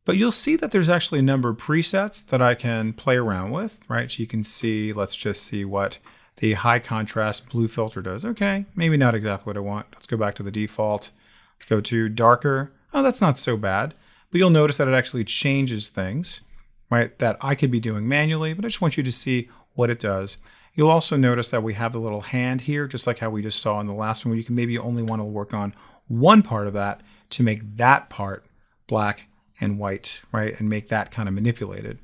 But you'll see that there's actually a number of presets that I can play around with, right? So you can see, let's just see what the high contrast blue filter does. Okay, maybe not exactly what I want. Let's go back to the default. Let's go to darker. Oh, that's not so bad. But you'll notice that it actually changes things, right, that I could be doing manually, but I just want you to see what it does. You'll also notice that we have the little hand here, just like how we just saw in the last one, where you can maybe only want to work on one part of that to make that part black and white, right, and make that kind of manipulated.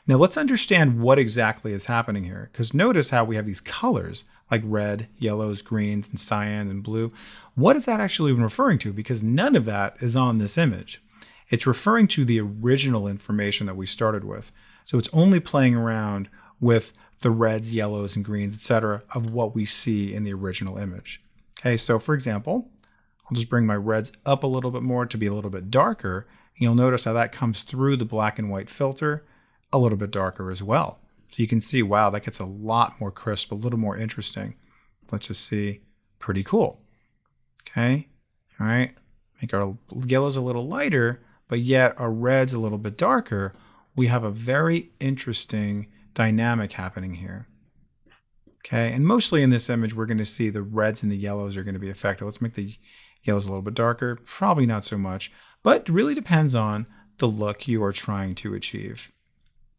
Now let's understand what exactly is happening here, because notice how we have these colors like red, yellows, greens, and cyan and blue. What is that actually even referring to? Because none of that is on this image. It's referring to the original information that we started with. So it's only playing around with the reds, yellows, and greens, etc., of what we see in the original image. Okay, so for example, I'll just bring my reds up a little bit more to be a little bit darker. You'll notice how that comes through the black and white filter a little bit darker as well. So you can see, wow, that gets a lot more crisp, a little more interesting. Let's just see, pretty cool. Okay, all right, make our yellows a little lighter, but yet our red's a little bit darker. We have a very interesting dynamic happening here. Okay, and mostly in this image, we're going to see the reds and the yellows are going to be affected. Let's make the yellows a little bit darker, probably not so much, but it really depends on the look you are trying to achieve.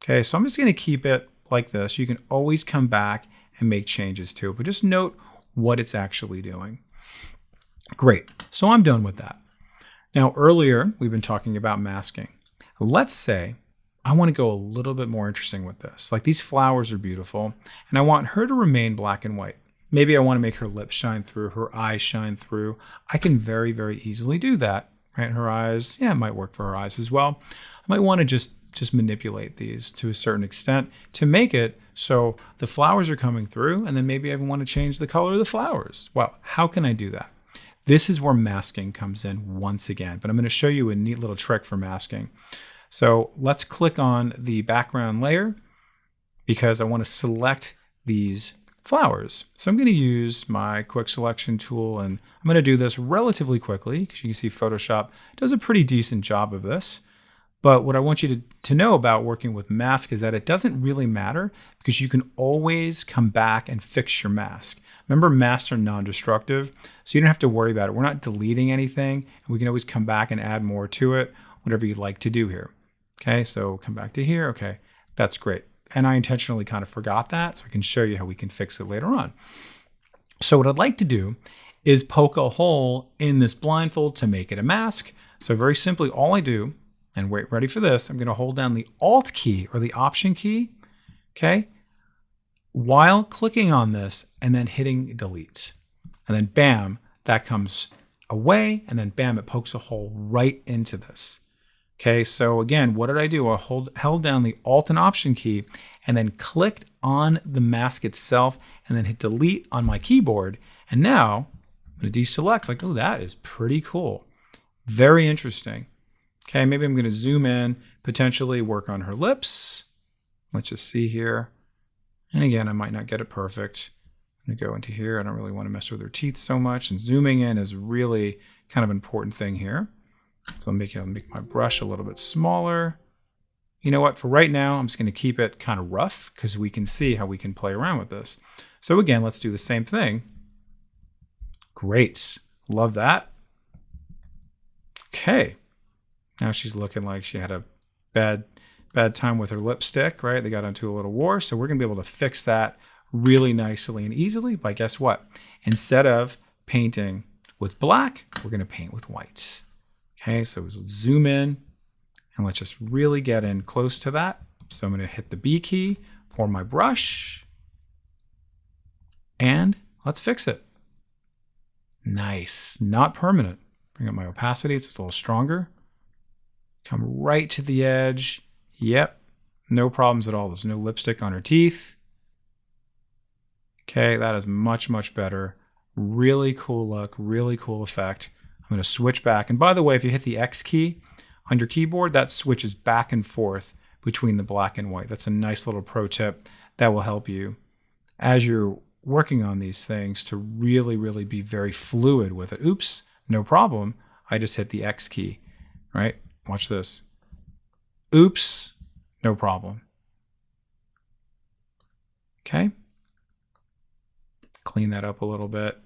Okay, so I'm just going to keep it like this. You can always come back and make changes to it, but just note what it's actually doing. Great, so I'm done with that. Now earlier, we've been talking about masking. Let's say I want to go a little bit more interesting with this. Like these flowers are beautiful, and I want her to remain black and white. Maybe I want to make her lips shine through, her eyes shine through. I can very, very easily do that, right? Her eyes, yeah, it might work for her eyes as well. I might want to just manipulate these to a certain extent to make it so the flowers are coming through, and then maybe I even want to change the color of the flowers. Well, how can I do that? This is where masking comes in once again, but I'm going to show you a neat little trick for masking. So let's click on the background layer because I want to select these flowers. So I'm going to use my quick selection tool, and I'm going to do this relatively quickly because you can see Photoshop does a pretty decent job of this. But what I want you to know about working with mask is that it doesn't really matter because you can always come back and fix your mask. Remember, masks are non-destructive, so you don't have to worry about it. We're not deleting anything, and we can always come back and add more to it, whatever you'd like to do here. Okay, so come back to here. Okay, that's great. And I intentionally kind of forgot that, so I can show you how we can fix it later on. So what I'd like to do is poke a hole in this blindfold to make it a mask. So very simply, all I do, and wait, ready for this, I'm going to hold down the Alt key or the Option key, okay, while clicking on this and then hitting Delete. And then bam, that comes away, and then bam, it pokes a hole right into this. Okay, so again, what did I do? I held down the Alt and Option key and then clicked on the mask itself and then hit Delete on my keyboard. And now I'm going to deselect, like, oh, that is pretty cool. Very interesting. Okay, maybe I'm going to zoom in, potentially work on her lips. Let's just see here. And again, I might not get it perfect. I'm going to go into here. I don't really want to mess with her teeth so much. And zooming in is really kind of an important thing here. So I'll make my brush a little bit smaller. You know what? For right now, I'm just going to keep it kind of rough because we can see how we can play around with this. So again, let's do the same thing. Great. Love that. Okay. Now she's looking like she had a bad time with her lipstick, right? They got into a little war. So we're going to be able to fix that really nicely and easily by, guess what? Instead of painting with black, we're going to paint with white. Okay, so let's zoom in and let's just really get in close to that. So I'm going to hit the B key for my brush and let's fix it. Nice, not permanent. Bring up my opacity, it's just a little stronger. Come right to the edge. Yep, no problems at all. There's no lipstick on her teeth. Okay, that is much, much better. Really cool look, really cool effect. I'm going to switch back. And by the way, if you hit the X key on your keyboard, that switches back and forth between the black and white. That's a nice little pro tip that will help you as you're working on these things to really, really be very fluid with it. Oops, no problem. I just hit the X key, right? Watch this. Oops, no problem. Okay. Clean that up a little bit.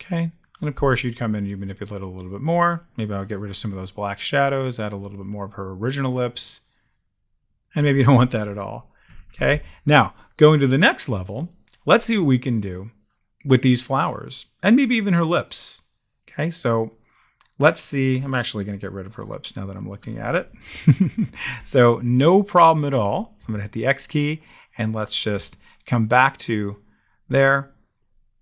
Okay. And of course, you'd come in and you manipulate it a little bit more. Maybe I'll get rid of some of those black shadows, add a little bit more of her original lips. And maybe you don't want that at all. Okay. Now, going to the next level, let's see what we can do with these flowers and maybe even her lips. Okay. So let's see. I'm actually going to get rid of her lips now that I'm looking at it. So no problem at all. So I'm going to hit the X key and let's just come back to there.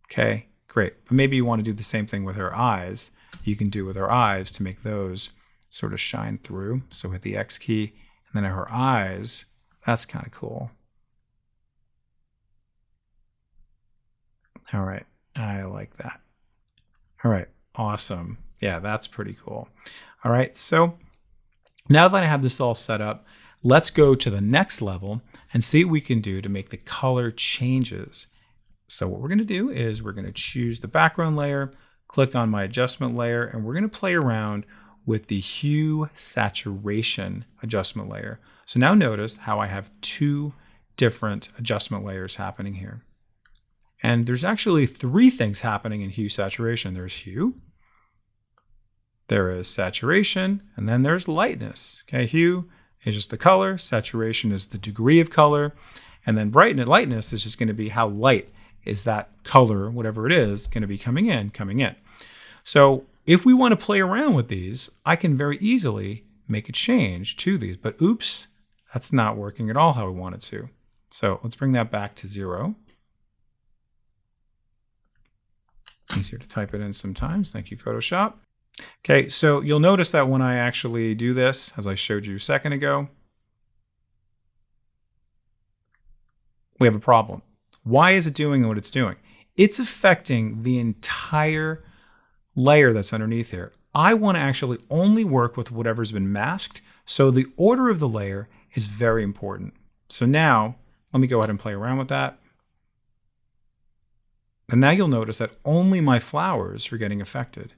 Okay. Great. But maybe you want to do the same thing with her eyes. You can do with her eyes to make those sort of shine through. So hit the X key and then her eyes. That's kind of cool. All right. I like that. All right. Awesome. Yeah, that's pretty cool. All right. So now that I have this all set up, let's go to the next level and see what we can do to make the color changes. So what we're going to do is we're going to choose the background layer, click on my adjustment layer, and we're going to play around with the hue saturation adjustment layer. So now notice how I have two different adjustment layers happening here. And there's actually three things happening in hue saturation. There's hue, there is saturation, and then there's lightness. Okay, hue is just the color, saturation is the degree of color, and then lightness is just going to be how light is that color, whatever it is, going to be coming in. So if we want to play around with these, I can very easily make a change to these. But oops, that's not working at all how we want it to. So let's bring that back to 0. Easier to type it in sometimes. Thank you, Photoshop. Okay, so you'll notice that when I actually do this, as I showed you a second ago, we have a problem. Why is it doing what it's doing? It's affecting the entire layer that's underneath here. I want to actually only work with whatever's been masked, so the order of the layer is very important. So now, let me go ahead and play around with that. And now you'll notice that only my flowers are getting affected.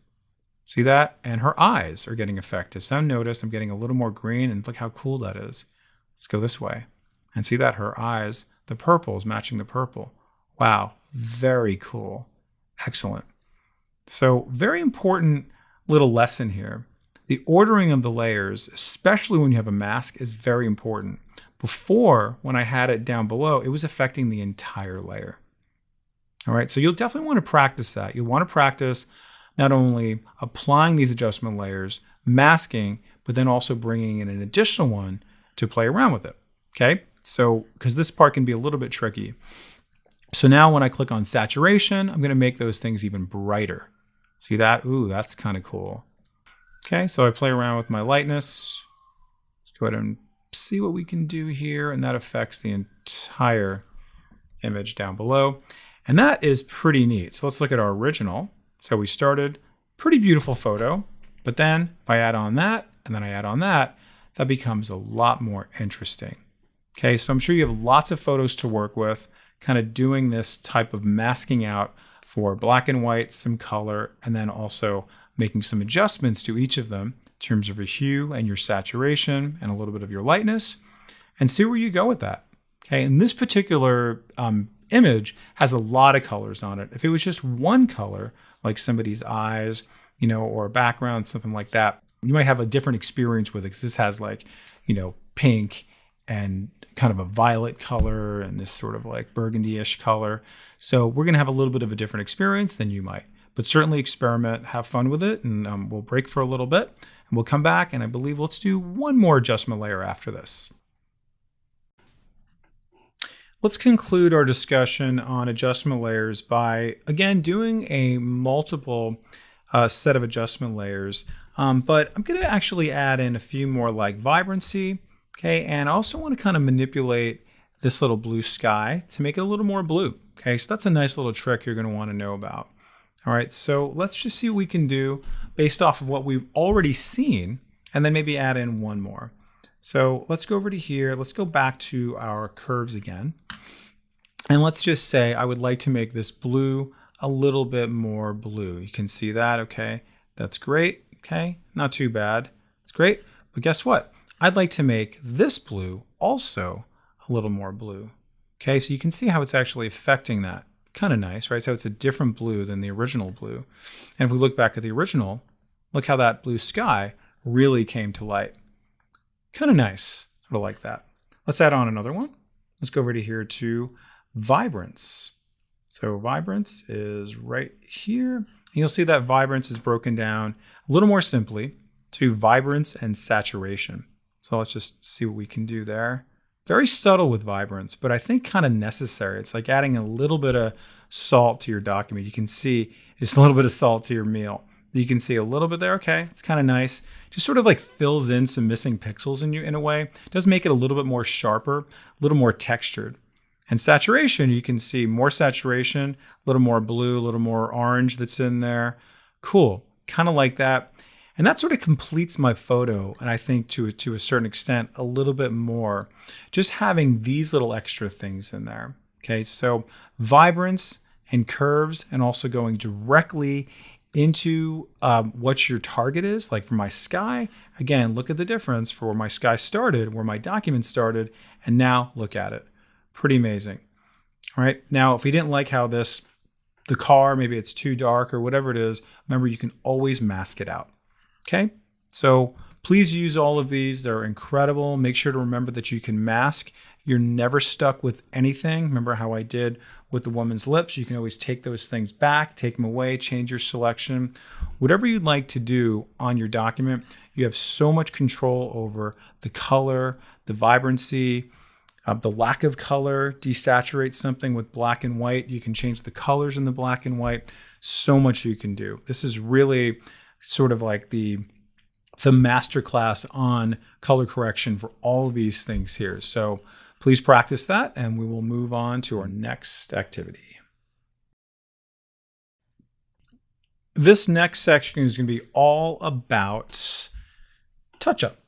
See that? And her eyes are getting affected. So now notice I'm getting a little more green, and look how cool that is. Let's go this way. And see that? Her eyes, the purple is matching the purple. Wow, very cool. Excellent. So very important little lesson here. The ordering of the layers, especially when you have a mask, is very important. Before, when I had it down below, it was affecting the entire layer. All right, so you'll definitely want to practice that. You'll want to practice not only applying these adjustment layers, masking, but then also bringing in an additional one to play around with it. Okay, so because this part can be a little bit tricky. So now when I click on saturation, I'm going to make those things even brighter. See that? Ooh, that's kind of cool. Okay, so I play around with my lightness. Let's go ahead and see what we can do here, and that affects the entire image down below. And that is pretty neat. So let's look at our original. So we started, pretty beautiful photo, but then if I add on that, and then I add on that, that becomes a lot more interesting. Okay, so I'm sure you have lots of photos to work with, kind of doing this type of masking out for black and white, some color, and then also making some adjustments to each of them in terms of your hue and your saturation and a little bit of your lightness, and see where you go with that. Okay, and this particular image has a lot of colors on it. If it was just one color, like somebody's eyes, or a background, something like that, you might have a different experience with it, because this has like, pink and kind of a violet color and this sort of like burgundy-ish color. So we're going to have a little bit of a different experience than you might, but certainly experiment, have fun with it, and we'll break for a little bit and we'll come back, and I believe let's do one more adjustment layer after this. Let's conclude our discussion on adjustment layers by, again, doing a multiple set of adjustment layers. But I'm going to actually add in a few more like vibrancy, okay? And I also want to kind of manipulate this little blue sky to make it a little more blue, okay? So that's a nice little trick you're going to want to know about. All right, so let's just see what we can do based off of what we've already seen, and then maybe add in one more. So let's go over to here. Let's go back to our curves again. And let's just say I would like to make this blue a little bit more blue. You can see that, okay? That's great, okay? Not too bad. It's great. But guess what? I'd like to make this blue also a little more blue. Okay, so you can see how it's actually affecting that. Kind of nice, right? So it's a different blue than the original blue. And if we look back at the original, look how that blue sky really came to light. Kind of nice, sort of like that. Let's add on another one. Let's go over to here to vibrance. So vibrance is right here. And you'll see that vibrance is broken down a little more simply to vibrance and saturation. So let's just see what we can do there. Very subtle with vibrance, but I think kind of necessary. It's like adding a little bit of salt to your document. You can see just a little bit of salt to your meal. You can see a little bit there. Okay, it's kind of nice. Just sort of like fills in some missing pixels in a way. It does make it a little bit more sharper, a little more textured. And saturation, you can see more saturation, a little more blue, a little more orange that's in there. Cool, kind of like that. And that sort of completes my photo, and I think to a certain extent, a little bit more. Just having these little extra things in there. Okay, so vibrance and curves, and also going directly into what your target is. Like for my sky, again, look at the difference for where my sky started, where my document started, and now look at it. Pretty amazing. All right, now if you didn't like how the car, maybe it's too dark or whatever it is, remember you can always mask it out. Okay, so please use all of these. They're incredible. Make sure to remember that you can mask. You're never stuck with anything. Remember how I did with the woman's lips. You can always take those things back, take them away, change your selection. Whatever you'd like to do on your document, you have so much control over the color, the vibrancy, The lack of color desaturates something with black and white. You can change the colors in the black and white. So much you can do. This is really sort of like the masterclass on color correction for all of these things here. So please practice that, and we will move on to our next activity. This next section is going to be all about touch-up.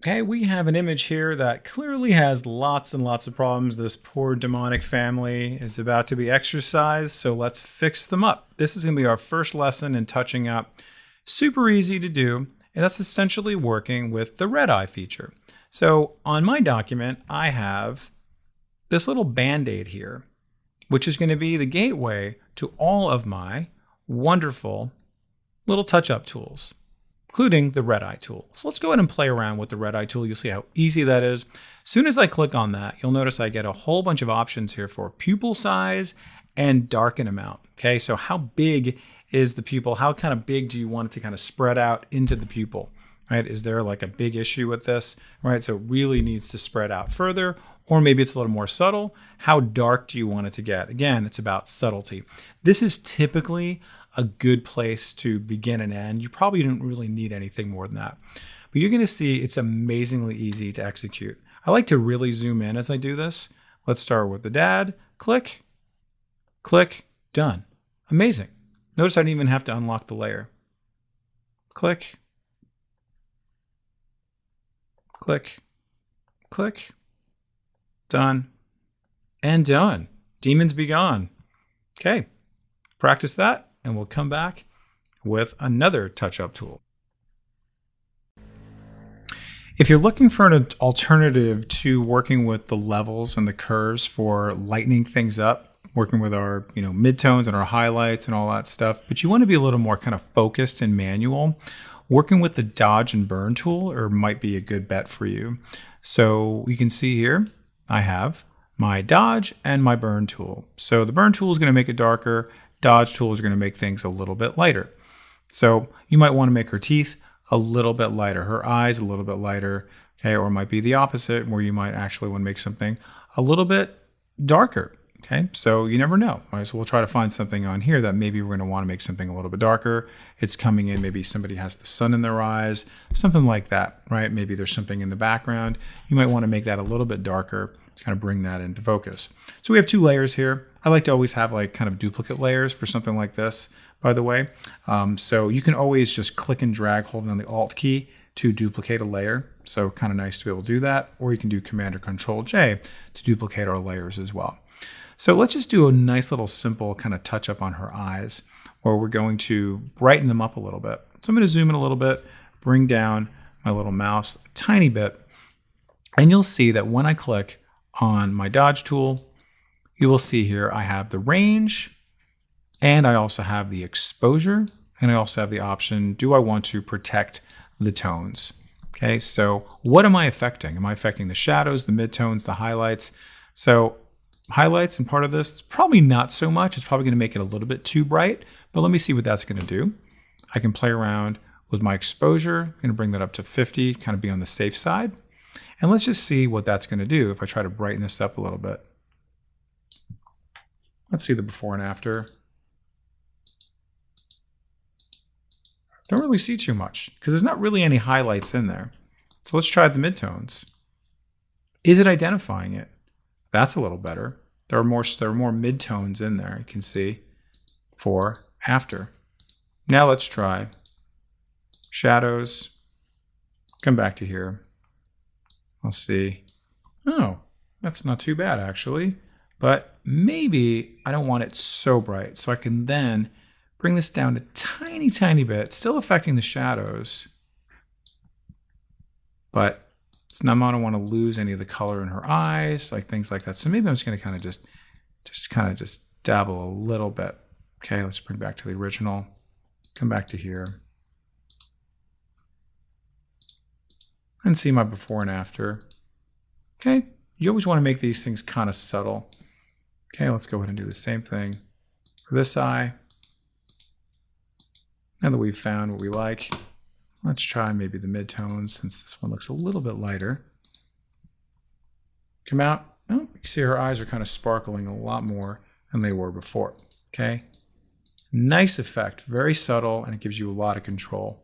Okay, we have an image here that clearly has lots and lots of problems. This poor demonic family is about to be exorcised, so let's fix them up. This is going to be our first lesson in touching up. Super easy to do, and that's essentially working with the red eye feature. So on my document, I have this little band-aid here, which is going to be the gateway to all of my wonderful little touch-up tools, including the red eye tool. So let's go ahead and play around with the red eye tool. You'll see how easy that is. As soon as I click on that, you'll notice I get a whole bunch of options here for pupil size and darken amount. Okay, so how big is the pupil? How kind of big do you want it to kind of spread out into the pupil? Right? Is there like a big issue with this? Right, so it really needs to spread out further, or maybe it's a little more subtle. How dark do you want it to get? Again, it's about subtlety. This is typically a good place to begin and end. You probably don't really need anything more than that. But you're going to see it's amazingly easy to execute. I like to really zoom in as I do this. Let's start with the dad. Click, click, done. Amazing. Notice I didn't even have to unlock the layer. Click, click, click, done, and done. Demons be gone. Okay, practice that, and we'll come back with another touch-up tool. If you're looking for an alternative to working with the levels and the curves for lightening things up, working with our midtones and our highlights and all that stuff, but you want to be a little more kind of focused and manual, working with the dodge and burn tool might be a good bet for you. So you can see here, I have my dodge and my burn tool. So the burn tool is going to make it darker. Dodge tool is going to make things a little bit lighter. So you might want to make her teeth a little bit lighter, her eyes a little bit lighter, okay? Or it might be the opposite, where you might actually want to make something a little bit darker, okay? So you never know, right? So we'll try to find something on here that maybe we're going to want to make something a little bit darker. It's coming in, maybe somebody has the sun in their eyes, something like that, right? Maybe there's something in the background. You might want to make that a little bit darker to kind of bring that into focus. So we have 2 layers here. I like to always have like kind of duplicate layers for something like this, by the way. So you can always just click and drag holding on the Alt key to duplicate a layer. So kind of nice to be able to do that. Or you can do Command or Control J to duplicate our layers as well. So let's just do a nice little simple kind of touch up on her eyes, where we're going to brighten them up a little bit. So I'm going to zoom in a little bit, bring down my little mouse a tiny bit, and you'll see that when I click on my dodge tool, you will see here I have the range, and I also have the exposure, and I also have the option, do I want to protect the tones? Okay, so what am I affecting? Am I affecting the shadows, the midtones, the highlights? So highlights and part of this, it's probably not so much. It's probably going to make it a little bit too bright, but let me see what that's going to do. I can play around with my exposure. I'm going to bring that up to 50, kind of be on the safe side. And let's just see what that's going to do if I try to brighten this up a little bit. Let's see the before and after. Don't really see too much because there's not really any highlights in there. So let's try the midtones. Is it identifying it? That's a little better. There are more midtones in there, you can see, for after. Now let's try shadows. Come back to here. Let's see. Oh, that's not too bad actually. But maybe I don't want it so bright. So I can then bring this down a tiny, tiny bit, still affecting the shadows. But it's not, I don't want to lose any of the color in her eyes, like things like that. So maybe I'm just going to kind of just dabble a little bit. Okay, let's bring back to the original. Come back to here. And see my before and after. Okay, you always want to make these things kind of subtle. Okay, let's go ahead and do the same thing for this eye. Now that we've found what we like, let's try maybe the midtones since this one looks a little bit lighter. Come out. Oh, you see her eyes are kind of sparkling a lot more than they were before. Okay. Nice effect, very subtle, and it gives you a lot of control.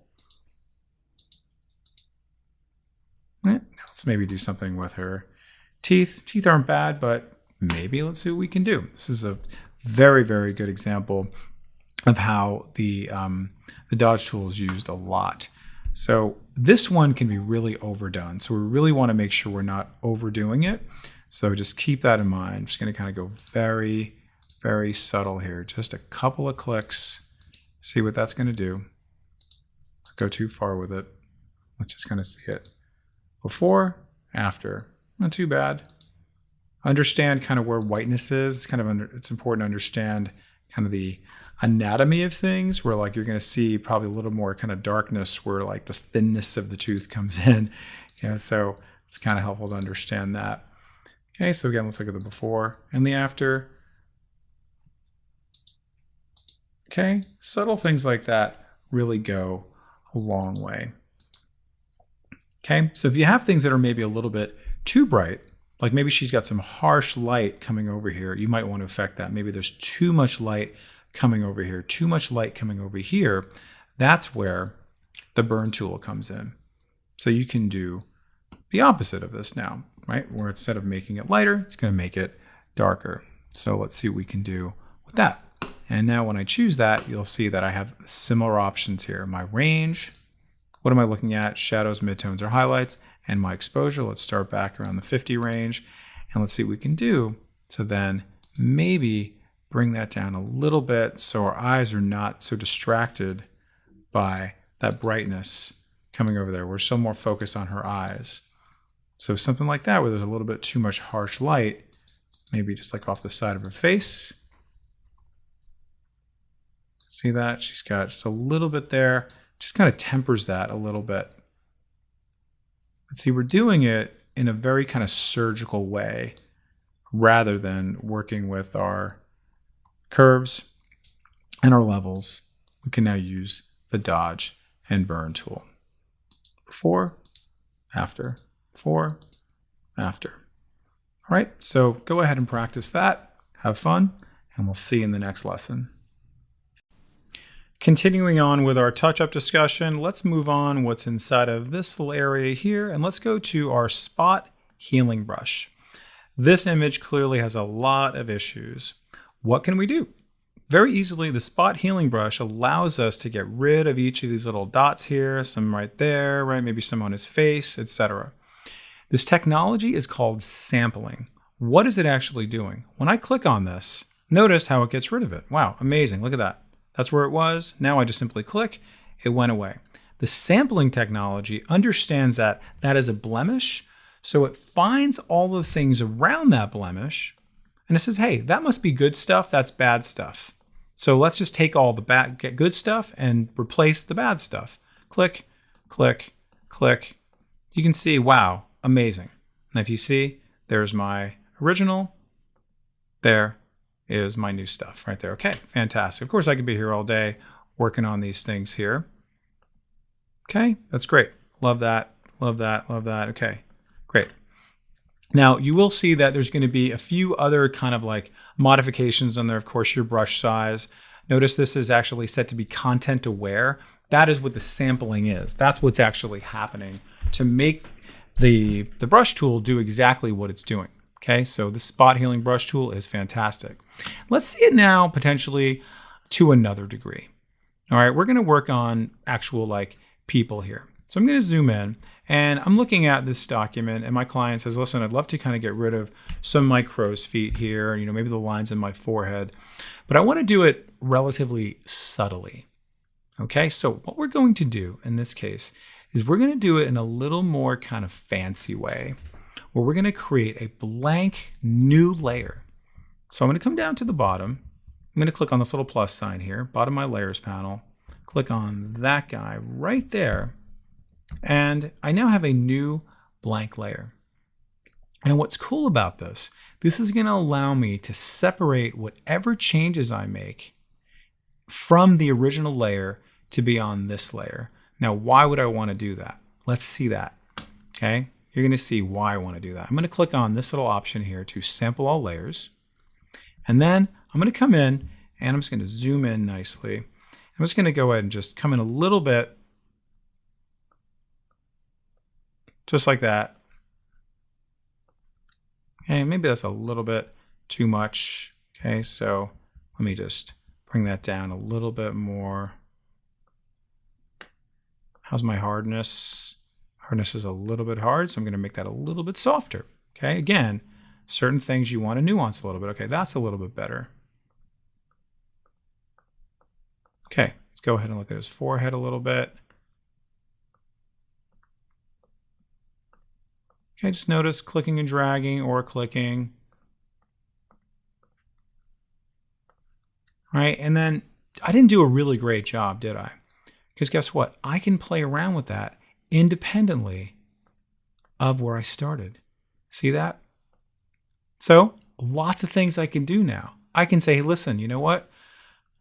Let's maybe do something with her teeth. Teeth aren't bad, but maybe let's see what we can do. This is a very, very good example of how the dodge tool is used a lot. So this one can be really overdone. So we really want to make sure we're not overdoing it. So just keep that in mind. I'm just going to kind of go very, very subtle here. Just a couple of clicks. See what that's going to do. Don't go too far with it. Let's just kind of see it. Before, after. Not too bad. Understand kind of where whiteness is. It's kind of it's important to understand kind of the anatomy of things, where like you're going to see probably a little more kind of darkness where like the thinness of the tooth comes in. So it's kind of helpful to understand that. Okay, so again, let's look at the before and the after. Okay, subtle things like that really go a long way. Okay, so if you have things that are maybe a little bit too bright, like maybe she's got some harsh light coming over here, you might want to affect that. Maybe there's too much light coming over here, too much light coming over here. That's where the burn tool comes in. So you can do the opposite of this now, right? Where instead of making it lighter, it's going to make it darker. So let's see what we can do with that. And now when I choose that, you'll see that I have similar options here. My range, what am I looking at? Shadows, midtones, or highlights. And my exposure, let's start back around the 50 range. And let's see what we can do to then maybe bring that down a little bit so our eyes are not so distracted by that brightness coming over there. We're still more focused on her eyes. So something like that where there's a little bit too much harsh light, maybe just like off the side of her face. See that? She's got just a little bit there. Just kind of tempers that a little bit. But see, we're doing it in a very kind of surgical way rather than working with our curves and our levels. We can now use the dodge and burn tool. Before, after, before, after. All right, so go ahead and practice that. Have fun, and we'll see you in the next lesson. Continuing on with our touch-up discussion, let's move on what's inside of this little area here, and let's go to our spot healing brush. This image clearly has a lot of issues. What can we do? Very easily, the spot healing brush allows us to get rid of each of these little dots here, some right there, right? Maybe some on his face, etc. This technology is called sampling. What is it actually doing? When I click on this, notice how it gets rid of it. Wow, amazing, look at that. That's where it was. Now I just simply click, it went away. The sampling technology understands that that is a blemish, so it finds all the things around that blemish, and it says, hey, that must be good stuff, that's bad stuff. So let's just take all the good stuff and replace the bad stuff. Click, click, click. You can see, wow, amazing. And if you see, there's my original, there is my new stuff right there. Okay, fantastic. Of course, I could be here all day working on these things here. Okay, that's great. Love that, love that, love that. Okay, great. Now, you will see that there's going to be a few other kind of like modifications on there. Of course, your brush size. Notice this is actually set to be content aware. That is what the sampling is. That's what's actually happening to make the brush tool do exactly what it's doing. Okay, so the spot healing brush tool is fantastic. Let's see it now potentially to another degree. All right, we're going to work on actual like people here. So I'm going to zoom in and I'm looking at this document and my client says, listen, I'd love to kind of get rid of some of my crow's feet here, maybe the lines in my forehead, but I want to do it relatively subtly. Okay, so what we're going to do in this case is we're going to do it in a little more kind of fancy way, where we're going to create a blank new layer. So I'm going to come down to the bottom. I'm going to click on this little plus sign here, bottom of my layers panel, click on that guy right there, and I now have a new blank layer. And what's cool about this is going to allow me to separate whatever changes I make from the original layer to be on this layer. Now, why would I want to do that? Let's see that. Okay, you're going to see why I want to do that. I'm going to click on this little option here to sample all layers. And then I'm going to come in and I'm just going to zoom in nicely. I'm just going to go ahead and just come in a little bit, just like that. Okay, maybe that's a little bit too much. Okay, so let me just bring that down a little bit more. How's my hardness? Hardness is a little bit hard, so I'm going to make that a little bit softer. Okay, again, certain things you want to nuance a little bit. Okay, that's a little bit better. Okay, let's go ahead and look at his forehead a little bit. Okay, just notice clicking and dragging or clicking. All right, and then I didn't do a really great job, did I? Because guess what? I can play around with that independently of where I started. See that? So lots of things I can do now. I can say, hey, listen, you know what?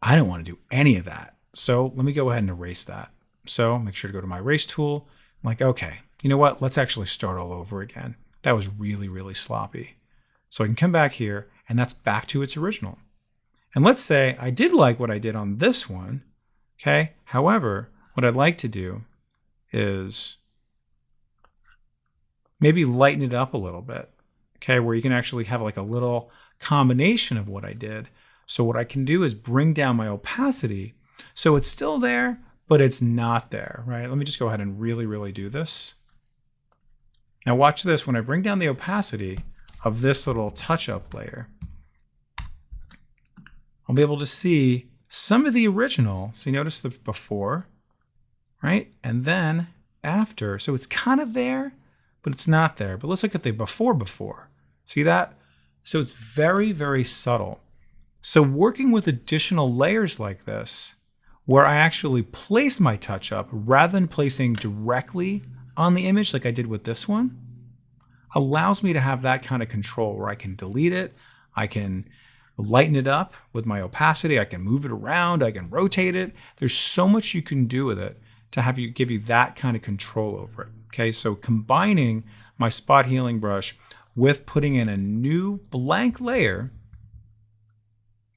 I don't want to do any of that. So let me go ahead and erase that. So make sure to go to my erase tool. I'm like, okay, you know what? Let's actually start all over again. That was really, really sloppy. So I can come back here and that's back to its original. And let's say I did like what I did on this one. Okay. However, what I'd like to do is maybe lighten it up a little bit. Okay. Where you can actually have like a little combination of what I did. So what I can do is bring down my opacity. So it's still there, but it's not there, right? Let me just go ahead and really, really do this. Now watch this. When I bring down the opacity of this little touch-up layer, I'll be able to see some of the original. So you notice the before, right? And then after. So it's kind of there, but it's not there. But let's look at the before. See that? So it's very, very subtle. So working with additional layers like this, where I actually place my touch up rather than placing directly on the image like I did with this one, allows me to have that kind of control where I can delete it, I can lighten it up with my opacity, I can move it around, I can rotate it. There's so much you can do with it to give you that kind of control over it. Okay, so combining my spot healing brush with putting in a new blank layer,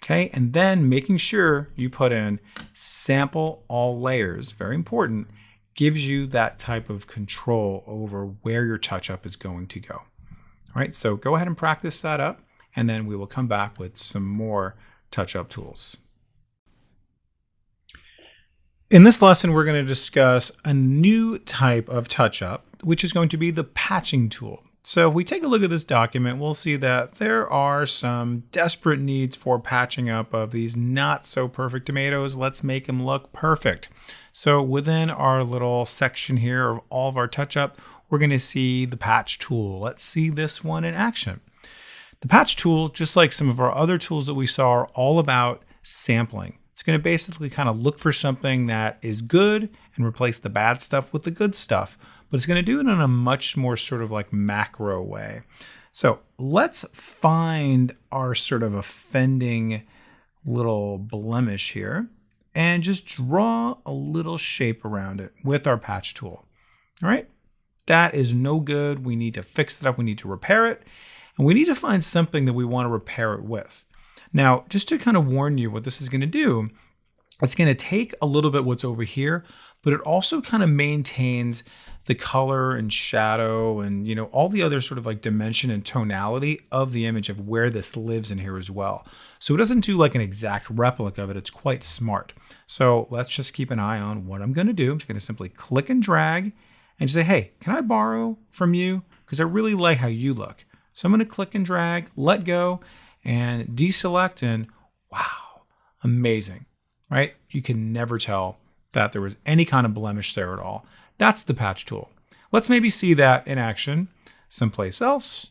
okay, and then making sure you put in sample all layers, very important, gives you that type of control over where your touch-up is going to go. All right, so go ahead and practice that up, and then we will come back with some more touch-up tools. In this lesson, we're going to discuss a new type of touch-up, which is going to be the patching tool. So if we take a look at this document, we'll see that there are some desperate needs for patching up of these not so perfect tomatoes. Let's make them look perfect. So within our little section here of all of our touch-up, we're going to see the patch tool. Let's see this one in action. The patch tool, just like some of our other tools that we saw, are all about sampling. It's going to basically kind of look for something that is good and replace the bad stuff with the good stuff. But it's going to do it in a much more sort of like macro way. So let's find our sort of offending little blemish here and just draw a little shape around it with our patch tool. All right, that is no good. We need to fix it up. We need to repair it. And we need to find something that we want to repair it with. Now, just to kind of warn you what this is going to do, it's going to take a little bit what's over here, but it also kind of maintains the color and shadow and, you know, all the other sort of like dimension and tonality of the image of where this lives in here as well. So it doesn't do like an exact replica of it. It's quite smart. So let's just keep an eye on what I'm going to do. I'm just going to simply click and drag and just say, hey, can I borrow from you? Because I really like how you look. So I'm going to click and drag, let go, and deselect, and wow, amazing, right? You can never tell that there was any kind of blemish there at all. That's the patch tool. Let's maybe see that in action someplace else.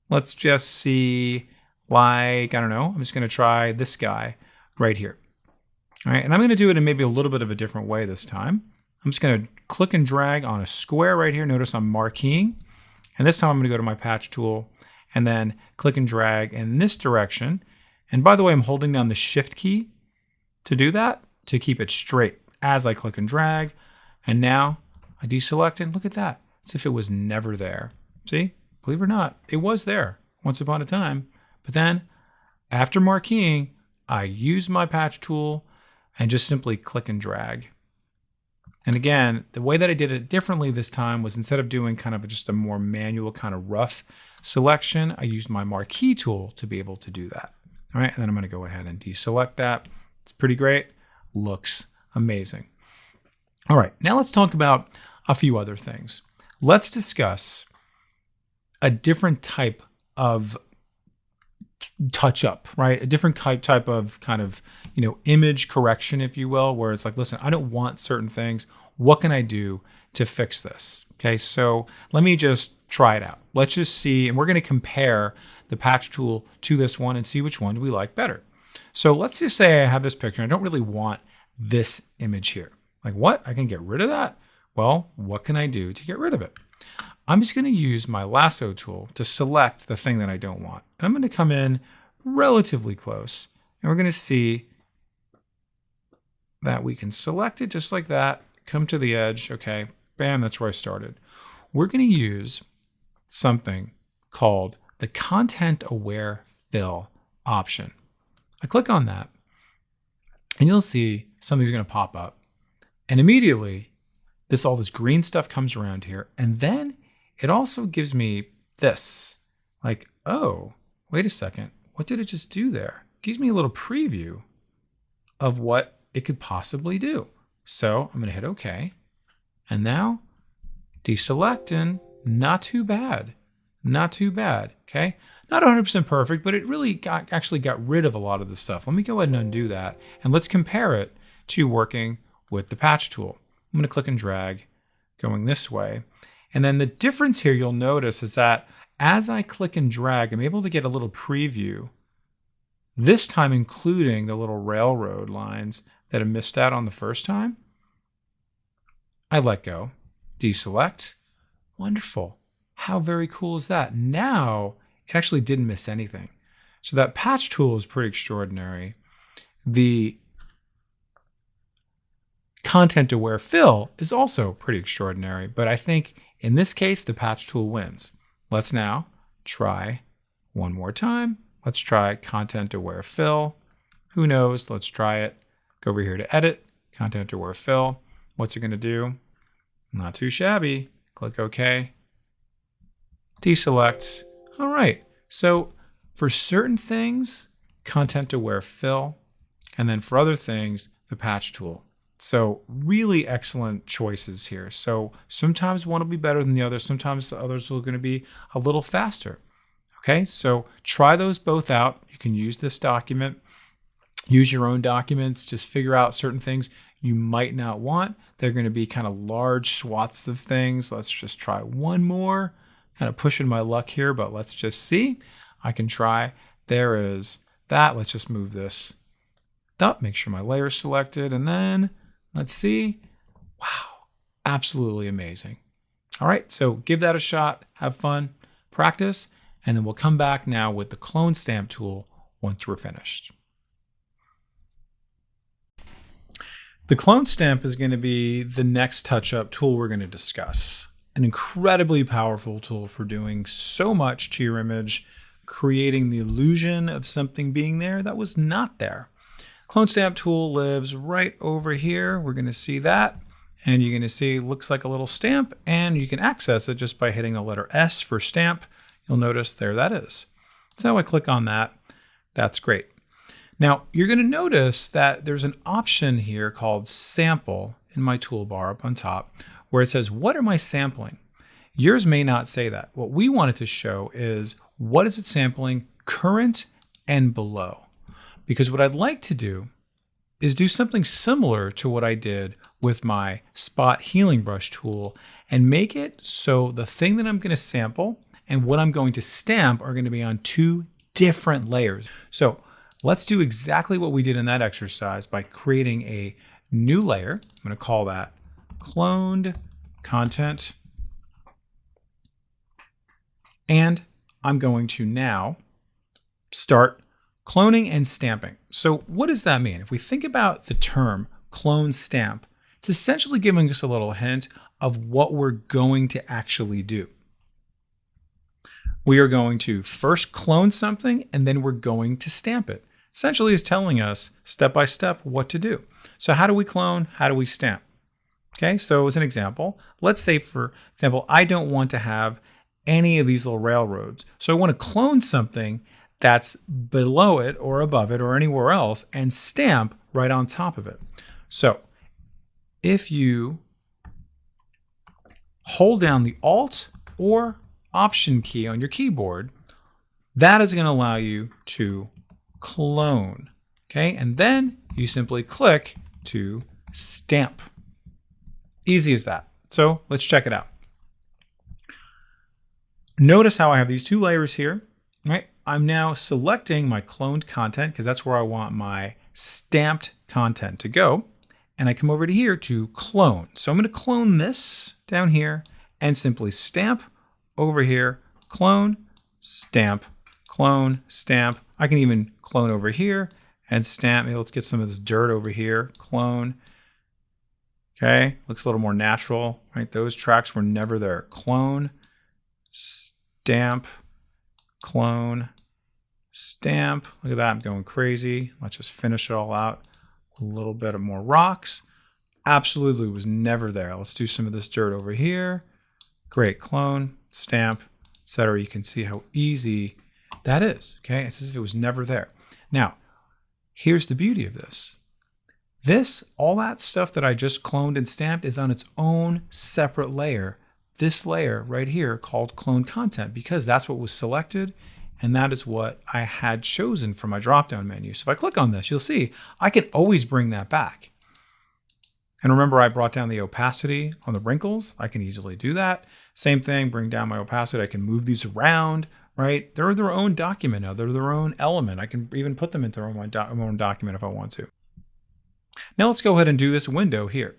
Let's just see, like, I don't know, I'm just going to try this guy right here. All right, and I'm going to do it in maybe a little bit of a different way this time. I'm just going to click and drag on a square right here. Notice I'm marqueing. And this time I'm going to go to my patch tool and then click and drag in this direction. And by the way, I'm holding down the shift key to do that, to keep it straight as I click and drag. And now I deselect and look at that. as if it was never there. See, believe it or not, it was there once upon a time. But then after marqueeing, I use my patch tool and just simply click and drag. And again, the way that I did it differently this time was instead of doing kind of just a more manual kind of rough selection, I used my marquee tool to be able to do that. All right, and then I'm going to go ahead and deselect that. It's pretty great. Looks amazing. All right, now let's talk about a few other things. Let's discuss a different type of touch up, right? A different type of kind of, image correction, if you will, where it's like, listen, I don't want certain things. What can I do to fix this? Okay, so let me just try it out. Let's just see, and we're going to compare the patch tool to this one and see which one do we like better. So let's just say I have this picture and I don't really want this image here. Like, what? I can get rid of that? Well, what can I do to get rid of it? I'm just going to use my lasso tool to select the thing that I don't want. And I'm going to come in relatively close, and we're going to see that we can select it just like that, come to the edge, okay, bam, that's where I started. We're going to use something called the Content Aware Fill option. I click on that, and you'll see something's going to pop up. And immediately, all this green stuff comes around here, and then it also gives me this, like, oh, wait a second, what did it just do there? It gives me a little preview of what it could possibly do. So I'm going to hit OK. And now deselect, and not too bad. Not too bad. Okay. Not 100% perfect, but it really actually got rid of a lot of the stuff. Let me go ahead and undo that. And let's compare it to working with the patch tool. I'm going to click and drag going this way. And then the difference here you'll notice is that as I click and drag, I'm able to get a little preview, this time including the little railroad lines that I missed out on the first time. I let go, deselect. Wonderful. How very cool is that? Now it actually didn't miss anything. So that patch tool is pretty extraordinary. The Content Aware Fill is also pretty extraordinary, but I think in this case, the patch tool wins. Let's now try one more time. Let's try Content Aware Fill. Who knows? Let's try it. Go over here to Edit, Content Aware Fill. What's it going to do? Not too shabby. Click OK. Deselect. All right. So for certain things, Content Aware Fill, and then for other things, the patch tool. So really excellent choices here. So sometimes one will be better than the other. Sometimes the others are going to be a little faster. Okay, so try those both out. You can use this document, use your own documents, just figure out certain things you might not want. They're going to be kind of large swaths of things. Let's just try one more. Kind of pushing my luck here, but let's just see. I can try. There is that. Let's just move this up, make sure my layer is selected, and then let's see. Wow, absolutely amazing. All right, so give that a shot, have fun, practice, and then we'll come back now with the clone stamp tool once we're finished. The clone stamp is going to be the next touch-up tool we're going to discuss. An incredibly powerful tool for doing so much to your image, creating the illusion of something being there that was not there. Clone stamp tool lives right over here. We're going to see that, and you're going to see it looks like a little stamp, and you can access it just by hitting the letter S for stamp. You'll notice there that is. So I click on that. That's great. Now you're going to notice that there's an option here called sample in my toolbar up on top where it says, what am I sampling? Yours may not say that. What we wanted to show is what is it sampling current and below. Because what I'd like to do is do something similar to what I did with my spot healing brush tool and make it so the thing that I'm going to sample and what I'm going to stamp are going to be on two different layers. So let's do exactly what we did in that exercise by creating a new layer. I'm going to call that cloned content. And I'm going to now start cloning and stamping. So what does that mean? If we think about the term clone stamp, it's essentially giving us a little hint of what we're going to actually do. We are going to first clone something, and then we're going to stamp it. Essentially, it's telling us step by step what to do. So how do we clone? How do we stamp? Okay, so as an example, let's say, for example, I don't want to have any of these little railroads. So I want to clone something that's below it or above it or anywhere else and stamp right on top of it. So if you hold down the Alt or Option key on your keyboard, that is going to allow you to clone. Okay, and then you simply click to stamp. Easy as that. So let's check it out. Notice how I have these two layers here, right? I'm now selecting my cloned content because that's where I want my stamped content to go. And I come over to here to clone. So I'm going to clone this down here and simply stamp over here, clone, stamp, clone, stamp. I can even clone over here and stamp. Maybe let's get some of this dirt over here, clone. Okay, looks a little more natural, right? Those tracks were never there. Clone, stamp, clone, stamp. Look at that, I'm going crazy. Let's just finish it all out. A little bit of more rocks. Absolutely was never there. Let's do some of this dirt over here. Great, clone, stamp, etc. You can see how easy that is, okay? It's as if it was never there. Now, here's the beauty of this. All that stuff that I just cloned and stamped is on its own separate layer. This layer right here called clone content, because that's what was selected and that is what I had chosen from my drop-down menu. So if I click on this, you'll see I can always bring that back. And remember, I brought down the opacity on the wrinkles. I can easily do that. Same thing, bring down my opacity. I can move these around, right? They're their own document now. They're their own element. I can even put them into my own document if I want to. Now let's go ahead and do this window here.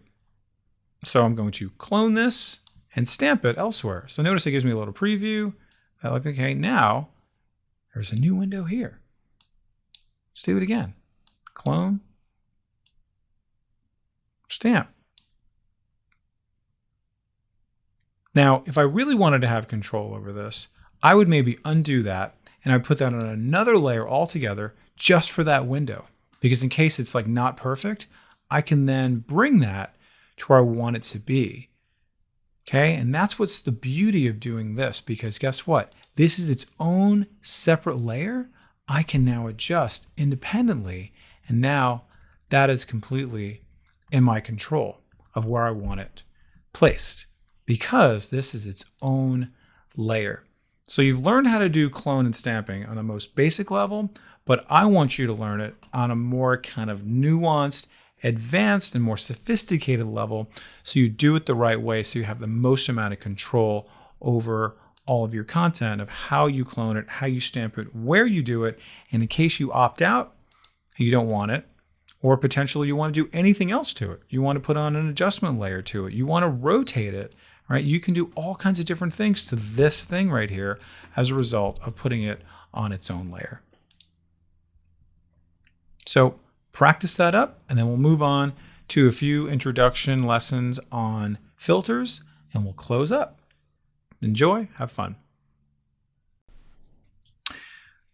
So I'm going to clone this and stamp it elsewhere. So notice it gives me a little preview. I look, okay, now there's a new window here. Let's do it again. Clone, stamp. Now, if I really wanted to have control over this, I would maybe undo that and I'd put that on another layer altogether just for that window. Because in case it's like not perfect, I can then bring that to where I want it to be. Okay, and that's what's the beauty of doing this, because guess what? This is its own separate layer. I can now adjust independently, and now that is completely in my control of where I want it placed, because this is its own layer. So you've learned how to do clone and stamping on the most basic level, but I want you to learn it on a more kind of nuanced, advanced, and more sophisticated level, so you do it the right way, so you have the most amount of control over all of your content, of how you clone it, how you stamp it, where you do it, and in case you opt out, you don't want it, or potentially you want to do anything else to it. You want to put on an adjustment layer to it. You want to rotate it, right? You can do all kinds of different things to this thing right here as a result of putting it on its own layer. So practice that up, and then we'll move on to a few introduction lessons on filters, and we'll close up. Enjoy, have fun.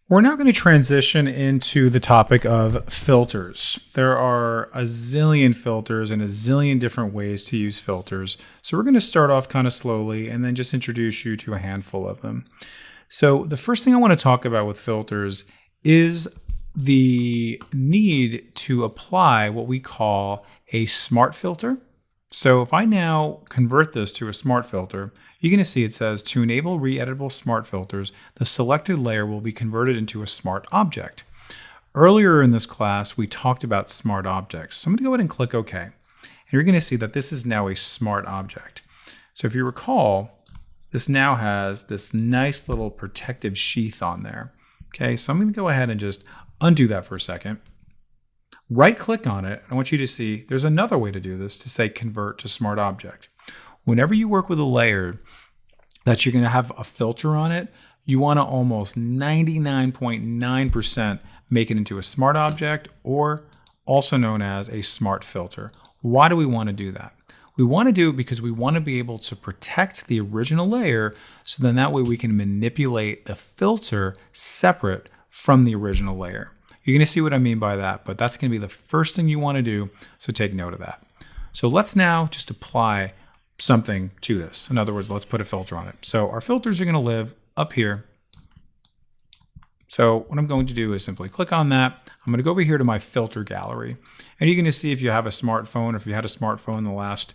We're now going to transition into the topic of filters. There are a zillion filters and a zillion different ways to use filters. So we're going to start off kind of slowly and then just introduce you to a handful of them. So the first thing I want to talk about with filters is the need to apply what we call a smart filter. So if I now convert this to a smart filter, you're going to see it says, to enable re-editable smart filters, the selected layer will be converted into a smart object. Earlier in this class, we talked about smart objects. So I'm going to go ahead and click OK. And you're going to see that this is now a smart object. So if you recall, this now has this nice little protective sheath on there. Okay, so I'm going to go ahead and just undo that for a second. Right click on it. I want you to see there's another way to do this, to say convert to smart object. Whenever you work with a layer that you're going to have a filter on it, you want to almost 99.9% make it into a smart object, or also known as a smart filter. Why do we want to do that? We want to do it because we want to be able to protect the original layer, so then that way we can manipulate the filter separate from the original layer. You're going to see what I mean by that, but that's going to be the first thing you want to do, so take note of that. So let's now just apply something to this. In other words, let's put a filter on it. So our filters are going to live up here. So what I'm going to do is simply click on that. I'm going to go over here to my filter gallery, and you're going to see if you have a smartphone, or if you had a smartphone in the last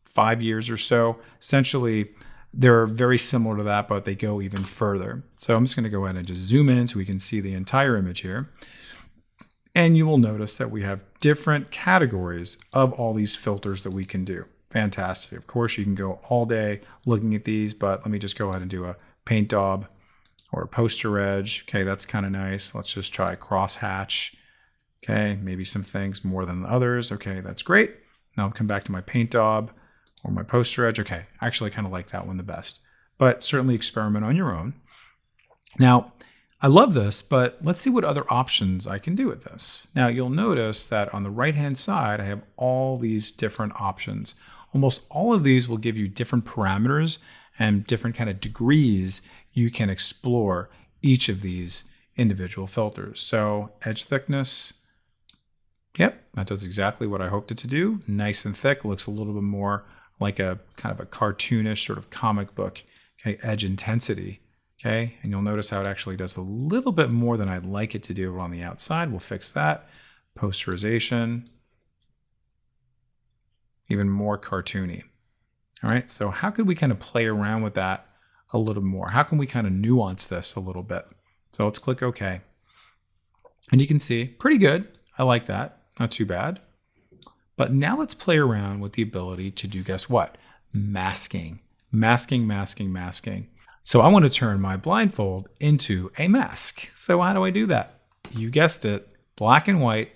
5 years or so, essentially they're very similar to that, but they go even further. So I'm just going to go ahead and just zoom in so we can see the entire image here. And you will notice that we have different categories of all these filters that we can do. Fantastic. Of course, you can go all day looking at these, but let me just go ahead and do a paint daub or a poster edge. Okay, that's kind of nice. Let's just try crosshatch. Okay, maybe some things more than others. Okay, that's great. Now I'll come back to my paint daub or my poster edge. Okay, I actually kind of like that one the best, but certainly experiment on your own. Now, I love this, but let's see what other options I can do with this. Now, you'll notice that on the right-hand side, I have all these different options. Almost all of these will give you different parameters and different kind of degrees you can explore each of these individual filters. So edge thickness, yep, that does exactly what I hoped it to do. Nice and thick, looks a little bit more like a kind of a cartoonish sort of comic book. Okay, edge intensity, okay, and you'll notice how it actually does a little bit more than I'd like it to do on the outside. We'll fix that. Posterization, even more cartoony. All right, so how could we kind of play around with that a little more? How can we kind of nuance this a little bit? So let's click OK. And you can see, pretty good. I like that. Not too bad. But now let's play around with the ability to do, guess what? Masking. Masking, masking, masking. So I want to turn my blindfold into a mask. So how do I do that? You guessed it, black and white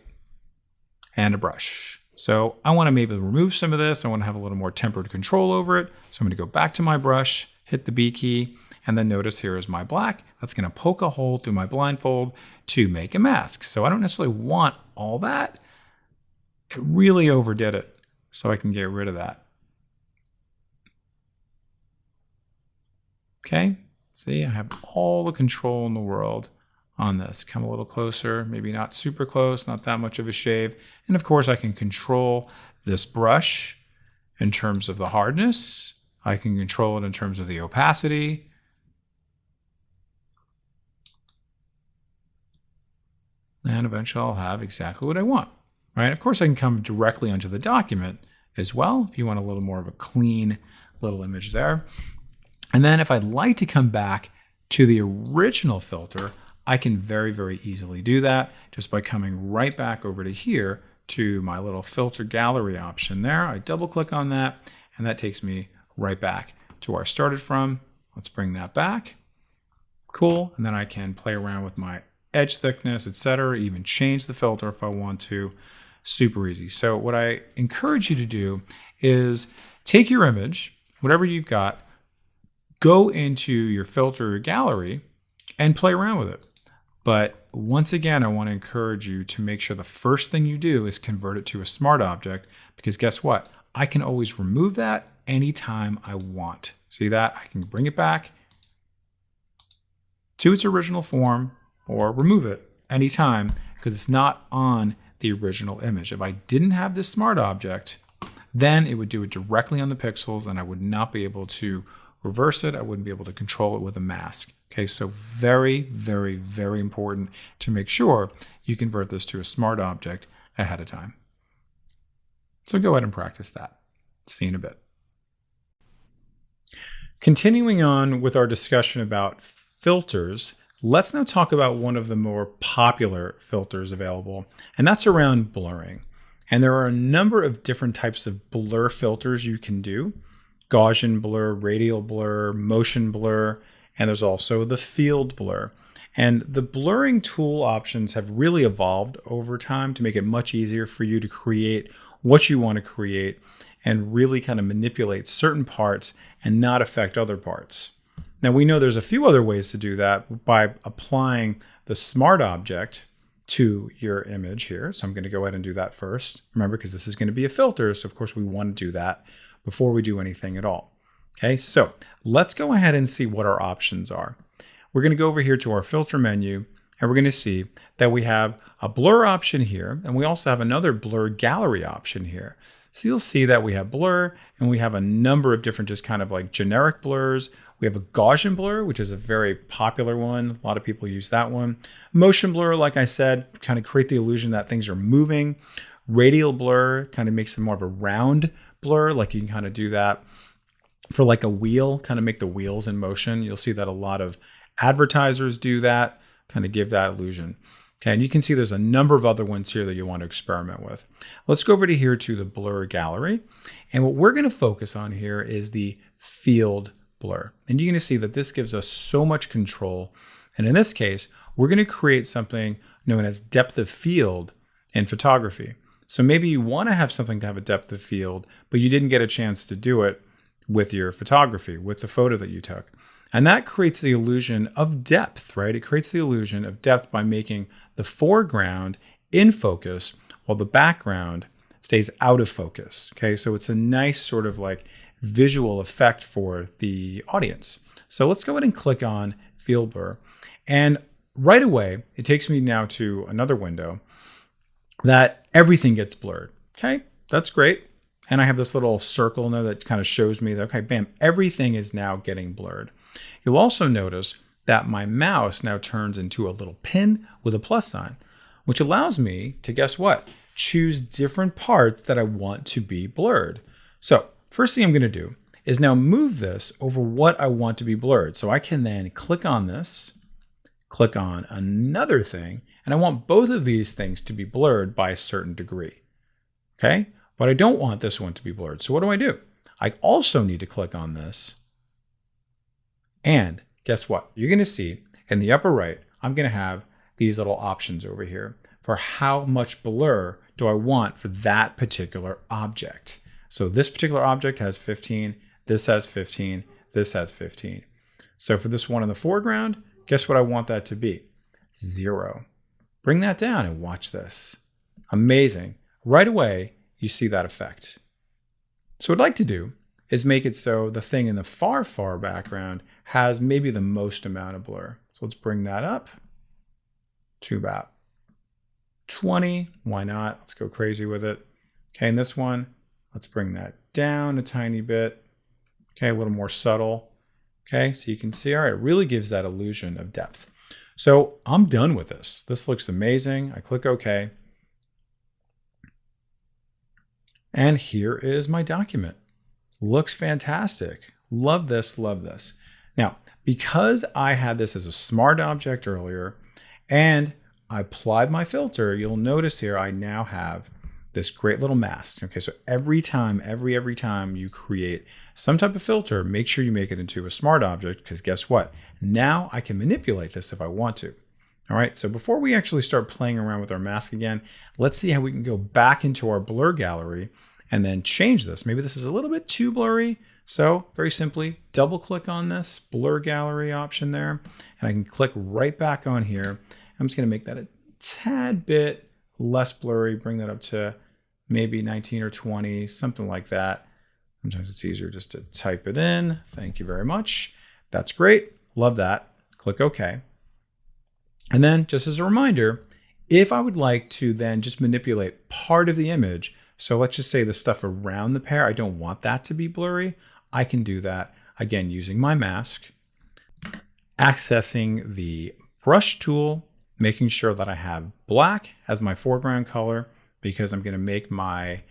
and a brush. So I want to maybe remove some of this. I want to have a little more tempered control over it. So I'm going to go back to my brush, hit the B key, and then notice here is my black. That's going to poke a hole through my blindfold to make a mask. So I don't necessarily want all that. It really overdid it. So I can get rid of that. Okay, see, I have all the control in the world on this. Come a little closer, maybe not super close, not that much of a shave. And of course, I can control this brush in terms of the hardness. I can control it in terms of the opacity. And eventually I'll have exactly what I want, right? Of course, I can come directly onto the document as well if you want a little more of a clean little image there. And then if I'd like to come back to the original filter, I can very, very easily do that just by coming right back over to here to my little filter gallery option there. I double click on that and that takes me right back to where I started from. Let's bring that back. Cool. And then I can play around with my edge thickness, etc. Even change the filter if I want to. Super easy. So what I encourage you to do is take your image, whatever you've got, go into your filter gallery and play around with it. But once again, I want to encourage you to make sure the first thing you do is convert it to a smart object, because guess what? I can always remove that anytime I want. See that? I can bring it back to its original form or remove it anytime because it's not on the original image. If I didn't have this smart object, then it would do it directly on the pixels and I would not be able to reverse it. I wouldn't be able to control it with a mask. Okay, so very, very, very important to make sure you convert this to a smart object ahead of time. So go ahead and practice that. See you in a bit. Continuing on with our discussion about filters, let's now talk about one of the more popular filters available, and that's around blurring. And there are a number of different types of blur filters you can do. Gaussian blur, radial blur, motion blur, and there's also the field blur. And the blurring tool options have really evolved over time to make it much easier for you to create what you want to create and really kind of manipulate certain parts and not affect other parts. Now we know there's a few other ways to do that by applying the smart object to your image here. So I'm going to go ahead and do that first. Remember, because this is going to be a filter, so of course we want to do that before we do anything at all. Okay, so let's go ahead and see what our options are. We're going to go over here to our filter menu, and we're going to see that we have a blur option here, and we also have another blur gallery option here. So you'll see that we have blur, and we have a number of different just kind of like generic blurs. We have a Gaussian blur, which is a very popular one. A lot of people use that one. Motion blur, like I said, kind of create the illusion that things are moving. Radial blur kind of makes it more of a round blur, like you can kind of do that for like a wheel, kind of make the wheels in motion. You'll see that a lot of advertisers do that, kind of give that illusion. Okay, and you can see there's a number of other ones here that you want to experiment with. Let's go over to here to the blur gallery. And what we're going to focus on here is the field blur. And you're going to see that this gives us so much control. And in this case, we're going to create something known as depth of field in photography. So maybe you want to have something to have a depth of field, but you didn't get a chance to do it with your photography, with the photo that you took. And that creates the illusion of depth, right? It creates the illusion of depth by making the foreground in focus while the background stays out of focus. Okay, so it's a nice sort of like visual effect for the audience. So let's go ahead and click on field blur. And right away, it takes me now to another window that everything gets blurred. Okay, that's great. And I have this little circle in there that kind of shows me that, okay, bam, everything is now getting blurred. You'll also notice that my mouse now turns into a little pin with a plus sign, which allows me to, guess what? Choose different parts that I want to be blurred. So first thing I'm going to do is now move this over what I want to be blurred. So I can then click on this, click on another thing, and I want both of these things to be blurred by a certain degree. Okay? But I don't want this one to be blurred. So what do? I also need to click on this. And guess what? You're going to see in the upper right, I'm going to have these little options over here for how much blur do I want for that particular object. So this particular object has 15, this has 15, this has 15. So for this one in the foreground, guess what I want that to be? 0. Bring that down and watch this. Amazing. Right away, you see that effect. So what I'd like to do is make it so the thing in the far, far background has maybe the most amount of blur. So let's bring that up to about 20. Why not? Let's go crazy with it. Okay, and this one, let's bring that down a tiny bit. Okay, a little more subtle. Okay, so you can see, all right, it really gives that illusion of depth. So I'm done with this. This looks amazing. I click OK. And here is my document. Looks fantastic. Love this, love this. Now, because I had this as a smart object earlier and I applied my filter, you'll notice here I now have this great little mask. Okay, so every time you create some type of filter, make sure you make it into a smart object, because guess what? Now I can manipulate this if I want to. All right, so before we actually start playing around with our mask again, let's see how we can go back into our blur gallery and then change this. Maybe this is a little bit too blurry. So very simply, double click on this blur gallery option there, and I can click right back on here. I'm just gonna make that a tad bit less blurry, bring that up to maybe 19 or 20, something like that. Sometimes it's easier just to type it in. Thank you very much. That's great, love that. Click OK. And then just as a reminder, if I would like to then just manipulate part of the image, so let's just say the stuff around the pear, I don't want that to be blurry, I can do that, again, using my mask, accessing the brush tool, making sure that I have black as my foreground color, because I'm going to make my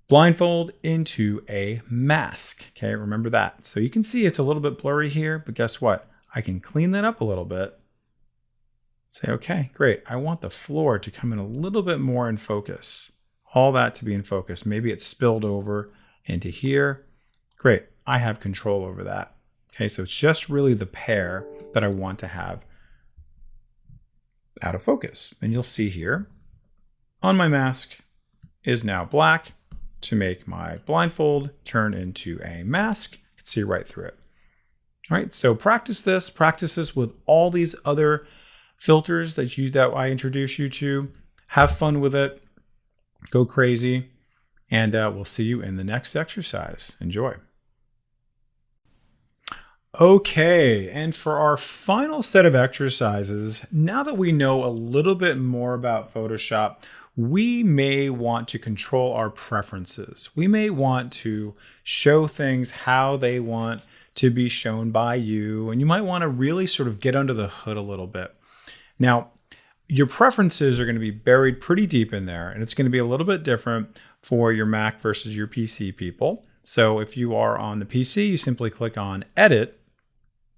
blindfold into a mask. Okay, remember that. So you can see it's a little bit blurry here, but guess what? I can clean that up a little bit. Say, okay, great. I want the floor to come in a little bit more in focus. All that to be in focus. Maybe it's spilled over into here. Great, I have control over that. Okay, so it's just really the pear that I want to have out of focus. And you'll see here on my mask is now black to make my blindfold turn into a mask. You can see right through it. All right, so practice this with all these other filters that I introduce you to. Have fun with it. Go crazy. And we'll see you in the next exercise. Enjoy. Okay, and for our final set of exercises, now that we know a little bit more about Photoshop, we may want to control our preferences. We may want to show things how they want to be shown by you, and you might want to really sort of get under the hood a little bit. Now, your preferences are going to be buried pretty deep in there, and it's going to be a little bit different for your Mac versus your PC people. So if you are on the PC, you simply click on Edit,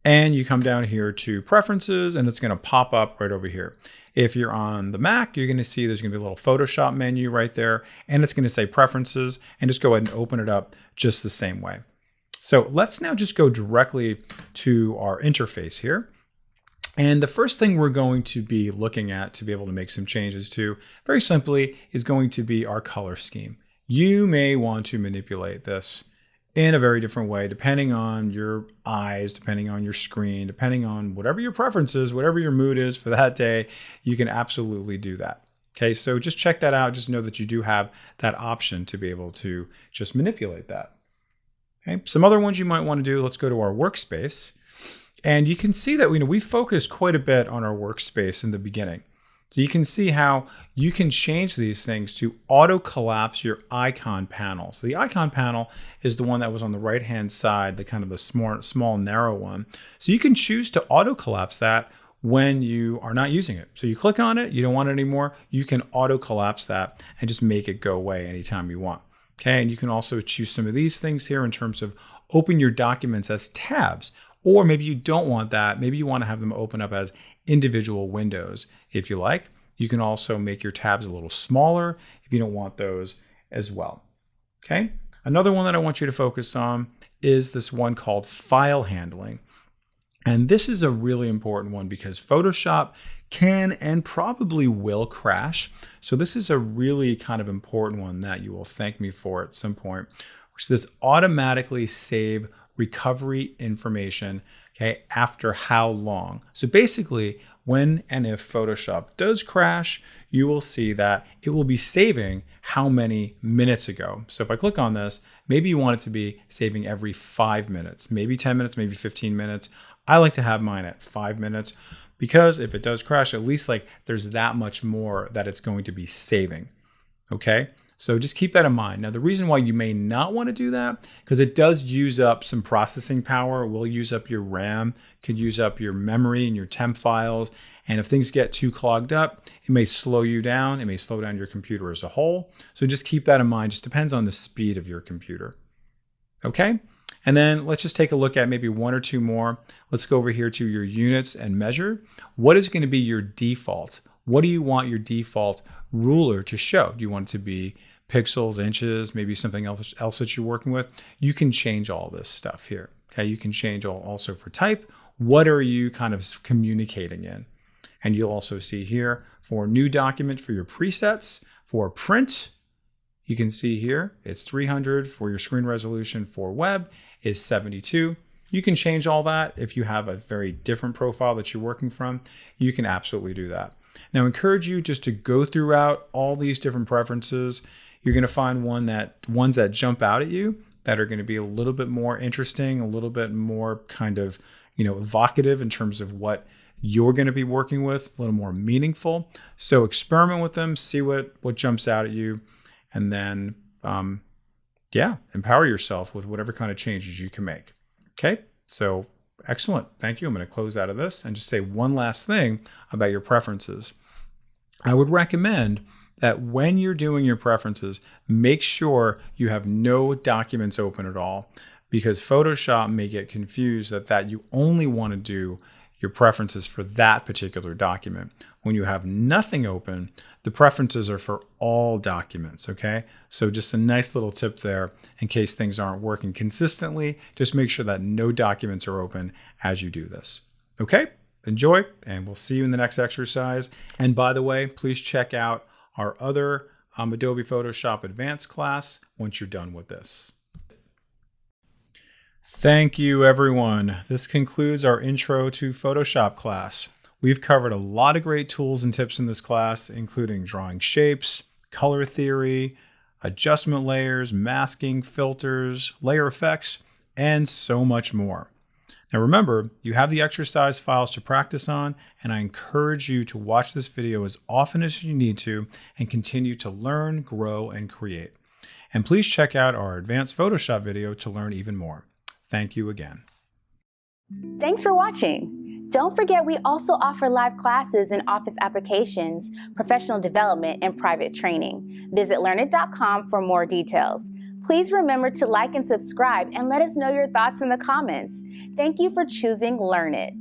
and you come down here to Preferences, and it's going to pop up right over here. If you're on the Mac, you're going to see there's going to be a little Photoshop menu right there, and it's going to say Preferences, and just go ahead and open it up just the same way. So let's now just go directly to our interface here. And the first thing we're going to be looking at to be able to make some changes to, very simply, is going to be our color scheme. You may want to manipulate this in a very different way, depending on your eyes, depending on your screen, depending on whatever your preference is, whatever your mood is for that day, you can absolutely do that. Okay, so just check that out. Just know that you do have that option to be able to just manipulate that. Okay, some other ones you might want to do, let's go to our workspace. And you can see that we focused quite a bit on our workspace in the beginning. So you can see how you can change these things to auto collapse your icon panel. So the icon panel is the one that was on the right hand side, the kind of the small narrow one. So you can choose to auto collapse that when you are not using it. So you click on it, you don't want it anymore, you can auto collapse that and just make it go away anytime you want. Okay, and you can also choose some of these things here in terms of open your documents as tabs. Or maybe you don't want that. Maybe you want to have them open up as individual windows if you like. You can also make your tabs a little smaller if you don't want those as well. Okay. Another one that I want you to focus on is this one called file handling. And this is a really important one because Photoshop can and probably will crash. So this is a really kind of important one that you will thank me for at some point, which is this automatically save recovery information, okay, after how long. So basically, when and if Photoshop does crash, you will see that it will be saving how many minutes ago. So if I click on this, maybe you want it to be saving every 5 minutes, maybe 10 minutes, maybe 15 minutes. I like to have mine at 5 minutes because if it does crash, at least like there's that much more that it's going to be saving, okay? So just keep that in mind. Now, the reason why you may not want to do that, because it does use up some processing power. It will use up your RAM, could use up your memory and your temp files. And if things get too clogged up, it may slow you down. It may slow down your computer as a whole. So just keep that in mind. Just depends on the speed of your computer. Okay. And then let's just take a look at maybe one or two more. Let's go over here to your units and measure. What is going to be your default? What do you want your default ruler to show? Do you want it to be pixels, inches, maybe something else that you're working with? You can change all this stuff here. Okay, you can change also for type. What are you kind of communicating in? And you'll also see here for new document for your presets, for print, you can see here it's 300 for your screen resolution. For web is 72. You can change all that. If you have a very different profile that you're working from, you can absolutely do that. Now, I encourage you just to go throughout all these different preferences. You're going to find ones that jump out at you that are going to be a little bit more interesting, a little bit more kind of, evocative in terms of what you're going to be working with, a little more meaningful. So experiment with them, see what jumps out at you, and then, empower yourself with whatever kind of changes you can make. Okay, so excellent. Thank you. I'm going to close out of this and just say one last thing about your preferences. I would recommend that when you're doing your preferences, make sure you have no documents open at all, because Photoshop may get confused that you only want to do your preferences for that particular document. When you have nothing open, the preferences are for all documents, okay? So just a nice little tip there in case things aren't working consistently. Just make sure that no documents are open as you do this. Okay? Enjoy, and we'll see you in the next exercise. And by the way, please check out our other Adobe Photoshop Advanced class once you're done with this. Thank you, everyone. This concludes our Intro to Photoshop class. We've covered a lot of great tools and tips in this class, including drawing shapes, color theory, adjustment layers, masking, filters, layer effects, and so much more. Now remember, you have the exercise files to practice on, and I encourage you to watch this video as often as you need to and continue to learn, grow, and create. And please check out our advanced Photoshop video to learn even more. Thank you again. Thanks for watching. Don't forget we also offer live classes in Office applications, professional development, and private training. Visit Learnit.com for more details. Please remember to like and subscribe and let us know your thoughts in the comments. Thank you for choosing Learnit.